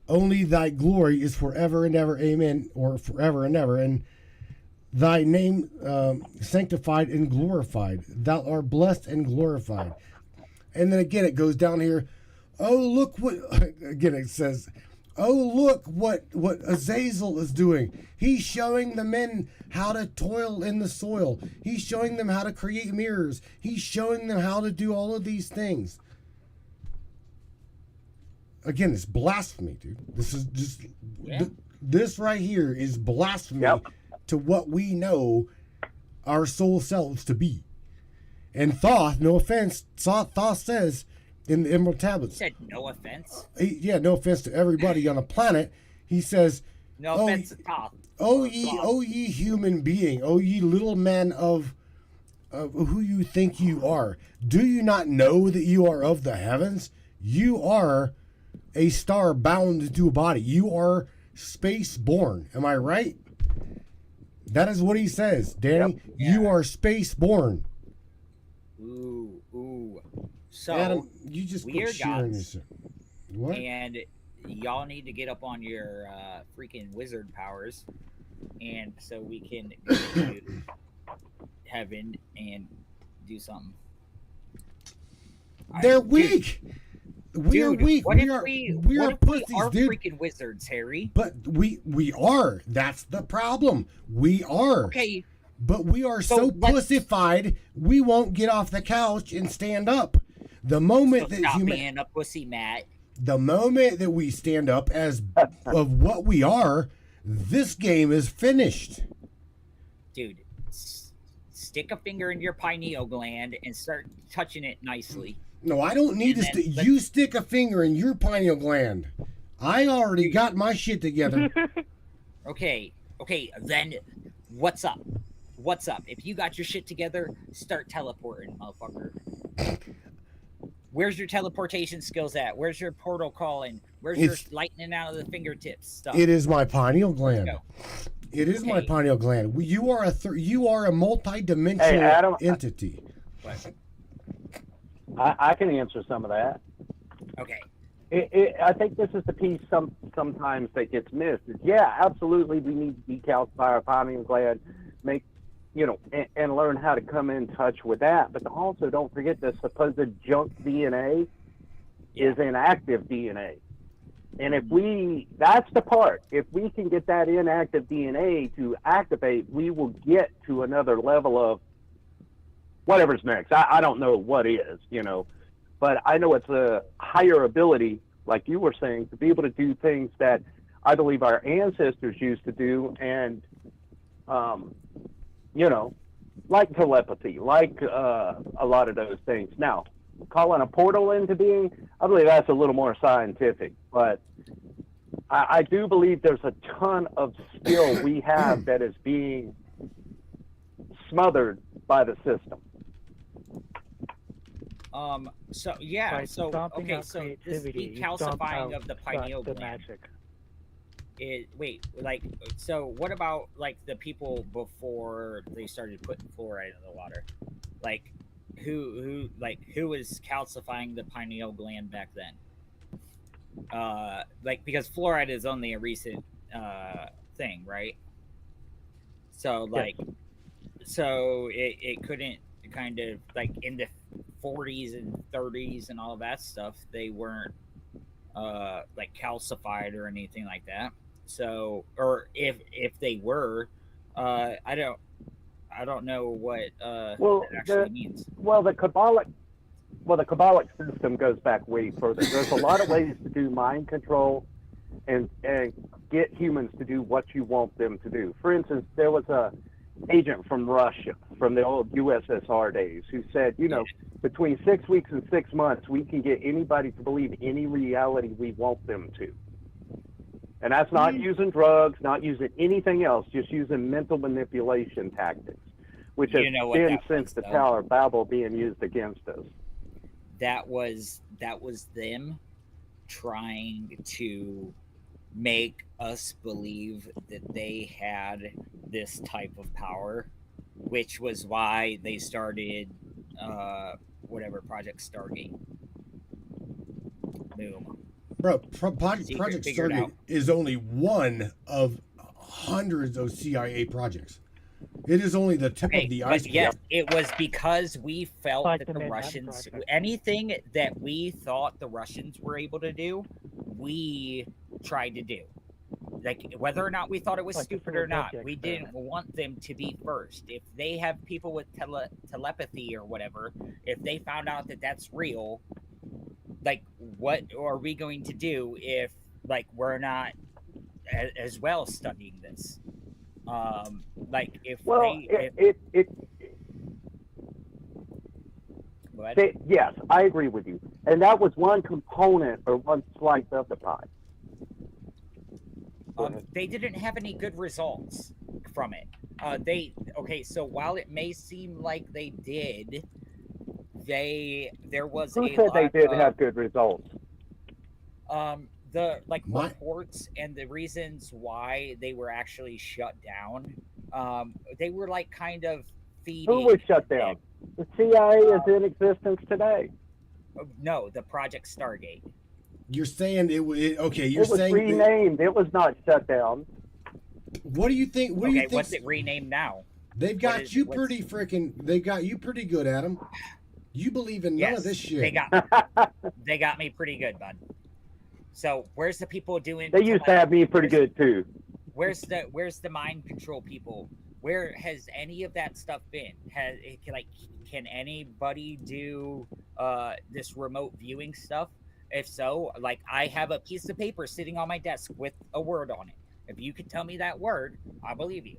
only thy glory is forever and ever, amen," or forever and ever, and thy name sanctified and glorified. Thou art blessed and glorified. And then again, it goes down here. Oh, look what, again, it says, oh, look what Azazel is doing. He's showing the men how to toil in the soil. He's showing them how to create mirrors. He's showing them how to do all of these things. Again, it's blasphemy, dude. This is just, this right here is blasphemy to what we know our soul selves to be. And Thoth, no offense, Thoth says in the Emerald Tablets. He said no offense. No offense to everybody on the planet. He says, No offense to Thoth. O ye human being, O ye little men of who you think you are. Do you not know that you are of the heavens? You are a star bound into a body. You are space born. Am I right? That is what he says, Danny. Yep. You are space born. Ooh. So Adam, you just we put are shit on gods. yourself. What? And y'all need to get up on your freaking wizard powers, and so we can go to heaven and do something. They're weak. We are Dude, weak. What We if are we are are pussies, dude. freaking wizards, Harry? But we are. That's the problem. We are. Okay, But we are so let's- pussified, we won't get off the couch and stand up. The moment so that stop being a pussy, Matt. the moment that we stand up as of what we are, this game is finished. Dude, stick a finger in your pineal gland and start touching it nicely. No, I don't need to. And then You stick a finger in your pineal gland. I already got my shit together. Okay, then what's up? What's up? If you got your shit together, start teleporting, motherfucker. Where's your teleportation skills at? Where's your portal calling? Where's It's- your lightning out of the fingertips stuff? It is my pineal gland. Go. It is my Okay. pineal gland. You are a multi-dimensional Hey, Adam, entity. What? I can answer some of that. Okay. I think this is the piece sometimes that gets missed. Is, yeah, absolutely, we need to decalcify our pineal gland, and learn how to come in touch with that. But also, don't forget the supposed junk DNA is inactive DNA. And that's the part. If we can get that inactive DNA to activate, we will get to another level of whatever's next. I don't know what is, but I know it's a higher ability, like you were saying, to be able to do things that I believe our ancestors used to do, and like telepathy, like a lot of those things. Now, calling a portal into being, I believe that's a little more scientific, but I do believe there's a ton of skill we have that is being smothered by the system. So yeah. By So stomping okay. out So this creativity, you stomp decalcifying out of the pineal the gland. magic. So what about like the people before they started putting fluoride in the water? Like who was calcifying the pineal gland back then? Because fluoride is only a recent thing, right? So so it couldn't kind of like in the 40s and 30s and all of that stuff, they weren't calcified or anything like that. So, or if they were, I don't know what that actually means. The Kabbalic system goes back way further. There's a lot of ways to do mind control and get humans to do what you want them to do. For instance, there was a agent from Russia, from the old USSR days, who said, between 6 weeks and 6 months, we can get anybody to believe any reality we want them to. And that's not using drugs, not using anything else, just using mental manipulation tactics, which has been since the Tower of Babel being used against us. That was them trying to make us believe that they had this type of power, which was why they started Project Stargate. Boom. Bro, Project Stargate is only one of hundreds of CIA projects. It is only the tip of the iceberg. Yes, it was because we felt that the Manhattan Russians, Project. anything that we thought the Russians were able to do, we tried to do. Like, whether or not we thought it was Like the stupid or not, Philadelphia we didn't want them to be first. If they have people with telepathy or whatever, if they found out that that's real, like, what are we going to do if, like, we're not as well studying this? Yes, I agree with you, and that was one component or one slice of the pie. They didn't have any good results from it. So while it may seem like they did, there was Who said they did have good results? Reports and the reasons why they were actually shut down. They were like kind of feeding. Who was shut down? The CIA is in existence today. No, the Project Stargate. You're saying it was renamed. It was not shut down. What do you think? What's it renamed now? They've got you pretty good, Adam. You believe in none of this shit. They got me pretty good, bud. So where's the people doing? They used to have me pretty good too. Where's the mind control people? Where has any of that stuff been? Can anybody do this remote viewing stuff? If so, like, I have a piece of paper sitting on my desk with a word on it. If you can tell me that word, I believe you.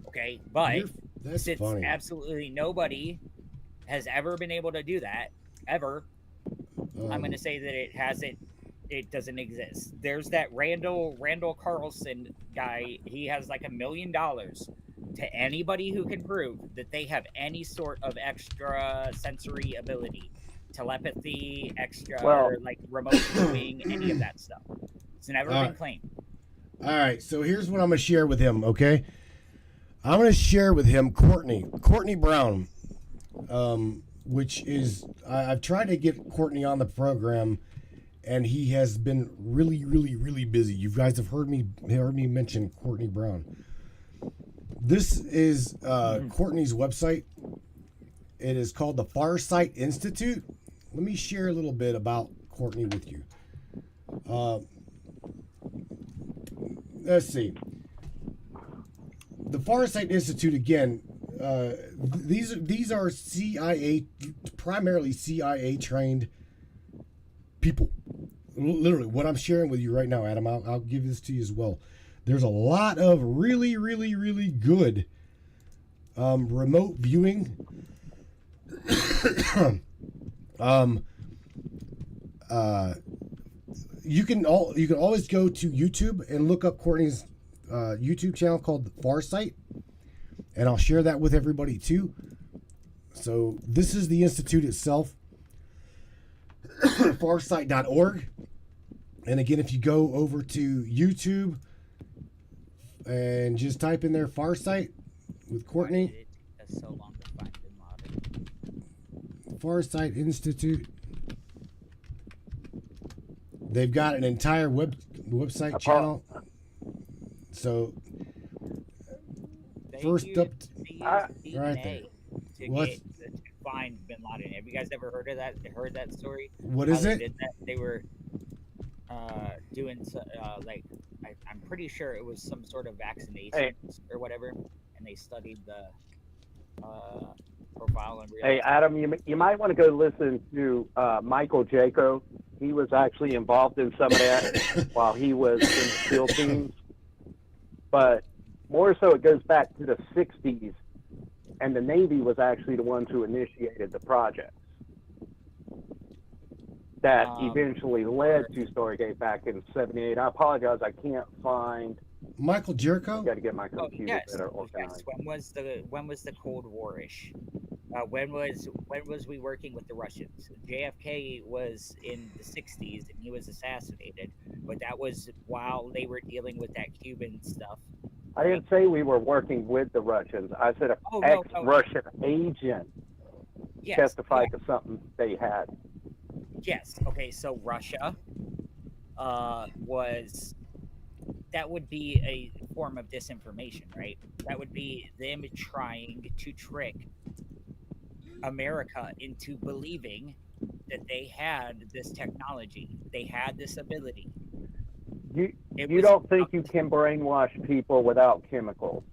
Okay, but since funny. Absolutely nobody has ever been able to do that ever, I'm going to say that it doesn't exist. There's that Randall Carlson guy. He has like $1 million to anybody who can prove that they have any sort of extra sensory ability. telepathy, extra, Well- like remote viewing, any of that stuff. It's never been claimed. All right, so here's what I'm going to share with him, okay? I'm going to share with him Courtney Brown, which is, I've tried to get Courtney on the program, and he has been really, really, really busy. You guys have heard me mention Courtney Brown. This is Courtney's website. It is called the Farsight Institute. Let me share a little bit about Courtney with you. Let's see. The Farsight Institute, again, these are CIA, primarily CIA trained people. Literally, what I'm sharing with you right now, Adam, I'll give this to you as well. There's a lot of really, really, really good remote viewing. You can always go to YouTube and look up Courtney's YouTube channel called Farsight, and I'll share that with everybody too. So this is the institute itself, farsight.org. And again, if you go over to YouTube and just type in there Farsight with Courtney. Why did it take us so long to find Bin Laden? Farsight Institute. They've got an entire website channel. So first up, right there. To find Bin Laden. Have you guys ever heard of that? Heard that story? What How is they it? did that? They were doing like I'm pretty sure it was some sort of vaccinations or whatever, and they studied the profile and realized. Hey, Adam, you might want to go listen to Michael Jaco. He was actually involved in some of that while he was in the SEAL teams. But more so, it goes back to the 60s, and the Navy was actually the ones who initiated the projects that eventually led to Stargate back in '78. I apologize, I can't find. Michael Jericho? Got to get my computer better organized. Yes. When was the Cold War-ish? When was we working with the Russians? JFK was in the 60s and he was assassinated, but that was while they were dealing with that Cuban stuff. I didn't say we were working with the Russians. I said an ex-Russian agent testified to something they had. Yes. Okay. So Russia that would be a form of disinformation, right? That would be them trying to trick America into believing that they had this technology, they had this ability. You don't think you can brainwash people without chemicals?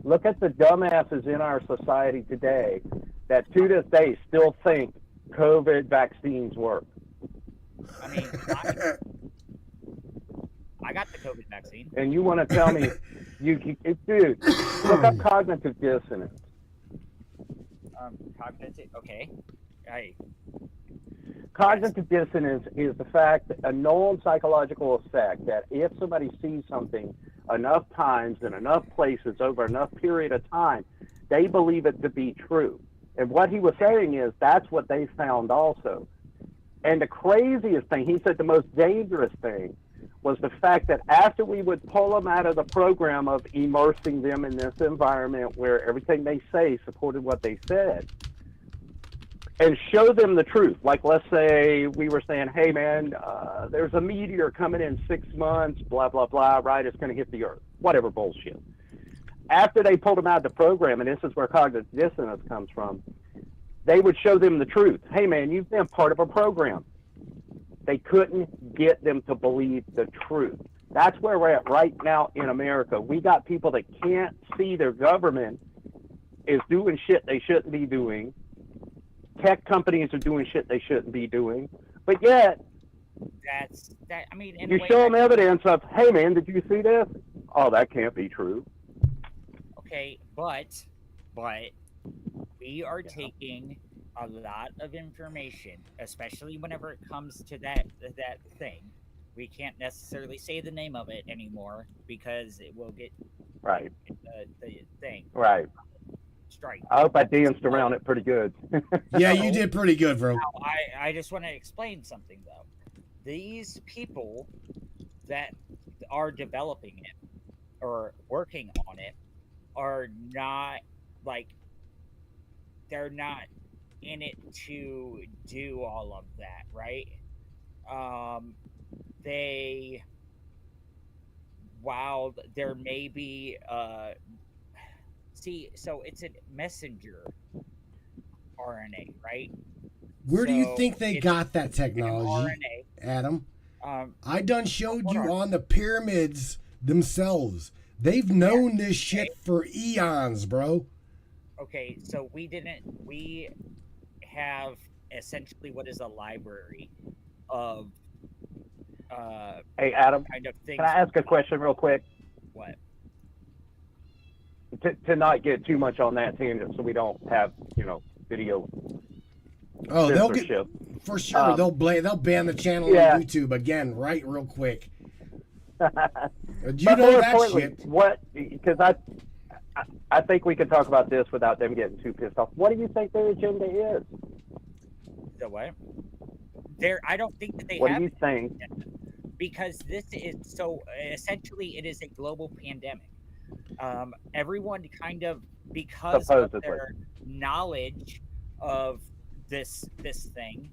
Look at the dumbasses in our society today that to this day still think COVID vaccines work. I mean, I got the COVID vaccine. And you want to tell me, dude, look up cognitive dissonance. Cognitive, okay. Cognitive dissonance is the fact, that a known psychological effect, that if somebody sees something enough times in enough places over enough period of time, they believe it to be true. And what he was saying is that's what they found also. And the craziest thing, he said the most dangerous thing, was the fact that after we would pull them out of the program of immersing them in this environment where everything they say supported what they said, and show them the truth. Like, let's say we were saying, hey, man, there's a meteor coming in 6 months, blah, blah, blah, right? It's going to hit the Earth. Whatever bullshit. After they pulled them out of the program, and this is where cognitive dissonance comes from, they would show them the truth. Hey, man, you've been part of a program. They couldn't get them to believe the truth. That's where we're at right now in America. We got people that can't see their government is doing shit they shouldn't be doing. Tech companies are doing shit they shouldn't be doing. But yet, I mean, you show them evidence of, hey, man, did you see this? Oh, that can't be true. Okay, but we are taking a lot of information, especially whenever it comes to that thing. We can't necessarily say the name of it anymore because it will get right the thing. Right. strike. I hope I danced around it pretty good. Yeah, you did pretty good, bro. Now, I just want to explain something though. These people that are developing it or working on it are not like they're not in it to do all of that, right? They while there may be see, so it's a messenger RNA, right? Where do you So think they it's got that technology, mRNA. Adam? Um, I done showed hold you on. on the pyramids themselves. They've known this shit for eons, bro. Okay, so we have essentially what is a library of Hey, Adam, kind of things. can I ask a question real quick? What? To not get too much on that tangent, so we don't have video Oh, they'll get censorship. for sure. They'll ban the channel yeah. on YouTube again, right? Real quick. You But know more that importantly, shit. what? Because I think we can talk about this without them getting too pissed off. What do you think their agenda is? The what? I don't think that they What have do you it think? because this is so essentially it is a global pandemic. Everyone kind of because of Supposedly. their knowledge of this thing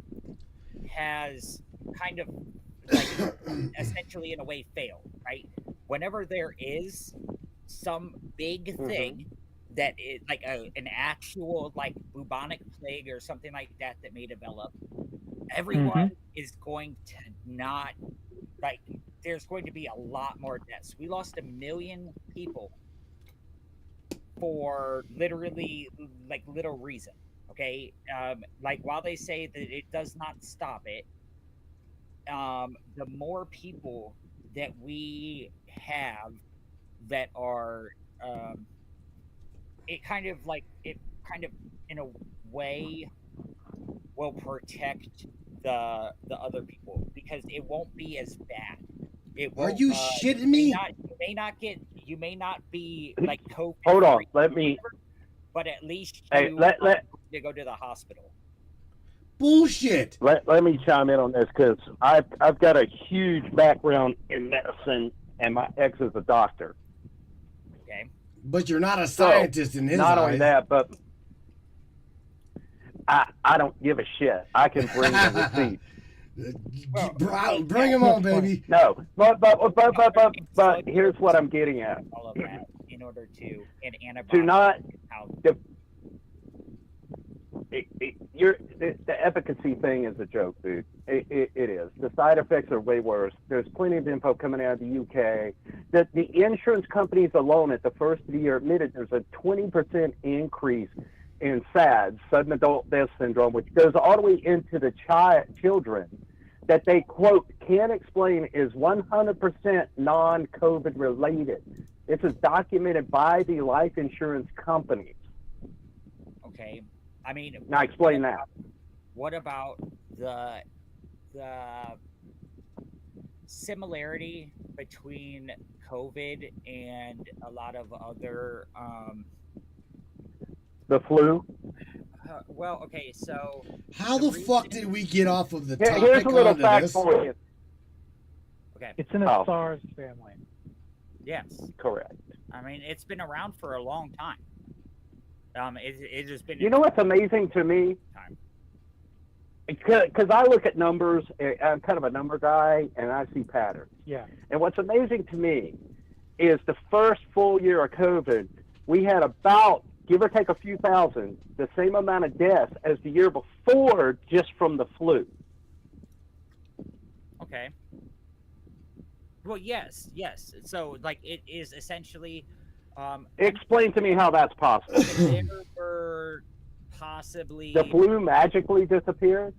has kind of like essentially in a way failed, right? Whenever there is some big thing that is like an actual like bubonic plague or something like that that may develop, everyone is going to not like there's going to be a lot more deaths. We lost 1 million people for literally like little reason. Okay, like while they say that it does not stop it, the more people that we have that are, it kind of in a way will protect the other people because it won't be as bad. It Are won't, you shitting me? You may not be like COVID. Hold on, let me. But at least Hey, you let to go to the hospital. Bullshit. let me chime in on this because I've got a huge background in medicine, and my ex is a doctor. Okay. But you're not a scientist in his Not eyes. only that, but I don't give a shit. I can bring the receipts. Bring him on, baby. No, but here's what I'm getting at. All of that in order to an antibody. To not how the efficacy thing is a joke, dude. It is. The side effects are way worse. There's plenty of info coming out of the UK that the insurance companies alone at the first of the year admitted there's a 20% increase in SAD, sudden adult death syndrome, which goes all the way into the children, that they, quote, can't explain is 100% non-COVID related. This is documented by the life insurance companies. Okay. I mean, now explain that. What about the similarity between COVID and a lot of other the flu? Well, okay, so how the fuck did we get off of the topic? Here's a little fact this? for you. Okay. It's in the SARS family. Yes. Correct. I mean, it's been around for a long time. It has been. You know what's amazing to me? Time. Because I look at numbers, I'm kind of a number guy, and I see patterns. Yeah. And what's amazing to me is the first full year of COVID, we had about, give or take a few thousand, the same amount of deaths as the year before just from the flu. Okay. Well, yes. So, like, it is essentially. Explain to me how that's possible. There were possibly. The flu magically disappeared?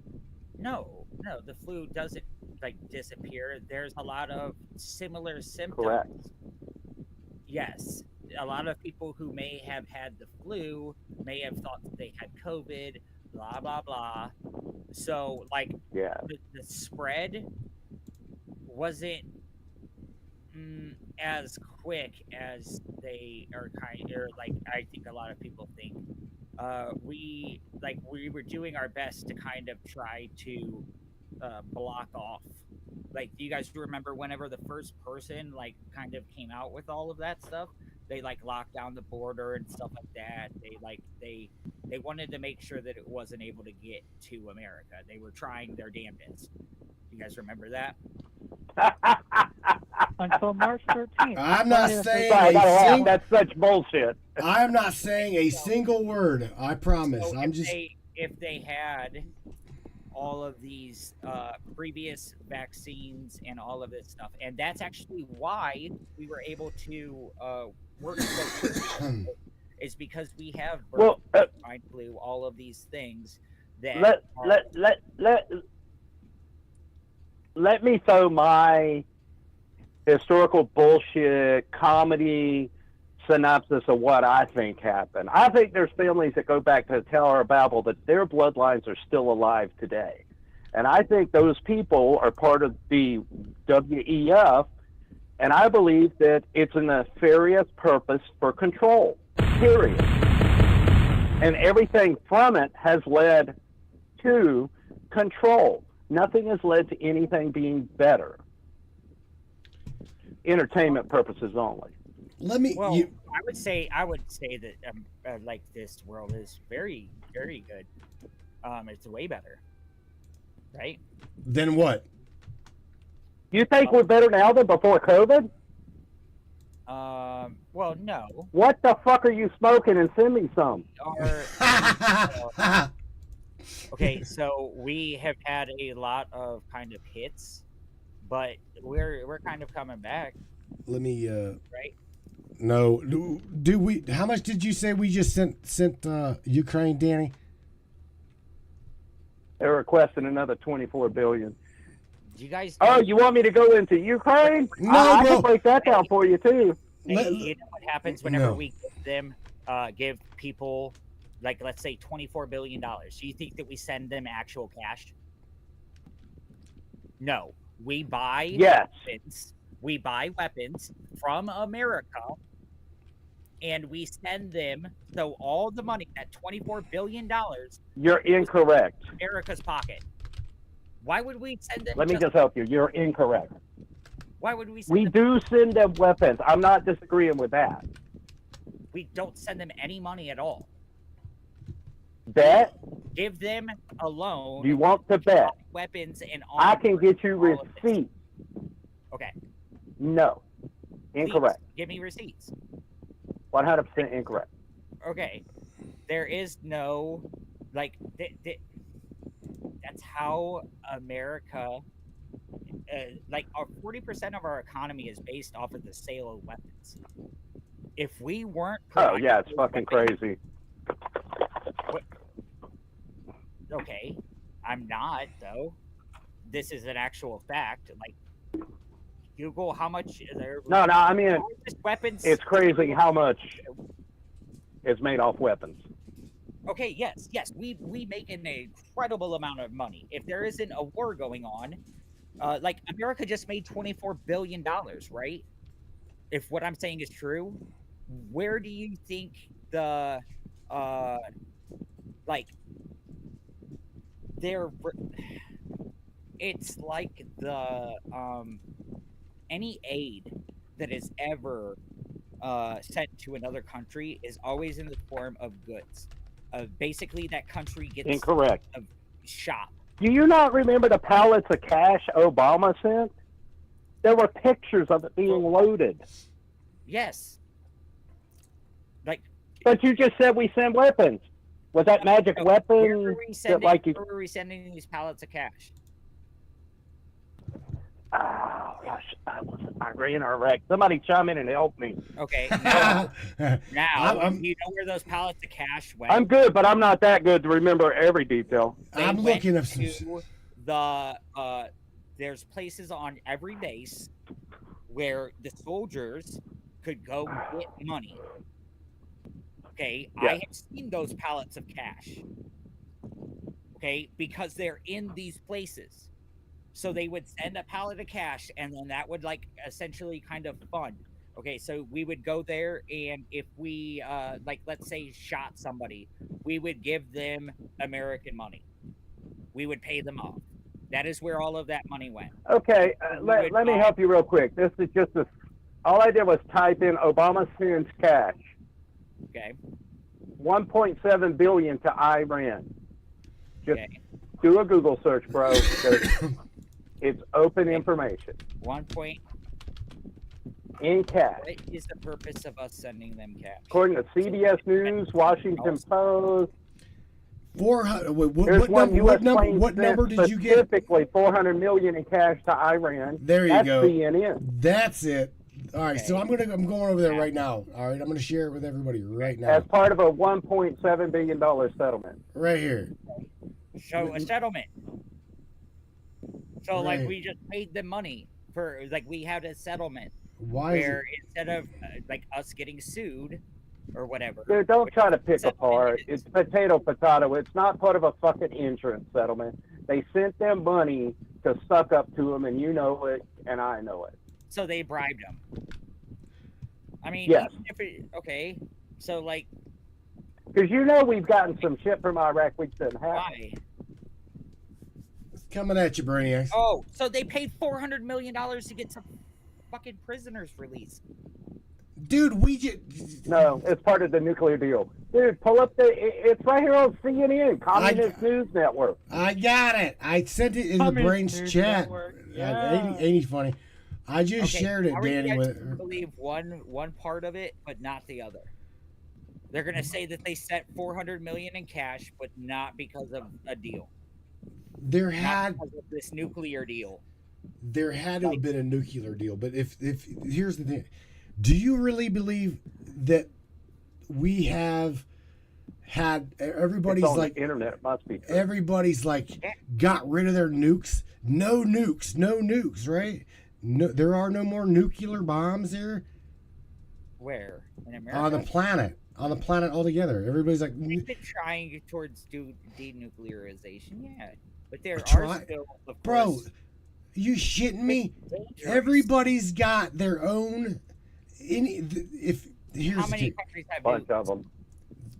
No, the flu doesn't like disappear. There's a lot of similar symptoms. Correct. Yes. A lot of people who may have had the flu may have thought that they had COVID, blah, blah, blah. So, like, yeah, the spread wasn't as quick as they are like I think a lot of people think we were doing our best to kind of try to block off. Like, do you guys remember whenever the first person like kind of came out with all of that stuff? They like locked down the border and stuff like that. They wanted to make sure that it wasn't able to get to America. They were trying their damnedest. You guys remember that? Until March 13th. I'm not saying I gotta laugh. single, That's such bullshit. I am not saying a single word. I promise. So I'm just. if they had all of these previous vaccines and all of this stuff, and that's actually why we were able to work so quickly, is because we have swine flu, all of these things that let me throw my historical bullshit comedy synopsis of what I think happened. I think there's families that go back to the Tower of Babel that their bloodlines are still alive today. And I think those people are part of the WEF, and I believe that it's a nefarious purpose for control, period. And everything from it has led to control. Nothing has led to anything being better. Entertainment purposes only. Let me. Well, I would say that like this world is very, very good. It's way better, right? Then what? You think we're better now than before COVID? Well, no. What the fuck are you smoking? And send me some. Okay, so we have had a lot of kind of hits, but we're kind of coming back. Let me. Right? No. Do we? How much did you say we just sent Ukraine, Danny? They're requesting another 24 billion. Do you guys? Oh, you want me to go into Ukraine? No, I bro. can break that down for you too. You know what happens whenever No. we give people, like, let's say $24 billion. Do you think that we send them actual cash? No. We buy weapons. We buy weapons from America, and we send them. So all the money, that $24 billion, You're incorrect. America's pocket. Why would we send them? Let me just help you. You're incorrect. Why would we send We them? do send them weapons. I'm not disagreeing with that. We don't send them any money at all. Bet? Give them a loan. Do you want to bet? Weapons and I can get you all of this. receipts. Okay. No. Incorrect. Please, give me receipts. 100% incorrect. Okay. There is no, like, that's how America, like, 40% of our economy is based off of the sale of weapons. If we weren't. Oh, yeah, it's fucking crazy. What? Okay. I'm not, though. This is an actual fact. Like, Google how much there. No, I mean, weapons. it's crazy how much is made off weapons. Okay, yes. We make an incredible amount of money. If there isn't a war going on, like America just made $24 billion, right? If what I'm saying is true, where do you think the, like, it's like the, any aid that is ever sent to another country is always in the form of goods. Basically, that country gets Incorrect. A shop. Do you not remember the pallets of cash Obama sent? There were pictures of it being loaded. Yes. Like. But you just said we send weapons. Was that magic weapon? Where were we sending these pallets of cash? Oh gosh, I wasn't Iran or Iraq. Somebody chime in and help me. Okay. Now, I'm- you know where those pallets of cash went? I'm good, but I'm not that good to remember every detail. They I'm went looking up some. to the there's places on every base where the soldiers could go get money. Okay, Yeah. I have seen those pallets of cash. Okay, because they're in these places. So they would send a pallet of cash, and then that would, like, essentially kind of fund. Okay, so we would go there, and if we, like, let's say shot somebody, we would give them American money. We would pay them off. That is where all of that money went. Okay, let me help you real quick. This is just all I did was type in Obama sends cash. Okay. 1.7 billion to Iran. Just Okay. do a Google search, bro. Because it's open information. 1 point. In cash. What is the purpose of us sending them cash? According to CBS News, Washington Post. 400. Here's one U.S. plane What number sent did you get? Specifically, 400 million in cash to Iran. There you That's go. CNN. That's it. All right, so Okay. I'm going over there right now. All right, I'm gonna share it with everybody right now. As part of a $1.7 billion settlement. Right here. So a settlement. So like Right. we just paid them money for like we had a settlement Why is where it? instead of like us getting sued or whatever. Dude, don't try to pick Settlement apart. is- It's potato. It's not part of a fucking insurance settlement. They sent them money to suck up to them, and you know it, and I know it. So they bribed them. I mean, Yes. even if okay. So like, Because you know we've gotten some shit from Iraq we shouldn't have. why? It's coming at you, Brainiacs. Oh, so they paid $400 million to get some fucking prisoners released. Dude, we just. No, it's part of the nuclear deal. Dude, pull up it's right here on CNN, Communist News Network. I got it. I sent it in the Communist Brains News chat. Network, Ain't he funny? I just shared it, how are you Danny. guys With gonna believe one part of it, but not the other. They're gonna say that they sent 400 million in cash, but not because of a deal. there Not had because of this nuclear deal. to have been a nuclear deal, but if here's the thing, do you really believe that we have had everybody's It's on like the internet. It must be true. everybody's like got rid of their nukes? No nukes, right? No, there are no more nuclear bombs here Where in America? on the planet altogether. Everybody's like, We've been trying towards denuclearization, yeah, but there Try- are still, of bro, course, you shitting me? dangerous. Everybody's got their own. If here's How the many kick. countries have Bunch nukes? of them.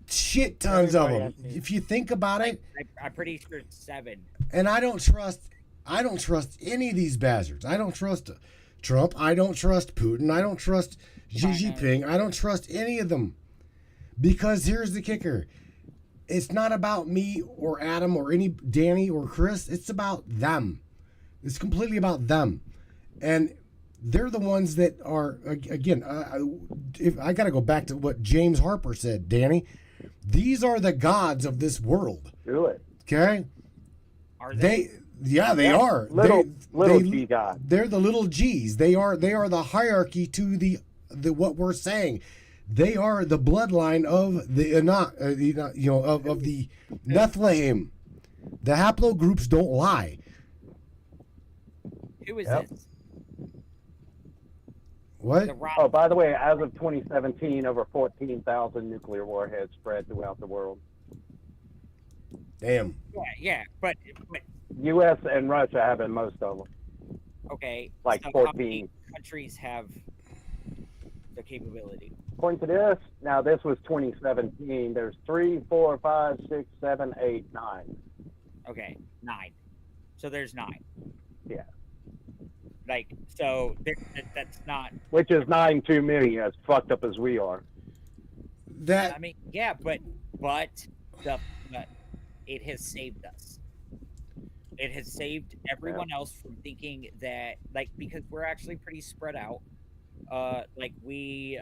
Shit tons of Everybody them. has nukes. If you think about it, I'm pretty sure it's 7. and I don't trust any of these bastards. I don't trust Trump. I don't trust Putin. I don't trust Xi Jinping. I don't trust any of them. Because here's the kicker. It's not about me or Adam or any Danny or Chris. It's about them. It's completely about them. And they're the ones that are, again, if I got to go back to what James Harper said, Danny. These are the gods of this world. Do it. Okay? Are they? They are. Little They- G God. They're the little G's. They are the hierarchy to the what we're saying. They are the bloodline of the Enoch, of the Nephilim. The haplogroups don't lie. Who is Yep. this? What? The Rock. Oh, by the way, as of 2017, over 14,000 nuclear warheads spread throughout the world. Damn. Yeah, but U.S. and Russia having most of them. okay. Like so 14. How many countries have the capability? According to this, now this was 2017. There's 3, 4, 5, 6, 7, 8, 9. Okay, 9. So there's 9. Yeah. Like so, that's not. Which is 9 too many, as fucked up as we are. That I mean, yeah, but it has saved us. It has saved everyone else from thinking that, like, because we're actually pretty spread out. Like we,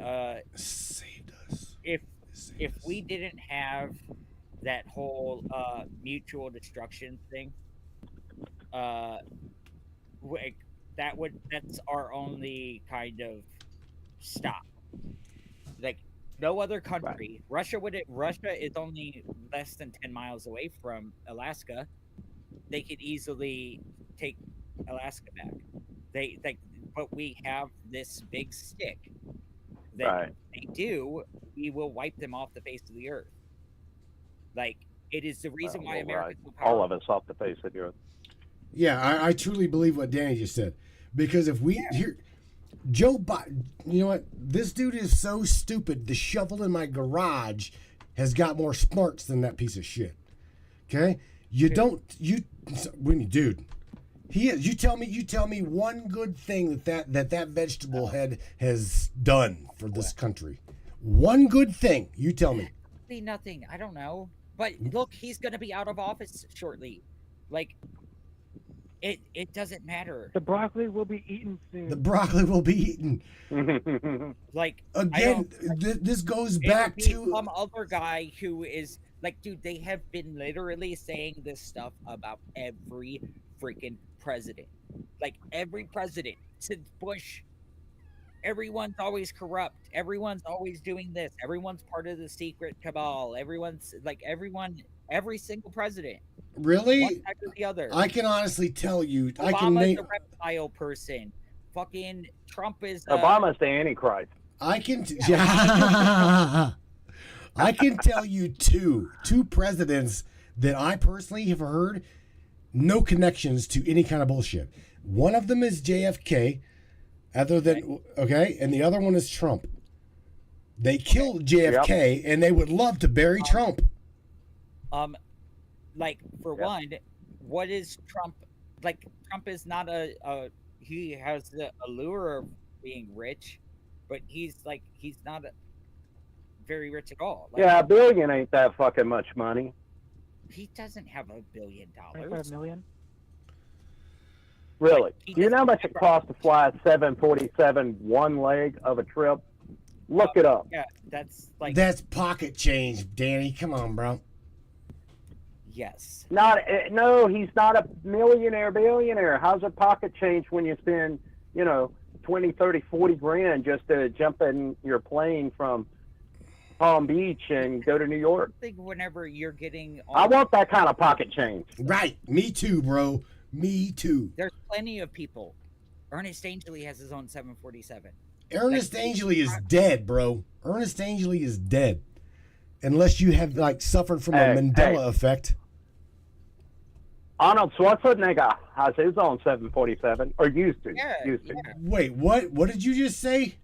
saved us. if Saved us. we didn't have that whole mutual destruction thing, that's our only kind of stop. Like no other country, Russia is only less than 10 miles away from Alaska. They could easily take Alaska back. But we have this big stick that Right. if they do, we will wipe them off the face of the earth. Like it is the reason why Well, America's so all powerful. of us off the face of the earth. Yeah, I truly believe what Danny just said. Because if we here, Joe Biden, you know what? This dude is so stupid. The shovel in my garage has got more smarts than that piece of shit. Okay? You dude. You tell me one good thing that vegetable head has done for this country. One good thing. You tell me. Be nothing. I don't know. But look, he's gonna be out of office shortly. Like, it doesn't matter. The broccoli will be eaten soon. The broccoli will be eaten. Like, Again, this goes back to some other guy who is like, dude, they have been literally saying this stuff about every freaking president. Like, every president since Bush. Everyone's always corrupt. Everyone's always doing this. Everyone's part of the secret cabal. Every single president. really. One after the other. I can honestly tell you. I can Obama's name. a reptile person. Fucking Trump is. Obama's the Antichrist. I can. I can tell you two presidents that I personally have heard no connections to any kind of bullshit. One of them is JFK, and the other one is Trump. They killed JFK, and they would love to bury Trump. Like, for one, what is Trump? Like, Trump is not he has the allure of being rich, but he's not very rich at all. Like, Yeah, $1 billion ain't that fucking much money. he doesn't have $1 billion. 25 million? Really? He Do you know how much it costs to fly a 747 one leg of a trip? Look it up. Yeah, that's like That's pocket change, Danny. Come on, bro. yes. No, he's not a millionaire, billionaire. How's it pocket change when you spend, 20, 30, 40 grand just to jump in your plane from Palm Beach and go to New York? I think whenever you're getting, I want that kind of pocket change. Right. Me too, bro. Me too. there's plenty of people. Ernest Angley has his own 747. Ernest Angley is dead, bro. Ernest Angley is dead. Unless you have suffered from a Mandela effect. Arnold Schwarzenegger has his own 747, or used to. Yeah, Used to. yeah. Wait, what? What did you just say?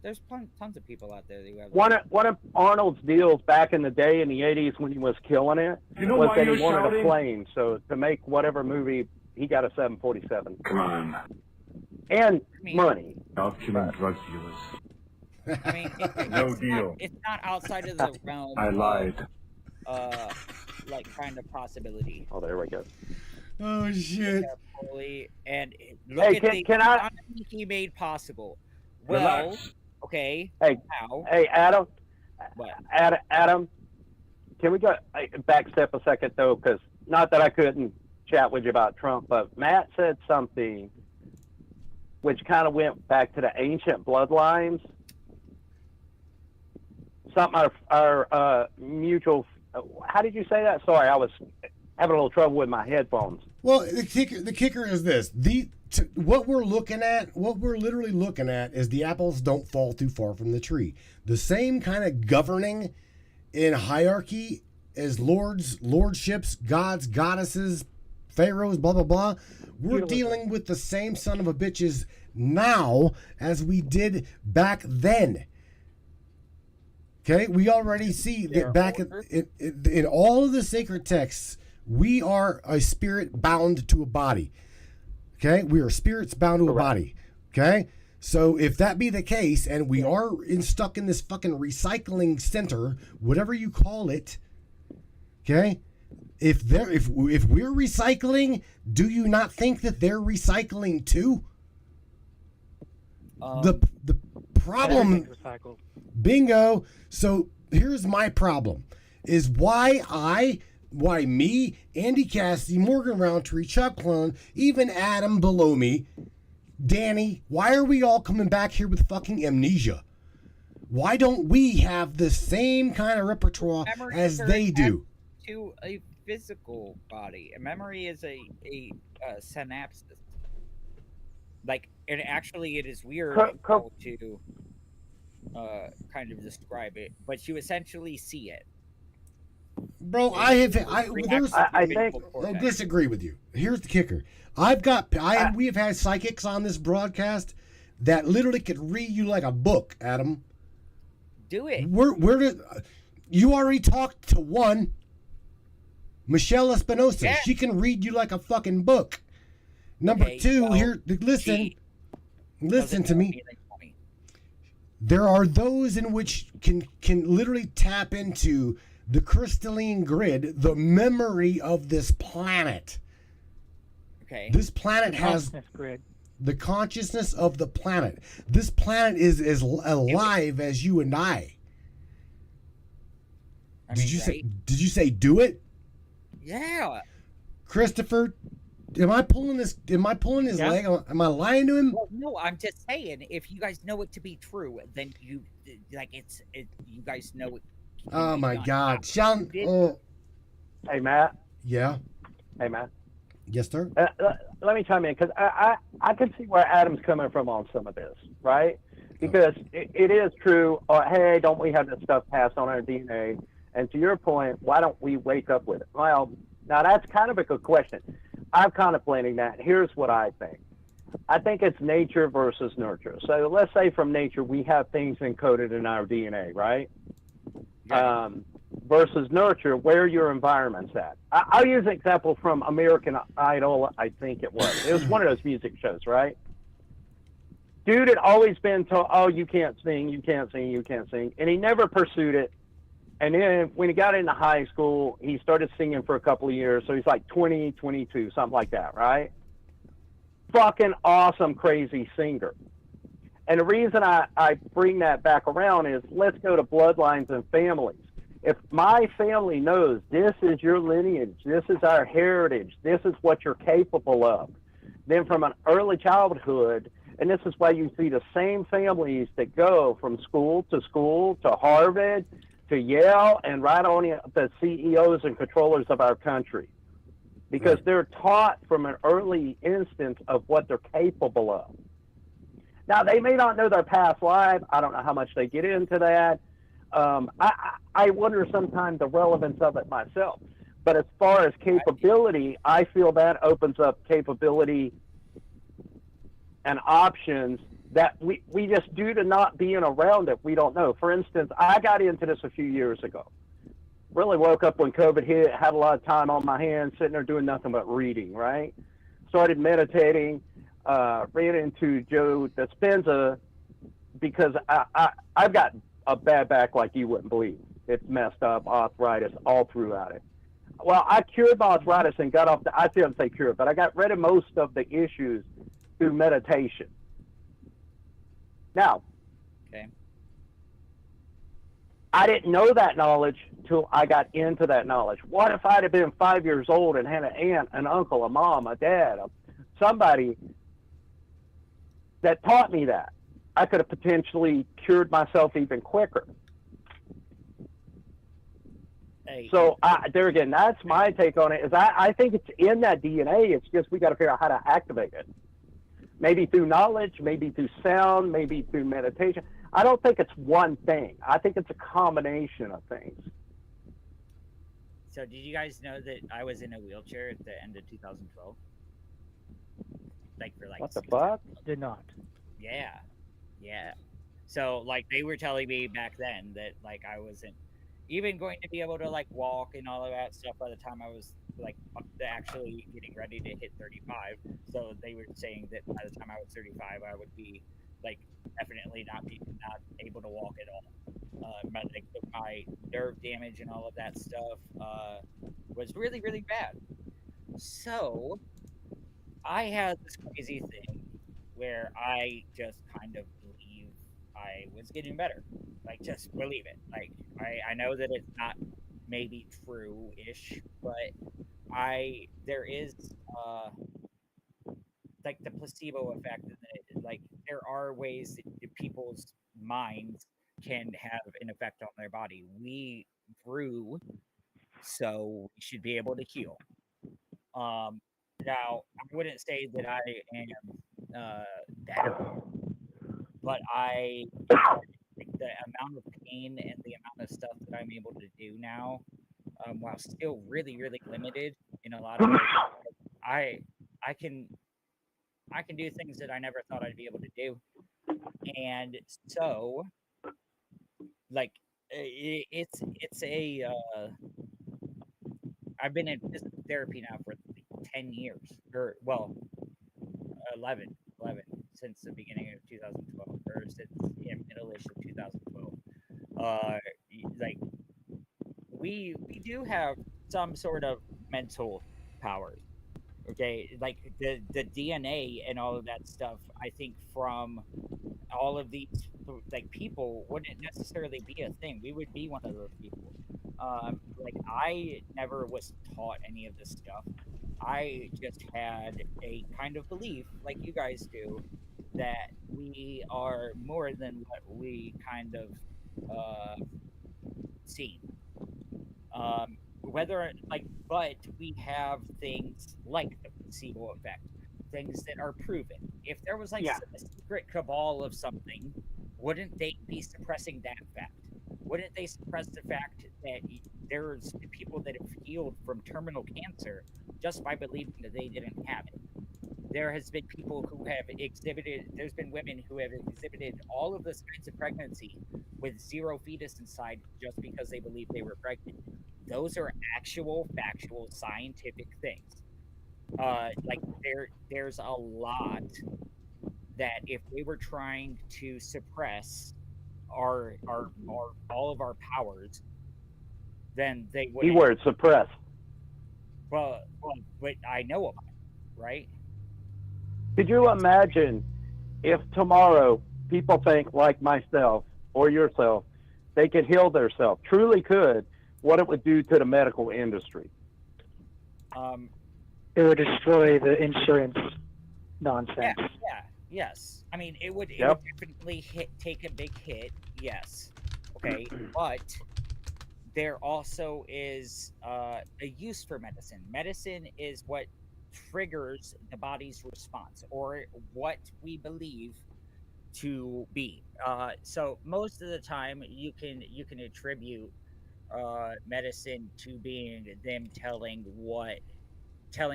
There's tons of people out there who have. One of Arnold's deals back in the day in the 80s when he was killing it was that he wanted a plane. So to make whatever movie, he got a 747. Come on. And money. Out killing drug dealers. I mean, No deal. It's not outside of the realm. I lied. Kind of possibility. Oh, there we go. Oh shit! Fully, and look Hey, at the can I- economy he made possible. Well, Relax. okay. Hey, How? hey, Adam. What? Adam, can we go back step a second though? Because not that I couldn't chat with you about Trump, but Matt said something which kind of went back to the ancient bloodlines. Something our mutual. How did you say that? Sorry, I was having a little trouble with my headphones. Well, the kicker is this: what we're literally looking at is the apples don't fall too far from the tree. The same kind of governing in hierarchy as lordships, gods, goddesses, pharaohs, blah blah blah. We're dealing with the same son of a bitches now as we did back then. Okay, we already see that back in all of the sacred texts, we are a spirit bound to a body. Okay, we are spirits bound to a body. Okay, so if that be the case, and we are stuck in this fucking recycling center, whatever you call it, okay, if we're recycling, do you not think that they're recycling too? The problem. Recycled. Bingo. So here's my problem: is why me, Andy Cassidy, Morgan Roundtree, Chuck Clone, even Adam below me, Danny. Why are we all coming back here with fucking amnesia? Why don't we have the same kind of repertoire as they do? To a physical body, a memory is a synapse. And actually, it is weird how to kind of describe it, but you essentially see it. Bro, I disagree with you. Here's the kicker: we have had psychics on this broadcast that literally could read you like a book, Adam. Do it. You already talked to one, Michelle Espinosa. Yeah. She can read you like a fucking book. Number Okay, two, well, here, listen she to doesn't know me. anything for me. There are those in which can literally tap into the crystalline grid, the memory of this planet. Okay. This planet has Consciousness grid. the consciousness of the planet. This planet is as alive as you and I. Did you say do it? Yeah. Christopher, am I pulling his Yeah. leg? Am I lying to him? Well, no, I'm just saying, if you guys know it to be true, then you you guys know it. can Oh be my done. God. Sean, Did- oh, Hey, Matt. yeah. Hey, Matt. Yes, sir. Let me chime in because I can see where Adam's coming from on some of this, right? Because it is true. Hey, don't we have this stuff passed on our DNA? And to your point, why don't we wake up with it? Well, now that's kind of a good question. I'm contemplating that. Here's what I think. I think it's nature versus nurture. So let's say from nature we have things encoded in our DNA, right? Versus nurture, where your environment's at. I'll use an example from American Idol, I think it was. It was one of those music shows, right? Dude had always been told, oh, you can't sing, you can't sing, you can't sing. And he never pursued it. And then when he got into high school, he started singing for a couple of years. So he's like 20, 22, something like that, right? Fucking awesome, crazy singer. And the reason I bring that back around is let's go to bloodlines and families. If my family knows this is your lineage, this is our heritage, this is what you're capable of, then from an early childhood, and this is why you see the same families that go from school to Harvard to Yale and right on the CEOs and controllers of our country. Because they're taught from an early instance of what they're capable of. Now, they may not know their past life. I don't know how much they get into that. I wonder sometimes the relevance of it myself. But as far as capability, I feel that opens up capability and options that we just, due to not being around it, we don't know. For instance, I got into this a few years ago. Really woke up when COVID hit, had a lot of time on my hands, sitting there doing nothing but reading, right? Started meditating, ran into Joe Dispenza because I've got a bad back like you wouldn't believe. It's messed up, arthritis all throughout it. Well, I cured my arthritis and got off I shouldn't say cured, but I got rid of most of the issues through meditation. Now, Okay. I didn't know that knowledge till I got into that knowledge. What if I'd have been 5 years old and had an aunt, an uncle, a mom, a dad, somebody that taught me that? I could have potentially cured myself even quicker. Hey, So there again, that's my take on it. Is I think it's in that DNA. It's just we got to figure out how to activate it. Maybe through knowledge, maybe through sound, maybe through meditation. I don't think it's one thing. I think it's a combination of things. so did you guys know that I was in a wheelchair at the end of 2012? For What the 6 fuck? Did not. Yeah. So they were telling me back then that I wasn't even going to be able to walk and all of that stuff by the time I was actually getting ready to hit 35. So they were saying that by the time I was 35, I would be definitely not able to walk at all. My nerve damage and all of that stuff was really, really bad. So I had this crazy thing where I just kind of believe I was getting better. Just believe it. I know that it's not maybe true-ish, but there is the placebo effect, and there are ways that people's minds can have an effect on their body. We grew, so we should be able to heal. Now I wouldn't say that I am better, but the amount of pain and the amount of stuff that I'm able to do now, while still really, really limited in a lot of ways, I can do things that I never thought I'd be able to do. And so it's a I've been in physical therapy now for 10 years, or well, 11 since the beginning of 2012, or since middle-ish of 2012. Like we do have some sort of mental powers. Okay, like the DNA and all of that stuff. I think from all of these like people wouldn't necessarily be a thing. We would be one of those people. Like I never was taught any of this stuff. I just had a kind of belief, like you guys do, that we are more than what we kind of see. Whether like, but we have things like the placebo effect, things that are proven. If there was like Yeah. a secret cabal of something, wouldn't they be suppressing that fact? Wouldn't they suppress the fact that there's people that have healed from terminal cancer just by believing that they didn't have it? There has been people who have exhibited, there's been women who have exhibited all of the signs of pregnancy with zero fetus inside just because they believed they were pregnant. Those are actual, factual, scientific things. Like there's a lot that if we were trying to suppress our all of our powers, then they would. Keyword suppress. But I know about it, right? Could you imagine if tomorrow people think like myself or yourself, they could heal themselves, truly could, what it would do to the medical industry? It would destroy the insurance nonsense. Yes. I mean, it would Yep. definitely take a big hit. Yes. Okay, but there also is a use for medicine. Medicine is what triggers the body's response, or what we believe to be. So most of the time, you can attribute medicine to being them telling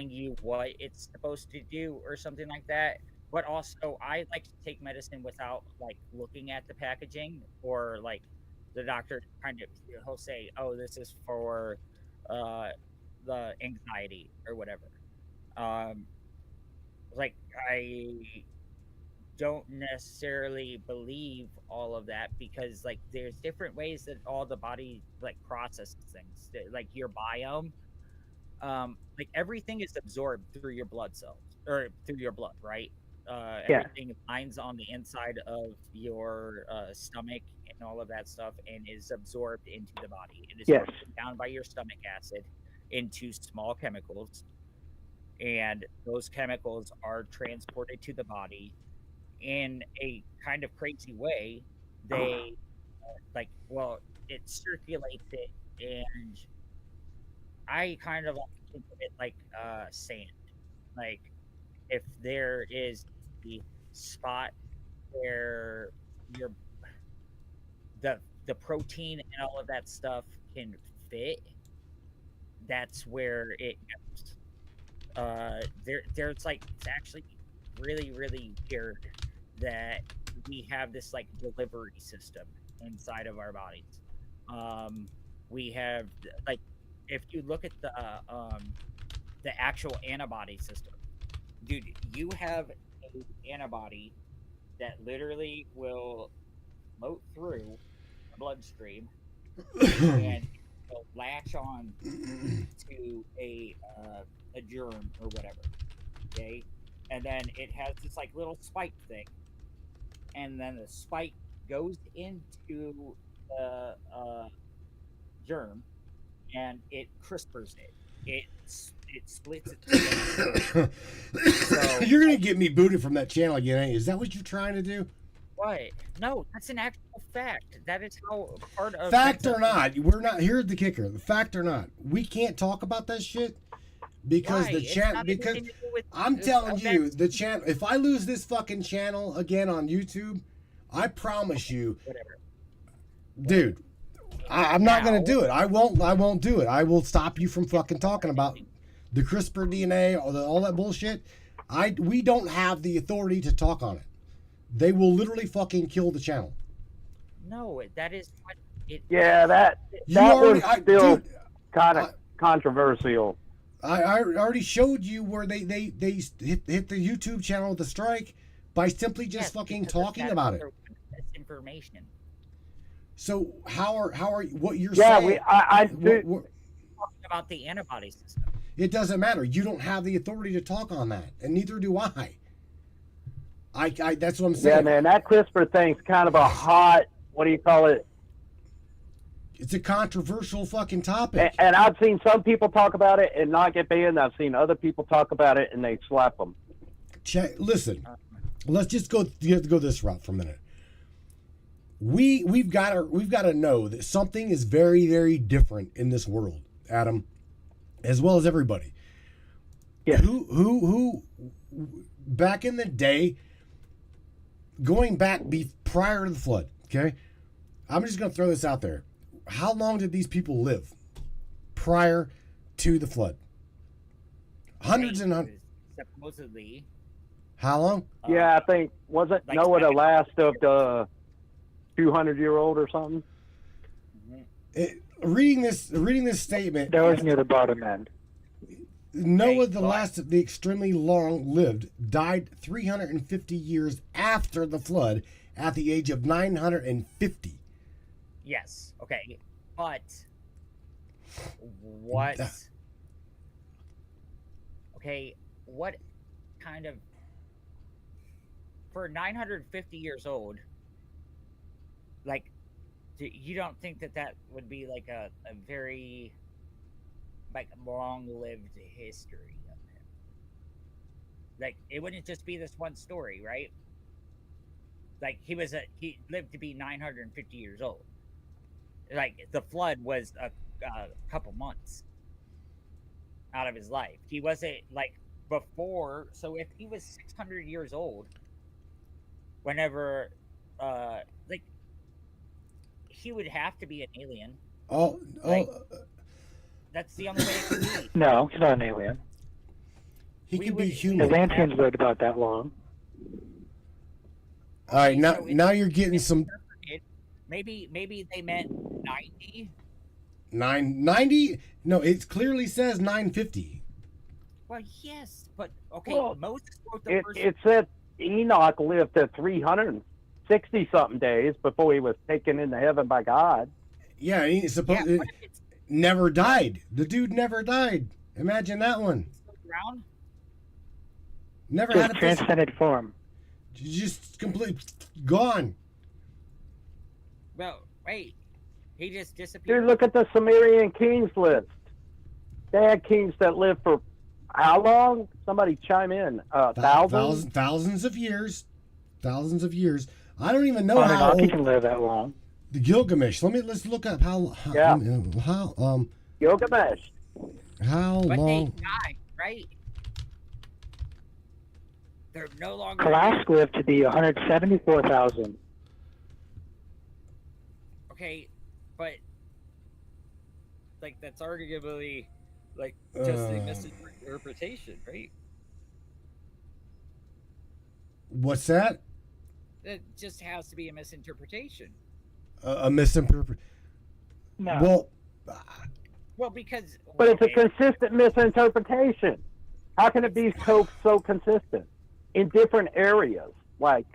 you what it's supposed to do or something like that. But also, I like to take medicine without like looking at the packaging, or like the doctor kind of, he'll say, "Oh, this is for uh, the anxiety or whatever." Um, like I don't necessarily believe all of that, because like there's different ways that all the body like processes things. Like your biome, like everything is absorbed through your blood cells, or through your blood, right? Yeah. Everything lines on the inside of your stomach and all of that stuff, and is absorbed into the body. It is Yes. broken down by your stomach acid into small chemicals, and those chemicals are transported to the body in a kind of crazy way. They like, well, it circulates it, and I kind of like to think of it like sand. Like if there is the spot where your the protein and all of that stuff can fit, that's where it goes. There's like, it's actually really weird that we have this like delivery system inside of our bodies. We have like, if you look at the actual antibody system, dude, you have an antibody that literally will float through the bloodstream and will latch on to a germ or whatever. Okay, and then it has this like little spike thing, and then the spike goes into the germ, and it crispers it. It splits it together. So You're gonna get me booted from that channel again, ain't you? Is that what you're trying to do? what? No, that's an actual fact. That is how part of Fact or not, we're not. Here's the kicker: the fact or not, we can't talk about that shit because Why? the It's channel. not Because anything to do with I'm this telling you, event. the channel. If I lose this fucking channel again on YouTube, I promise you, Whatever. dude, I'm not gonna Now- do it. I won't do it. I will stop you from fucking talking about the CRISPR DNA or all that bullshit. We don't have the authority to talk on it. They will literally fucking kill the channel. No, that is what Yeah, that You that already, was still dude, kind of controversial. I already showed you where they hit the YouTube channel with the strike by simply just fucking talking about it. Information. So how are what you're Yeah, saying? I do. Talking about the antibody system. It doesn't matter. You don't have the authority to talk on that, and neither do I. I that's what I'm saying. Yeah, man, that CRISPR thing's kind of a hot. What do you call it? It's a controversial fucking topic. And I've seen some people talk about it and not get banned. I've seen other people talk about it and they slap them. Listen, let's just go this route for a minute. We've got to know that something is very, very different in this world, Adam, as well as everybody. Yeah. Who back in the day, going back prior to the flood, okay? I'm just going to throw this out there. How long did these people live prior to the flood? Hundreds and hundreds. Supposedly. How long? Yeah, I think, wasn't like Noah the 700 last of the 200-year-old or something? Reading this statement, That was near the bottom end. Noah, the last of the extremely long-lived, died 350 years after the flood at the age of 950. Yes. Okay. But what? Okay. What kind of? For 950 years old, like, you don't think that would be like a very like long-lived history of him? Like, it wouldn't just be this one story, right? Like, he lived to be 950 years old. Like, the flood was a couple months out of his life. He wasn't like before. So if he was 600 years old, whenever, like, he would have to be an alien. Like, that's the only way it could be. No, he's not an alien. He could be human. Atlanteans lived about that long. All right, now you're getting some. Maybe they meant 90. 990? No, it clearly says 950. Well, yes, but okay. Well, Moses wrote the first. It said Enoch lived to 360-something days before he was taken into heaven by God. Yeah, he's supposed to never died. The dude never died. Imagine that one. Around? Never Just had a transcended form. just completely gone. Well, wait. He just disappeared. Dude, look at the Sumerian kings list. They had kings that lived for how long? Somebody chime in. Thousands? Thousands of years. Thousands of years. I don't even know how Anunnaki old can live that long. the Gilgamesh. Let's look up how Gilgamesh. how But long. they died, right? They're no longer. Kalask lived to be 174,000. Okay, but like that's arguably like just a misinterpretation, right? What's that? It just has to be a misinterpretation. A misinterpretation. No. Well, because But it's a consistent misinterpretation. How can it be so consistent in different areas? Like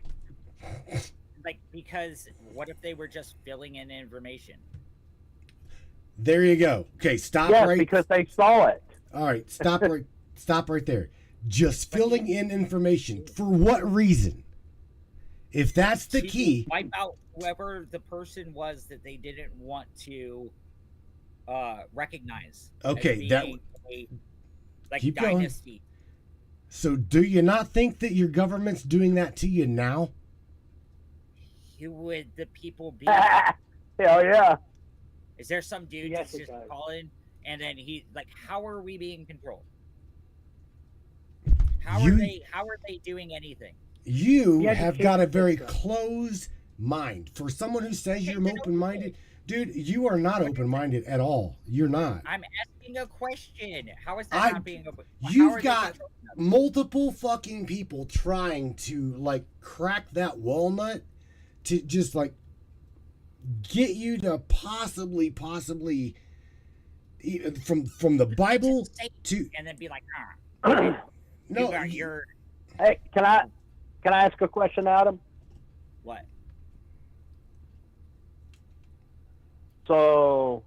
because what if they were just filling in information? There you go. Okay, stop yes, right. because they saw it. All right, stop right there. Just filling in information. For what reason? If that's the key. Wipe out whoever the person was that they didn't want to recognize. Okay, as being like keep dynasty. Going. So do you not think that your government's doing that to you now? Who would the people be? Hell yeah. Is there some dude Yes, that's just it does. calling and then he like how are we being controlled? How are they doing anything? You Yeah, have the got a case very system. closed mind. For someone who says you're open-minded, dude, you are not open-minded at all. You're not. I'm asking a question. How is that not being open? You've got multiple fucking people trying to like crack that walnut to just like get you to possibly from the Bible to and then be like, No, you got your hey, can I ask a question, Adam? what? So,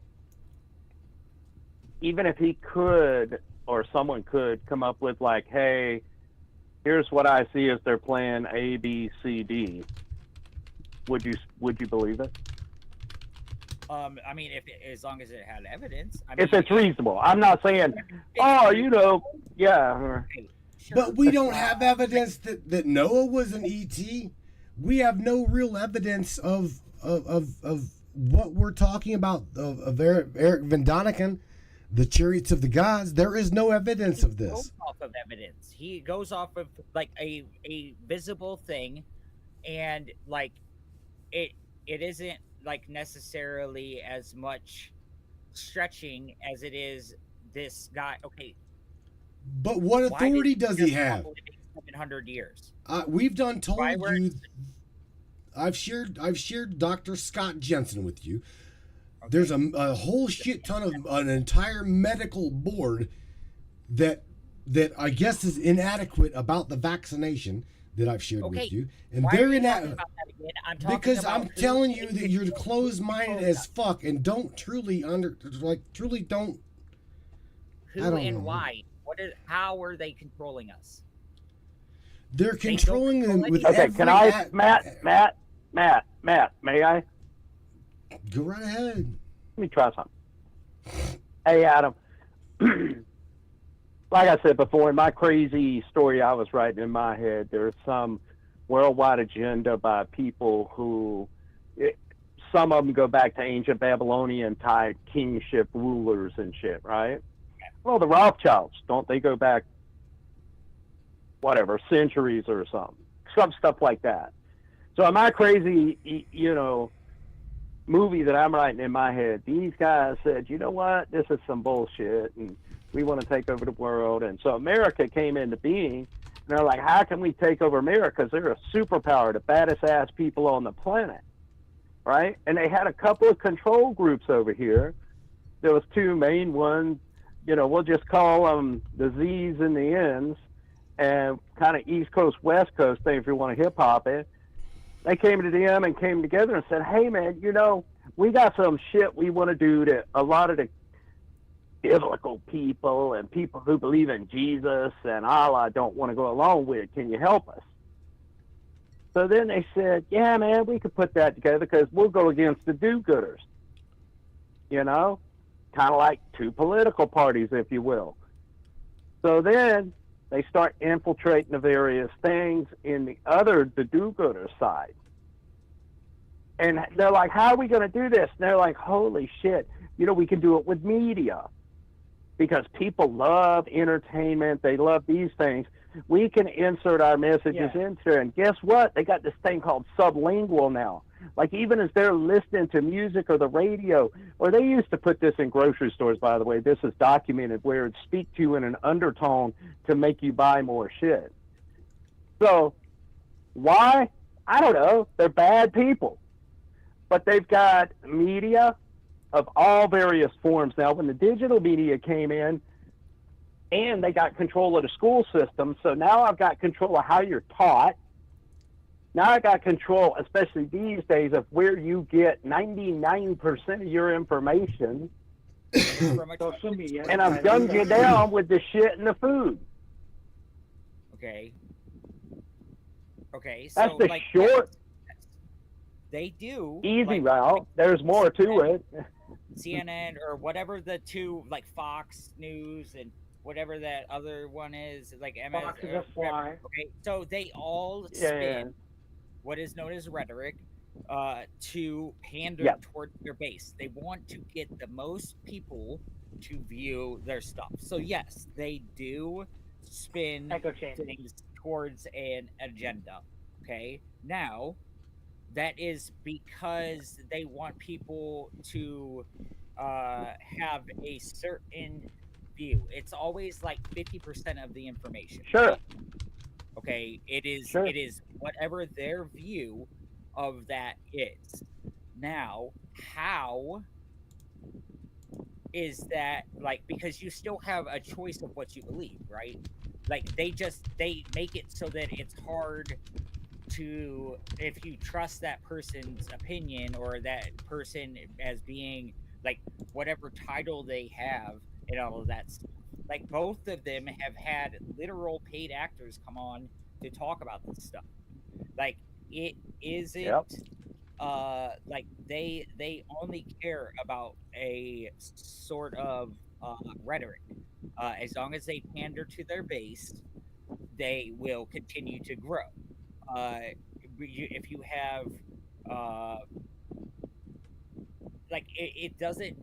even if he could, or someone could come up with like, hey, here's what I see as their plan A, B, C, D. Would you believe it? I mean, as long as it had evidence. I mean, If it's reasonable. I'm not saying, oh, yeah. Okay, sure. But we don't have evidence that Noah was an ET. We have no real evidence of what we're talking about of Eric Van Daniken, the chariots of the gods. There is no evidence of this. Goes off of evidence. He goes off of like a visible thing, and like it isn't like necessarily as much stretching as it is this guy. Okay, But what why did authority does he just have? stop living 700 years? We've done Why told were- you. I've shared Dr. Scott Jensen with you. There's a whole shit ton of an entire medical board that I guess is inadequate about the vaccination that I've shared with you, and Why they're are you talking inadequate about that again? I'm talking because about I'm who telling you they that you're control closed-minded as fuck and don't truly truly don't. who I don't and know. why. How are they controlling us? They're controlling them with Okay, every can I, Matt, may I? Go right ahead. Let me try something. Hey, Adam. Like I said before, in my crazy story I was writing in my head, there's some worldwide agenda by people who, some of them go back to ancient Babylonian type kingship rulers and shit, right? Well, the Rothschilds, don't they go back, whatever, centuries or something? Some stuff like that. So in my crazy, movie that I'm writing in my head, these guys said, you know what, this is some bullshit, and we want to take over the world. And so America came into being, and they're like, how can we take over America? Because they're a superpower, the baddest ass people on the planet, right? And they had a couple of control groups over here. There was two main ones, we'll just call them the Z's and the N's, and kind of East Coast, West Coast thing, if you want to hip hop it. They came to them and came together and said, hey, man, we got some shit we want to do that a lot of the biblical people and people who believe in Jesus and Allah don't want to go along with. Can you help us? So then they said, yeah, man, we could put that together because we'll go against the do-gooders. Kind of like two political parties, if you will. So then they start infiltrating the various things in the do-gooder side. And they're like, how are we going to do this? And they're like, holy shit, we can do it with media. Because people love entertainment. They love these things. We can insert our messages into it. And guess what? They got this thing called sublingual now. Like even as they're listening to music or the radio, or they used to put this in grocery stores, by the way, this is documented, where it speak to you in an undertone to make you buy more shit. So why? I don't know. They're bad people. But they've got media of all various forms. Now, when the digital media came in, and they got control of the school system, so now I've got control of how you're taught. Now I got control, especially these days, of where you get 99% of your information. Social media. And I've gunned you down with the shit and the food. Okay, so That's the like, short, they do easy like, route. There's more to it. CNN or whatever the two, like Fox News and whatever that other one is, like MS. Fox is a fly. Okay, so they all spin what is known as rhetoric to pander toward their base. They want to get the most people to view their stuff. So yes, they do spin things towards an agenda. Okay, now that is because they want people to have a certain view. It's always like 50% of the information. Sure. Okay, it is whatever their view of that is. Now, how is that, like, because you still have a choice of what you believe, right? Like, they make it so that it's hard to, if you trust that person's opinion or that person as being like whatever title they have and all of that stuff. Like, both of them have had literal paid actors come on to talk about this stuff. Like, it isn't Yep. like they only care about a sort of rhetoric. As long as they pander to their base, they will continue to grow. uh, if you have uh, like it doesn't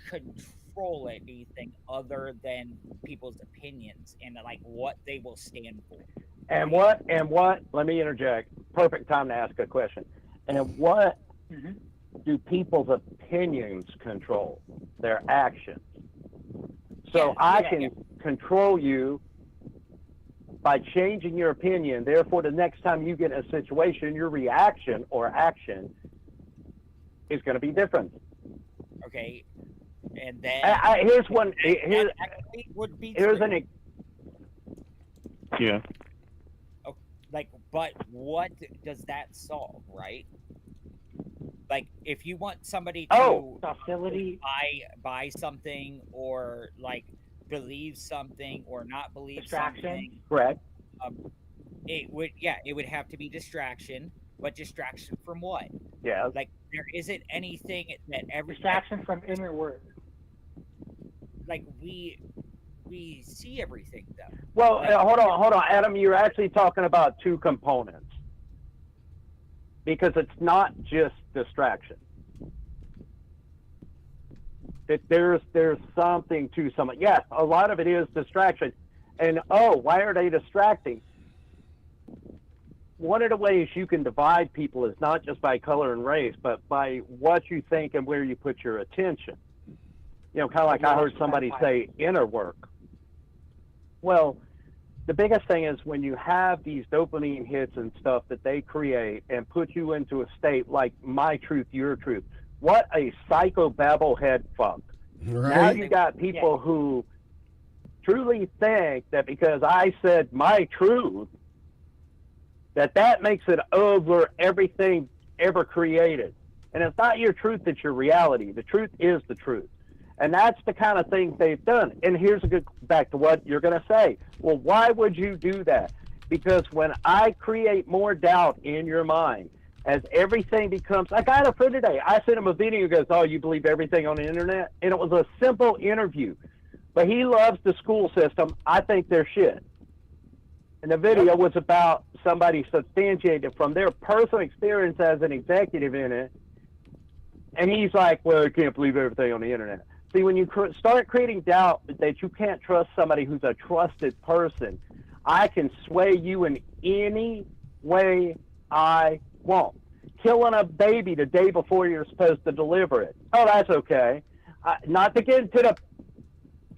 control anything other than people's opinions and like what they will stand for. And what, let me interject. Perfect time to ask a question. And what do people's opinions control? Their actions. So I can control you by changing your opinion. Therefore, the next time you get in a situation, your reaction or action is going to be different. Okay, and then here's one. that actually would be Here's true. an. Yeah. Like, but what does that solve, right? Like, if you want somebody to Hostility. buy something or like believe something or not believe Distraction. something, Correct. it would have to be distraction. But distraction from what? Yeah. Like, there isn't anything that Distraction from inner work. like we see everything though. Well, Like, hold on, Adam. You're actually talking about two components because it's not just distraction. There's something to some. Yes, a lot of it is distraction. And why are they distracting? One of the ways you can divide people is not just by color and race, but by what you think and where you put your attention. You know, kind of like I heard somebody say inner work. Well, the biggest thing is when you have these dopamine hits and stuff that they create and put you into a state like my truth, your truth. What a psychobabble head fuck. Right. Now you got people who truly think that because I said my truth, that makes it over everything ever created. And it's not your truth that's your reality. The truth is the truth. And that's the kind of things they've done. And here's a good back to what you're going to say. Well, why would you do that? Because when I create more doubt in your mind, as everything becomes, like I had a friend today, I sent him a video who goes, oh, you believe everything on the internet? And it was a simple interview. But he loves the school system. I think they're shit. And the video was about somebody substantiated from their personal experience as an executive in it. And he's like, well, I can't believe everything on the internet. See, when you start creating doubt that you can't trust somebody who's a trusted person, I can sway you in any way I want. Killing a baby the day before you're supposed to deliver it. Oh, that's okay. Not to get into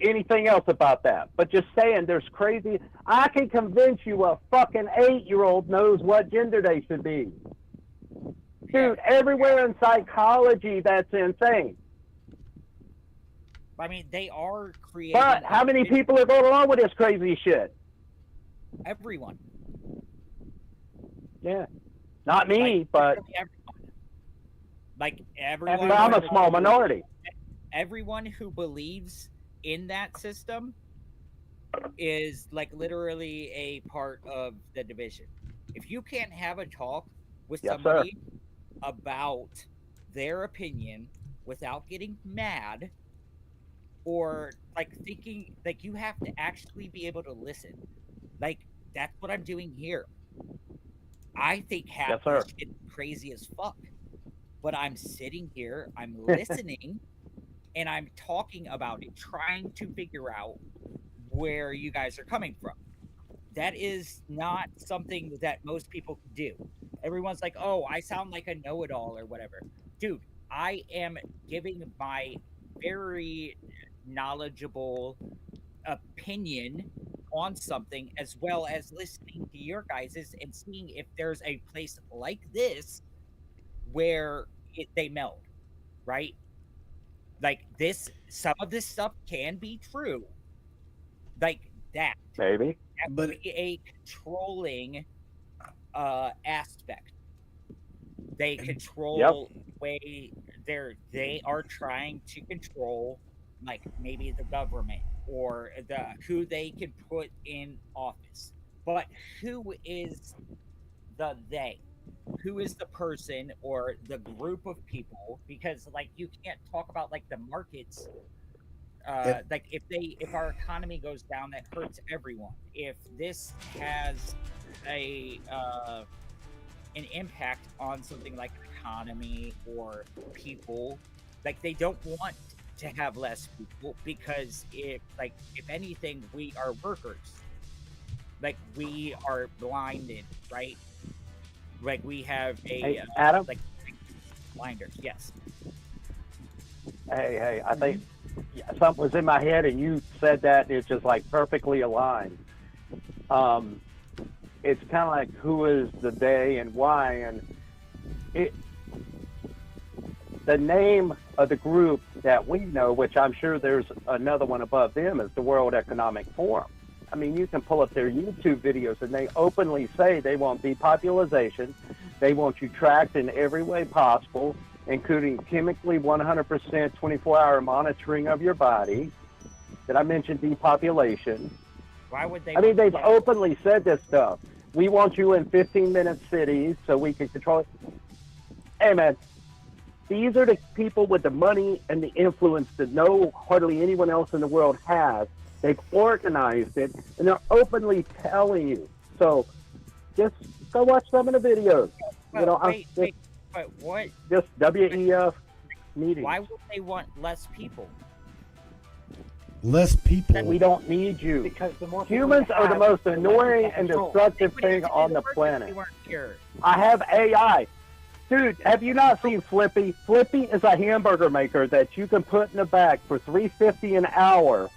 anything else about that, but just saying there's crazy. I can convince you a fucking 8-year-old knows what gender they should be. Dude, everywhere in psychology, that's insane. I mean, they are creating. But how many people are going along with this crazy shit? Everyone. Yeah. Not me, Like, but everyone. Like, everyone. I'm a small minority. Everyone who believes in that system is like literally a part of the division. If you can't have a talk with somebody about their opinion without getting mad or like thinking, like, you have to actually be able to listen. Like, that's what I'm doing here. I think half this shit is crazy as fuck, but I'm sitting here, I'm listening, and I'm talking about it, trying to figure out where you guys are coming from. That is not something that most people can do. Everyone's like, oh, I sound like a know-it-all or whatever. Dude, I am giving my very knowledgeable opinion on something, as well as listening to your guys's and seeing if there's a place like this where they meld, right? Like some of this stuff can be true, like that. Maybe. That But- would be a controlling aspect. They control way they are trying to control, like maybe the government or who they can put in office. But who is the they? Who is the person or the group of people? Because like you can't talk about like the markets. Like if our economy goes down, that hurts everyone. If this has an impact on something like an economy or people, like they don't want to have less people, because if anything, we are workers, like we are blinded, right? Like we have a Adam? like blinders. Yes. Hey, I think something was in my head and you said that, and it's just like perfectly aligned. It's kind of like who is the they and why, and the name of the group that we know, which I'm sure there's another one above them, is the World Economic Forum. I mean, you can pull up their YouTube videos and they openly say they want depopulation. They want you tracked in every way possible, including chemically 100% 24-hour monitoring of your body. Did I mention depopulation? Why would they? I mean, they've openly said this stuff. We want you in 15-minute cities so we can control it. Hey, man, these are the people with the money and the influence that no hardly anyone else in the world has. They've organized it, and they're openly telling you. So just go watch some of the videos. But what? Just WEF meetings. Why would they want less people? Less people. We don't need you. Because the more people Humans you are the have, most the less annoying you and control. destructive They wouldn't thing do on the the work if planet. they weren't here. I have AI. Dude, have you not seen Flippy? Flippy is a hamburger maker that you can put in the back for $3.50 an hour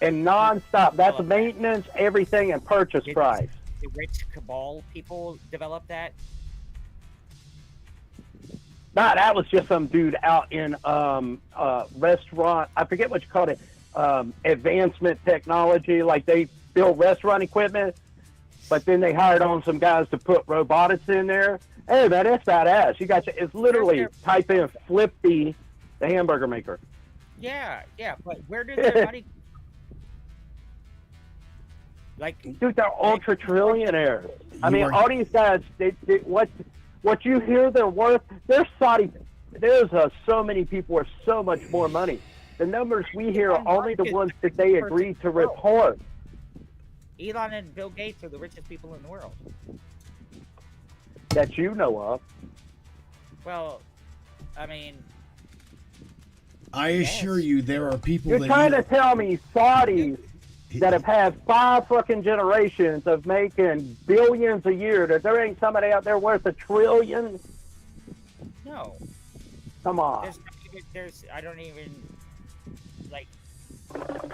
and nonstop. That's maintenance, everything, and purchase price. The rich cabal people develop that. Nah, that was just some dude out in restaurant. I forget what you called it. Advancement technology. Like they build restaurant equipment, but then they hired on some guys to put robotics in there. Hey, man, that's badass. You got it's literally type in Flippy, the hamburger maker. Yeah, but where did their money? Like, Dude, they're ultra trillionaires. I You mean, are- all these guys, what you hear they're worth, they're Saudi. There's so many people with so much more money. The numbers we hear are only the ones that they agreed to report. Elon and Bill Gates are the richest people in the world. That you know of. Well, I mean, I assure you, there are people You're that trying to tell me Saudis that have had 5 fucking generations of making billions a year, that there ain't somebody out there worth $1 trillion? no. Come on. I don't even, like,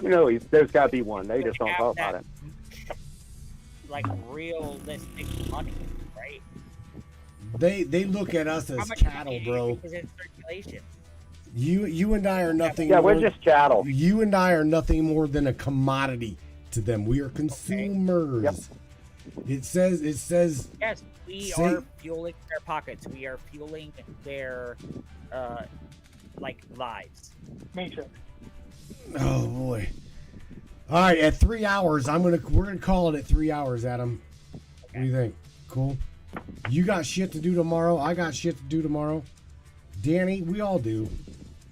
You know, there's got to be one. They just don't talk about it. like, realistic money, right? they look at us How as much cattle, money bro. is in circulation? You and I are nothing. Yeah, more, we're just chattel. You and I are nothing more than a commodity to them. We are consumers. Yep. It says. Yes, we See- are fueling their pockets. We are fueling their, like, lives. Matrix. Oh boy. All right, at 3 hours, we're gonna call it at 3 hours, Adam. What do you think? Cool. You got shit to do tomorrow. I got shit to do tomorrow. Danny, we all do.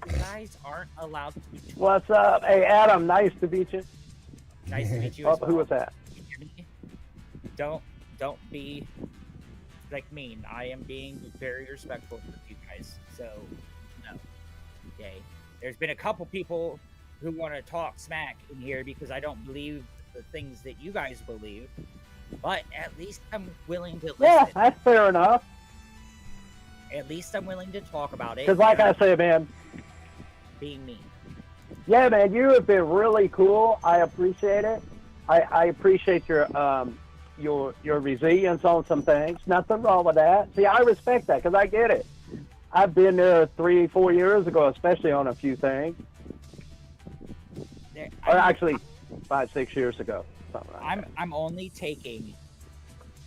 You guys aren't allowed to be What's up? Hey, Adam, nice to meet you. nice to meet you. Oh, as well. who was that? Can you hear me? Don't be like mean. I am being very respectful with you guys. So no. Okay. There's been a couple people who want to talk smack in here because I don't believe the things that you guys believe. But at least I'm willing to listen. Yeah, that's fair enough. At least I'm willing to talk about it. Because like I say, man, being mean. yeah, man, you have been really cool. I appreciate it. I appreciate your resilience on some things. Nothing wrong with that. See, I respect that because I get it. I've been there 3-4 years ago, especially on a few things. Or actually, 5-6 years ago. Something like that. I'm only taking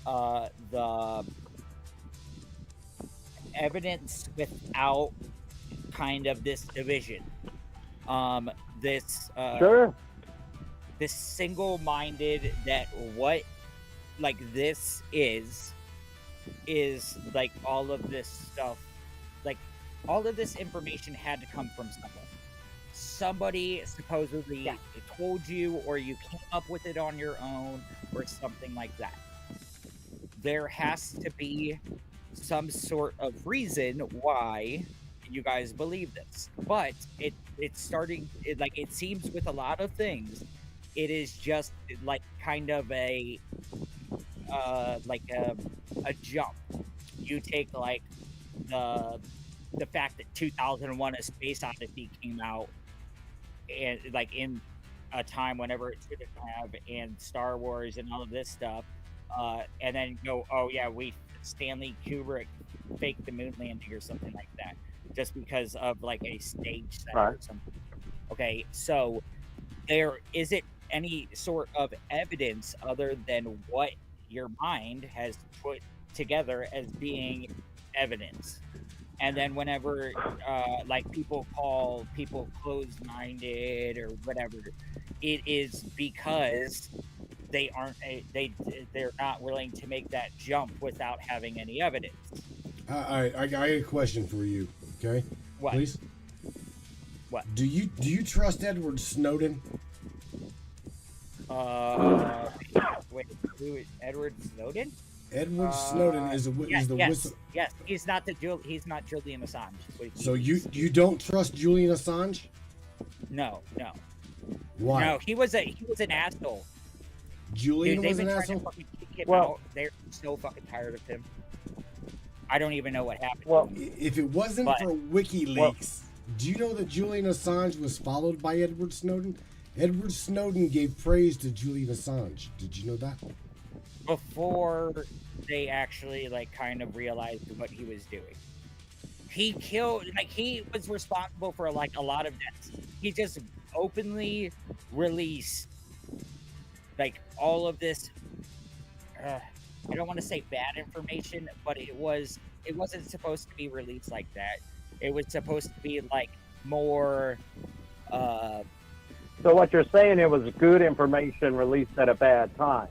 the evidence without kind of this division. Sure. This single-minded that what like this is like all of this stuff, like all of this information had to come from someone. Somebody supposedly told you, or you came up with it on your own, or something like that. There has to be some sort of reason why you guys believe this. But it's starting, like it seems with a lot of things, it is just like kind of a jump. You take like the fact that 2001: A Space Odyssey came out, and like in a time whenever it shouldn't have, and Star Wars and all of this stuff, and then go, oh yeah, Stanley Kubrick faked the moon landing or something like that, just because of like a stage set or something. Okay, so there isn't any sort of evidence other than what your mind has put together as being evidence. And then whenever like people call people closed-minded or whatever, it is because they're not willing to make that jump without having any evidence. I got a question for you. Okay. What? Please. What? Do you trust Edward Snowden? Wait, who is Edward Snowden? Edward Snowden is the whistle. Yes, he's not Julian Assange. So you don't trust Julian Assange? No. Why? No, he was an asshole. Julian Dude, was an they've been asshole. trying to fucking kick him out. They're so fucking tired of him. I don't even know what happened. Well, if it wasn't for WikiLeaks, do you know that Julian Assange was followed by Edward Snowden? Edward Snowden gave praise to Julian Assange. Did you know that? Before they actually like kind of realized what he was doing. He was responsible for like a lot of deaths. He just openly released like all of this I don't want to say bad information, but it wasn't supposed to be released like that. It was supposed to be like more so what you're saying, it was good information released at a bad time.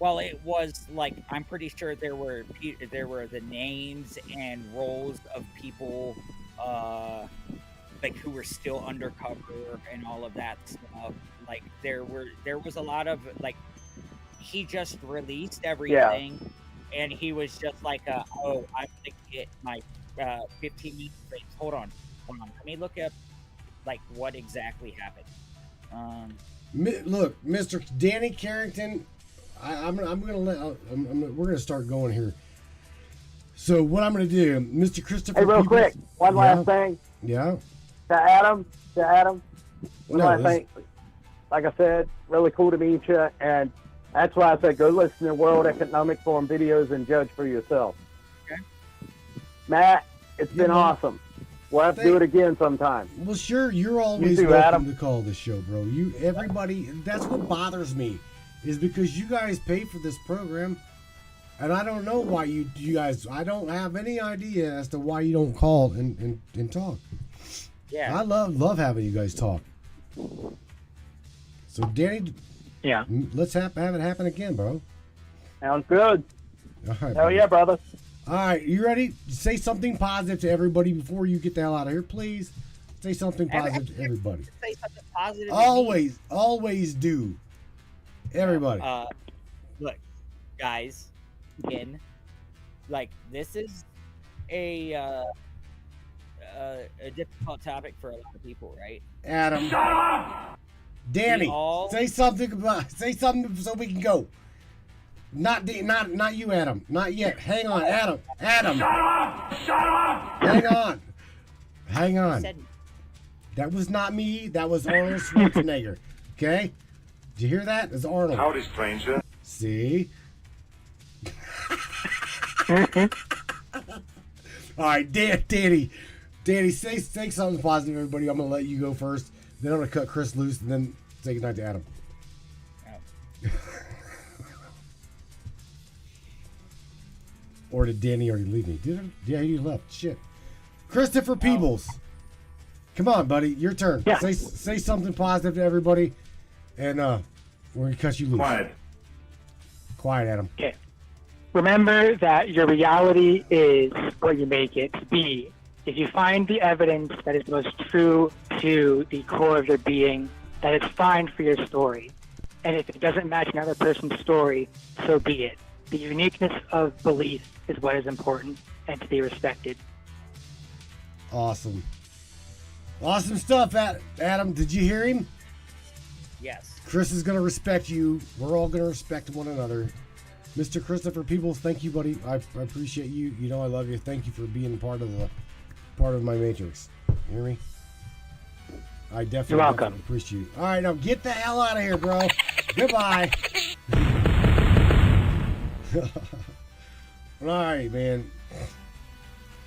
Well, it was like, I'm pretty sure there were the names and roles of people like who were still undercover and all of that stuff. Like there was a lot of like, he just released everything, and he was just like, oh, I'm gonna get my 15 minutes break. Hold on, let me look up like what exactly happened. Look, Mr. Danny Carrington, we're gonna start going here. So what I'm gonna do, Mr. Christopher. Hey, real quick, one last thing. Yeah. To Adam. One last thing. Like I said, really cool to meet you, and that's why I said go listen to World Economic Forum videos and judge for yourself. Okay. Matt, it's been awesome. We'll have to do it again sometime. Well, sure. You're always welcome to call this show, bro. Everybody. That's what bothers me, is because you guys pay for this program, and I don't know why you guys. I don't have any idea as to why you don't call and talk. Yeah. I love having you guys talk. So, Danny. Yeah. Let's have it happen again, bro. Sounds good. All right. Hell yeah, brother. All right, you ready? Say something positive to everybody before you get the hell out of here, please. Say something positive to everybody. Say something positive. Always do. Everybody. Look, guys, again, like this is a difficult topic for a lot of people, right? Adam. Danny, say something so we can go. Not you, Adam. Not yet. Hang on, Adam. Shut up! Hang on. That was not me. That was Arnold Schwarzenegger. Okay? Did you hear that? It's Arnold. Howdy, stranger. See? All right, Danny, say something positive, everybody. I'm gonna let you go first. Then I'm gonna cut Chris loose, and then say goodnight to Adam. Oh. Or did Danny already leave me? Did he? Yeah, he left. Shit. Christopher Peebles. Come on, buddy. Your turn. Yeah. Say something positive to everybody, and we're gonna cut you loose. Quiet, Adam. Okay. Remember that your reality is what you make it to be. If you find the evidence that is most true to the core of your being, that is fine for your story. And if it doesn't match another person's story, so be it. The uniqueness of belief is what is important and to be respected. Awesome. Awesome stuff, Adam. Did you hear him? Yes. Chris is going to respect you. We're all going to respect one another. Mr. Christopher Peebles, thank you, buddy. I appreciate you. You know I love you. Thank you for being part of my matrix. You hear me? I definitely, You're welcome. Appreciate you. All right, now get the hell out of here, bro. Goodbye. All right, man.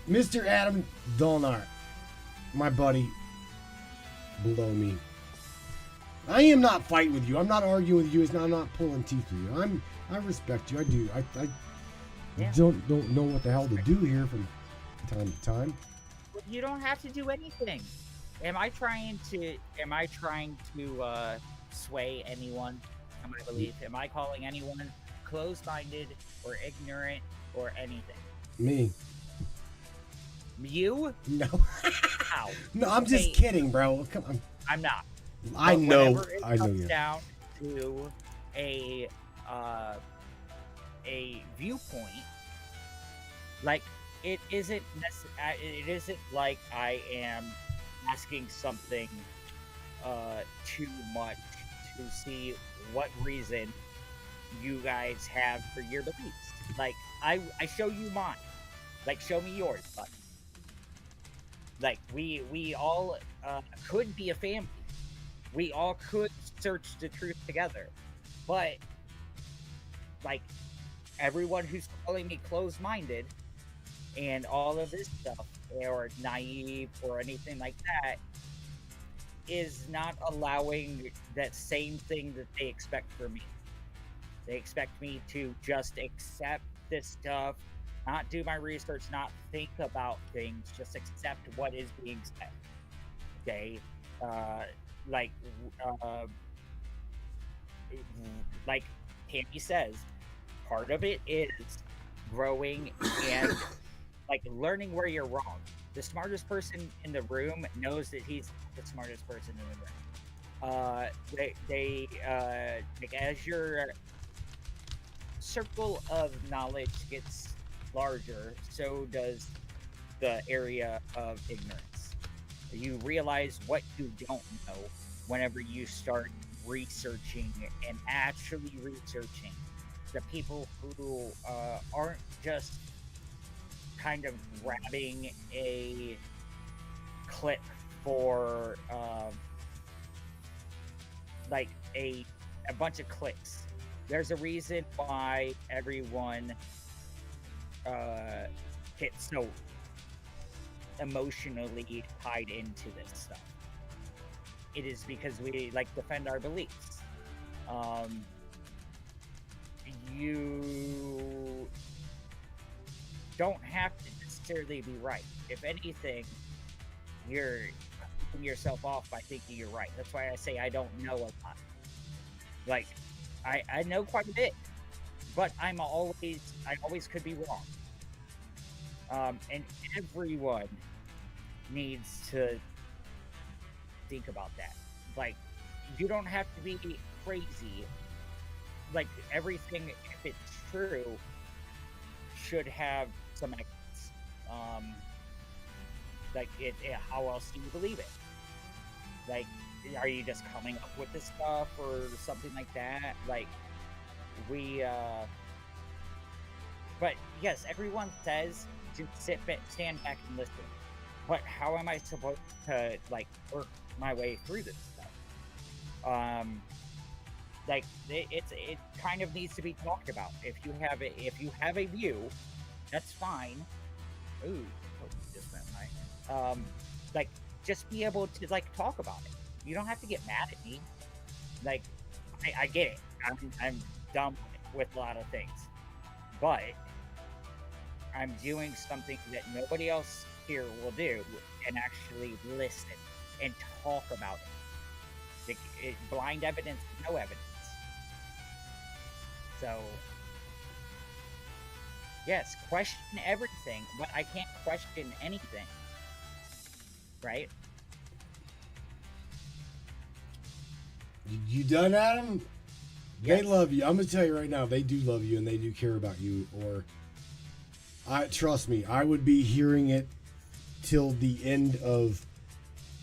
Mr. Adam Dolnar, my buddy, below me. I am not fighting with you. I'm not arguing with you. I'm not pulling teeth with you. I respect you. I do. I don't know what the hell to do here from time to time. Well, you don't have to do anything. Am I trying to sway anyone on my belief? Am I calling anyone closed-minded or ignorant or anything? Me. You? No. How? No, I'm just kidding, bro. Come on. I'm not. I know. Whenever it comes down to a viewpoint, like it isn't like I am asking something too much to see what reason you guys have for your beliefs. Like I show you mine. Like show me yours, but like we all could be a family. We all could search the truth together. But like everyone who's calling me closed-minded and all of this stuff, or naive or anything like that, is not allowing that same thing that they expect from me. They expect me to just accept this stuff, not do my research, not think about things, just accept what is being said. Okay? Like Tammy says, part of it is growing and like learning where you're wrong. The smartest person in the room knows that he's the smartest person in the room. Like as your circle of knowledge gets larger, so does the area of ignorance. You realize what you don't know whenever you start researching and actually researching. The people who aren't just kind of grabbing a clip for like a bunch of clicks. There's a reason why everyone gets so emotionally tied into this stuff. It is because we like defend our beliefs. You don't have to necessarily be right. If anything, you're cutting yourself off by thinking you're right. That's why I say I don't know a lot. Like, I know quite a bit, but I always could be wrong. And everyone needs to think about that. Like, you don't have to be crazy. Like, everything, if it's true, should have some evidence. Like, how else do you believe it? Like, are you just coming up with this stuff or something like that? Like, but yes, everyone says to stand back and listen. But how am I supposed to, like, work my way through this stuff? Like, it kind of needs to be talked about. If you have a view, that's fine. Ooh, like just be able to like talk about it. You don't have to get mad at me. Like I get it. I'm dumb with a lot of things, but I'm doing something that nobody else here will do, and actually listen and talk about it. Blind evidence, no evidence. So, yes, question everything, but I can't question anything. Right? You done, Adam? Yes. They love you. I'm gonna tell you right now, they do love you and they do care about you. Or, trust me, I would be hearing it till the end of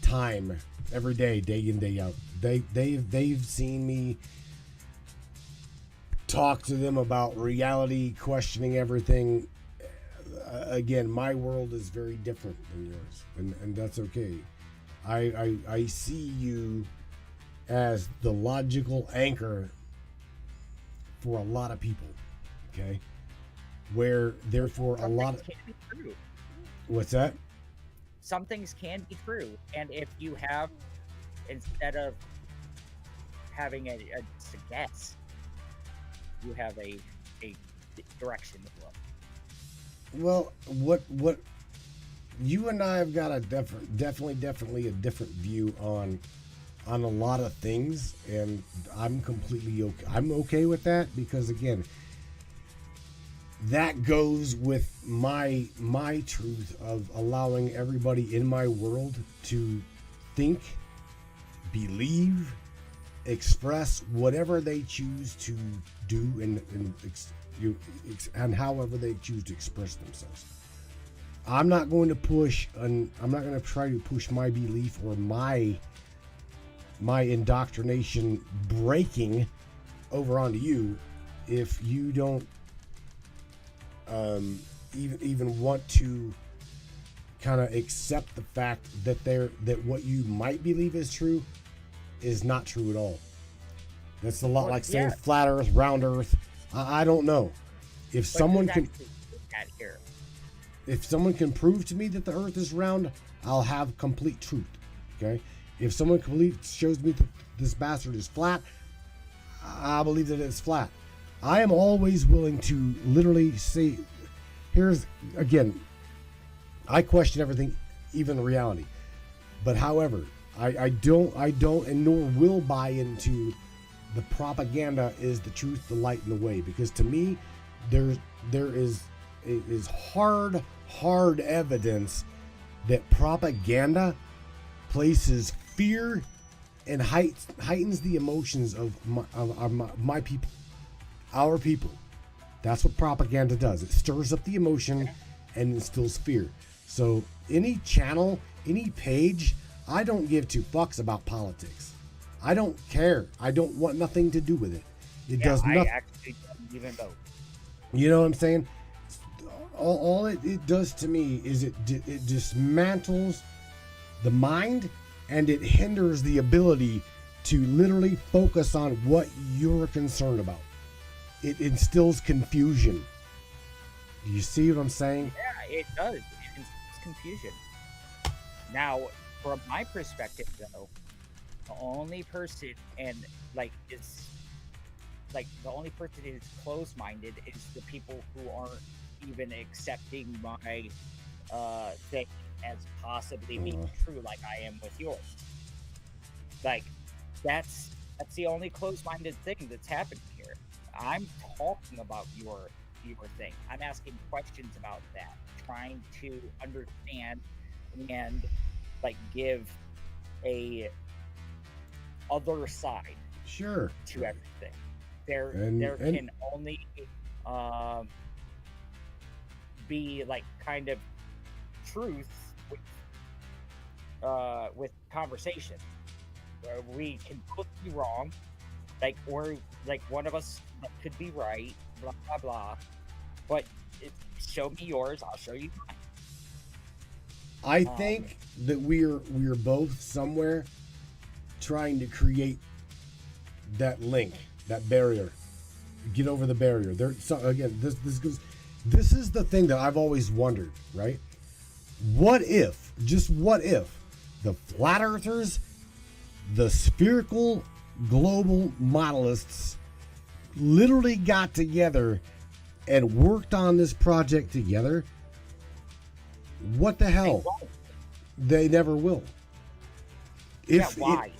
time, every day, day in, day out. They've seen me talk to them about reality, questioning everything. Again, my world is very different than yours, and that's okay. I see you as the logical anchor for a lot of people, okay? Where therefore a lot of can be true. What's that? Some things can be true, and if you have, instead of having a guess, you have a direction to go. Well, what you and I have got a definitely a different view on a lot of things, and I'm completely okay. I'm okay with that because again, that goes with my truth of allowing everybody in my world to think, believe, express whatever they choose to do and however they choose to express themselves. I'm not going to push I'm not going to try to push my belief or my indoctrination breaking over onto you if you don't even want to kind of accept the fact that that what you might believe is true is not true at all. That's a lot like saying flat earth, round earth. I don't know. If someone can prove to me that the earth is round, I'll have complete truth. Okay? If someone shows me that this bastard is flat, I believe that it's flat. I am always willing to literally say, here's, again, I question everything, even reality. But however, I don't and nor will buy into the propaganda is the truth, the light, and the way. Because to me, there is hard evidence that propaganda places fear and heightens the emotions of my people, our people. That's what propaganda does. It stirs up the emotion and instills fear. So any channel, any page, I don't give two fucks about politics. I don't care. I don't want nothing to do with it. It does nothing. I actually don't even vote. You know what I'm saying? All it does to me is it dismantles the mind, and it hinders the ability to literally focus on what you're concerned about. It instills confusion. Do you see what I'm saying? Yeah, it does. It instills confusion. Now, from my perspective, though, the only person the only person who's closed-minded is the people who aren't even accepting my thing as possibly being true, like I am with yours. Like that's the only closed-minded thing that's happening here. I'm talking about your thing. I'm asking questions about that, trying to understand and like give a other side Sure. to everything. There can only be like kind of truth with conversation. Where we can both be wrong, like, or like one of us could be right, blah blah blah. But show me yours, I'll show you mine. I think that we're both somewhere trying to create that link, that barrier, get over the barrier. This is the thing that I've always wondered, right? What if, just what if, the flat earthers, the spherical global modelists literally got together and worked on this project together? What the hell? They never will. Why?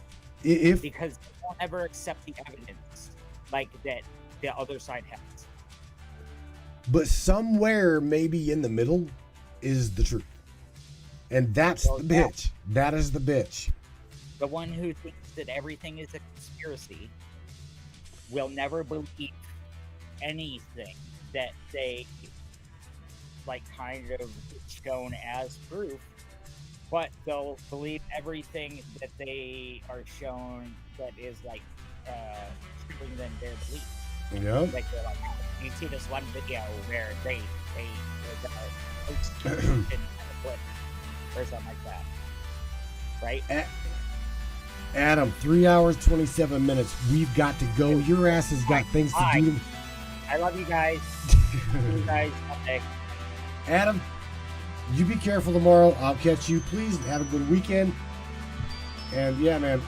If Because they won't ever accept the evidence like that the other side has. But somewhere maybe in the middle is the truth. And that's the bitch. That is the bitch. The one who thinks that everything is a conspiracy will never believe anything that they like kind of shown as proof, but they'll believe everything that they are shown that is like proving them their belief. Yeah. Like they're like, you see this one video where they post in a clip or something like that, right? Adam, 3 hours 27 minutes. We've got to go. Your ass has got things to do. I love you guys. You guys, okay. Adam, you be careful tomorrow. I'll catch you. Please have a good weekend. And yeah, man,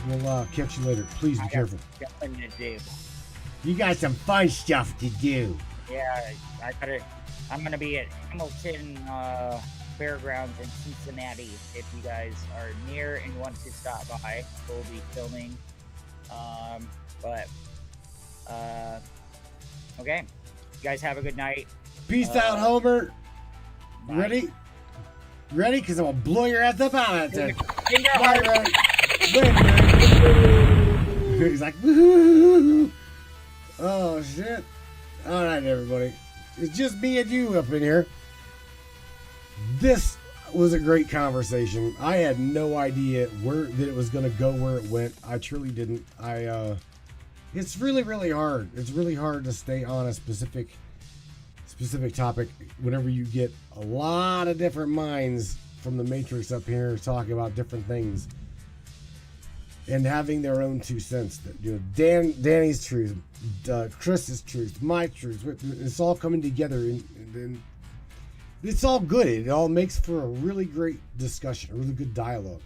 we'll catch you later. Please be careful. Something to do. You got some fun stuff to do. Yeah, I'm gonna be at Hamilton Fairgrounds in Cincinnati. If you guys are near and want to stop by, we'll be filming. Okay. You guys have a good night. Peace out, Homer. Bye. Ready? Ready? Because I'm going to blow your ass up out of that. He's like, woo. Oh, shit. All right, everybody. It's just me and you up in here. This was a great conversation. I had no idea that it was going to go where it went. I truly didn't. It's really, really hard. It's really hard to stay on a specific topic whenever you get a lot of different minds from the Matrix up here talking about different things and having their own 2 cents. That, you know, Danny's truth, Chris's truth, my truth. It's all coming together, and it's all good. It all makes for a really great discussion, a really good dialogue.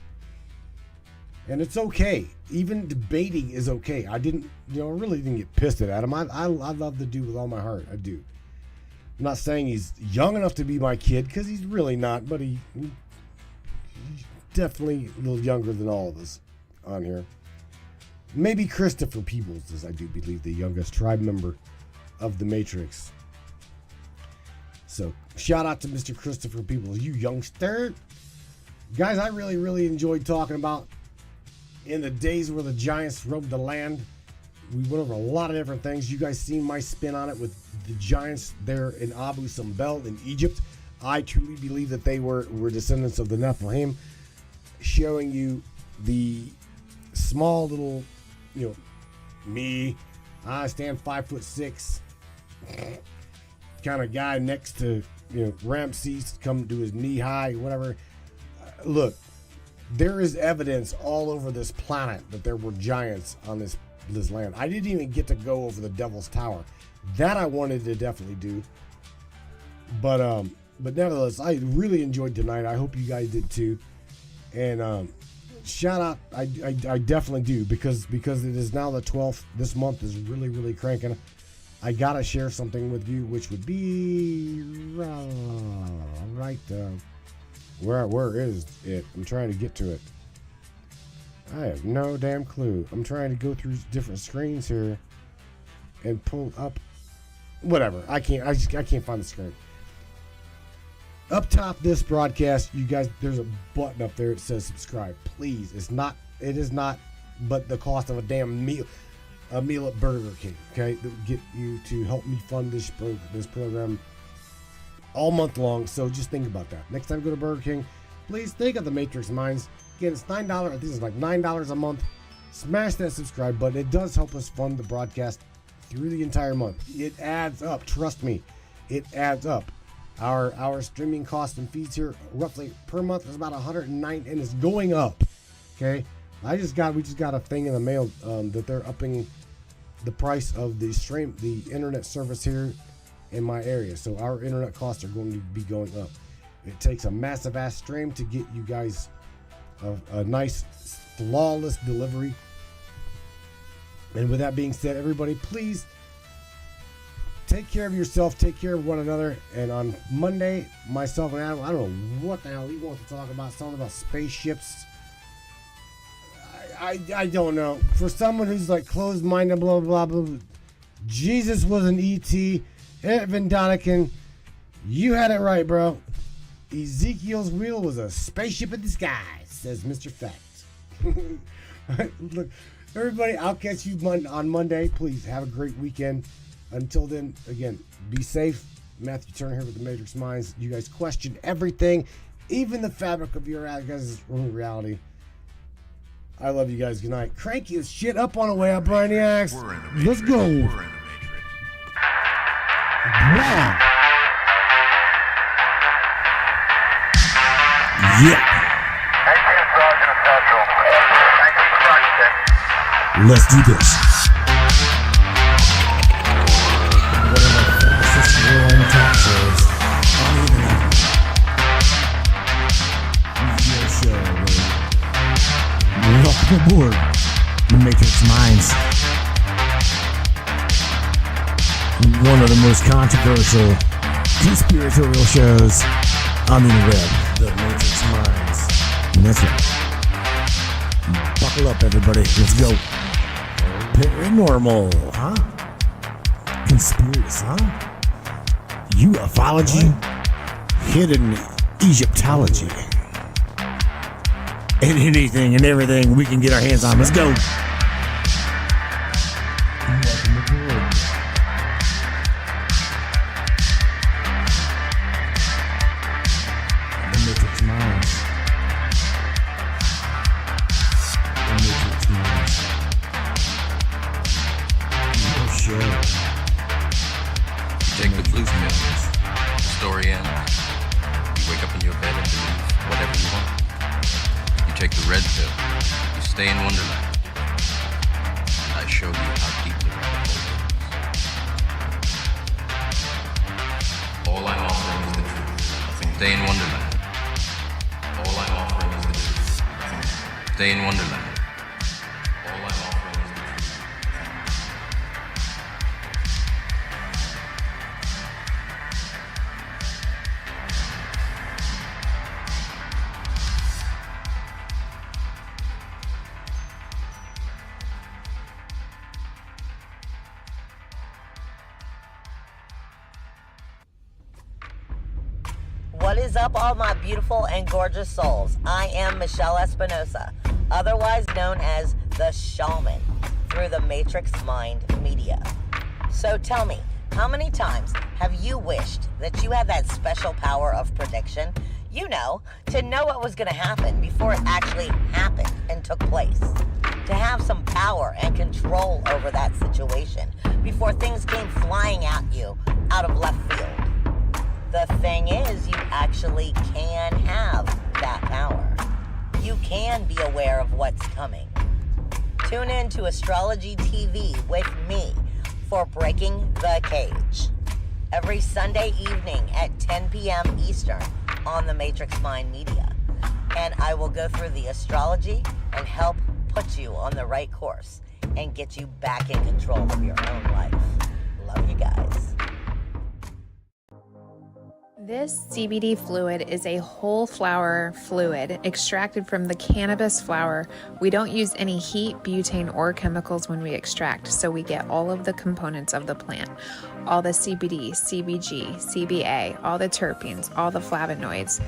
And it's okay. Even debating is okay. I really didn't get pissed at Adam. I love the dude with all my heart. I do. I'm not saying he's young enough to be my kid, because he's really not, but he's definitely a little younger than all of us on here. Maybe Christopher Peebles is, I do believe, the youngest tribe member of the Matrix. So, shout out to Mr. Christopher Peebles, you youngster. Guys, I really, really enjoyed talking about in the days where the giants roamed the land. We went over a lot of different things. You guys seen my spin on it with the giants there in Abu Simbel in Egypt. I truly believe that they were descendants of the Nephilim, showing you the small little, me. I stand 5'6", kind of guy next to, Ramses, come to his knee high, whatever. Look, there is evidence all over this planet that there were giants on this land. I didn't even get to go over the Devil's Tower. That I wanted to definitely do. But nevertheless, I really enjoyed tonight. I hope you guys did too. And shout out, I definitely do, because it is now the 12th. This month is really, really cranking. I gotta share something with you, which would be right. Where is it? I'm trying to get to it. I have no damn clue. I'm trying to go through different screens here and pull up. Whatever. I can't find the screen. Up top this broadcast, you guys, there's a button up there that says subscribe. Please. It is not but the cost of a damn meal at Burger King, okay? That would get you to help me fund this program all month long. So just think about that. Next time you go to Burger King, please think of the Matrix Minds. Again, it's $9. I think it's like $9 a month. Smash that subscribe button. It does help us fund the broadcast through the entire month. It adds up. Trust me, it adds up. Our streaming costs and fees here roughly per month is about $109, and it's going up. Okay, we just got a thing in the mail that they're upping the price of the internet service here in my area. So our internet costs are going to be going up. It takes a massive ass stream to get you guys a nice, flawless delivery. And with that being said, everybody, please take care of yourself, take care of one another. And on Monday, myself and Adam, I don't know what the hell he wants to talk about, something about spaceships. I don't know. For someone who's like closed-minded, blah, blah, blah, blah, Jesus was an E.T. Evan Donican, you had it right, bro. Ezekiel's wheel was a spaceship in disguise, says Mr. Fact. Look, everybody, I'll catch you on Monday. Please have a great weekend. Until then, again, be safe. Matthew Turner here with the Matrix Minds. You guys question everything, even the fabric of your guys' own reality. I love you guys. Good night. Cranky as shit up on the way up, Brainiacs. Let's go. We're in the Matrix. Wow. Yeah. Let's do this. One of the fastest growing talk shows on the internet. Your show, baby. Welcome aboard the Matrix Minds. One of the most controversial conspiratorial shows on the internet, the Matrix Minds. And that's right. Buckle up, everybody. Let's go. Paranormal, huh? Conspiracy, huh? Ufology, hidden Egyptology, and anything and everything we can get our hands on. Let's go. Welcome aboard. The Matrix Minds. The Matrix Minds. Your show. Take the blue pills. The story ends. You wake up in your bed and believe whatever you want. You take the red pill. You stay in Wonderland. And I show you how deep the rabbit hole goes. All I'm offering is the truth. Stay in Wonderland. All I'm offering is the truth. Stay in Wonderland. All I'm offering is the truth. What is up, all my beautiful and gorgeous souls? I am Michelle Espinosa, otherwise known as the Shaman, through the Matrix Mind Media. So tell me, how many times have you wished that you had that special power of prediction? You know, to know what was going to happen before it actually happened and took place. To have some power and control over that situation before things came flying at you out of left field. The thing is, you actually can have that power. You can be aware of what's coming. Tune in to Astrology TV with me for Breaking the Cage. Every Sunday evening at 10 p.m. Eastern on the Matrix Mind Media. And I will go through the astrology and help put you on the right course and get you back in control of your own life. Love you guys. This CBD fluid is a whole flower fluid extracted from the cannabis flower. We don't use any heat, butane, or chemicals when we extract, so we get all of the components of the plant. All the CBD, CBG, CBA, all the terpenes, all the flavonoids.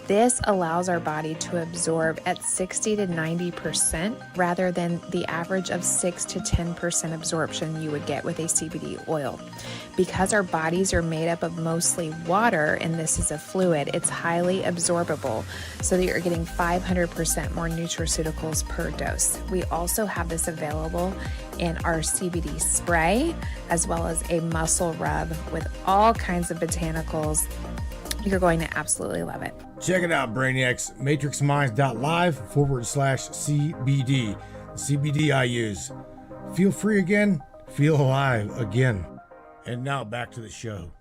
This allows our body to absorb at 60 to 90% rather than the average of 6 to 10% absorption you would get with a CBD oil. Because our bodies are made up of mostly water and this is a fluid, it's highly absorbable so that you're getting 500% more nutraceuticals per dose. We also have this available in our CBD spray as well as a muscle rub with all kinds of botanicals. You're going to absolutely love it. Check it out, Brainiacs. MatrixMinds.live/CBD. The CBD I use. Feel free again. Feel alive again. And now back to the show.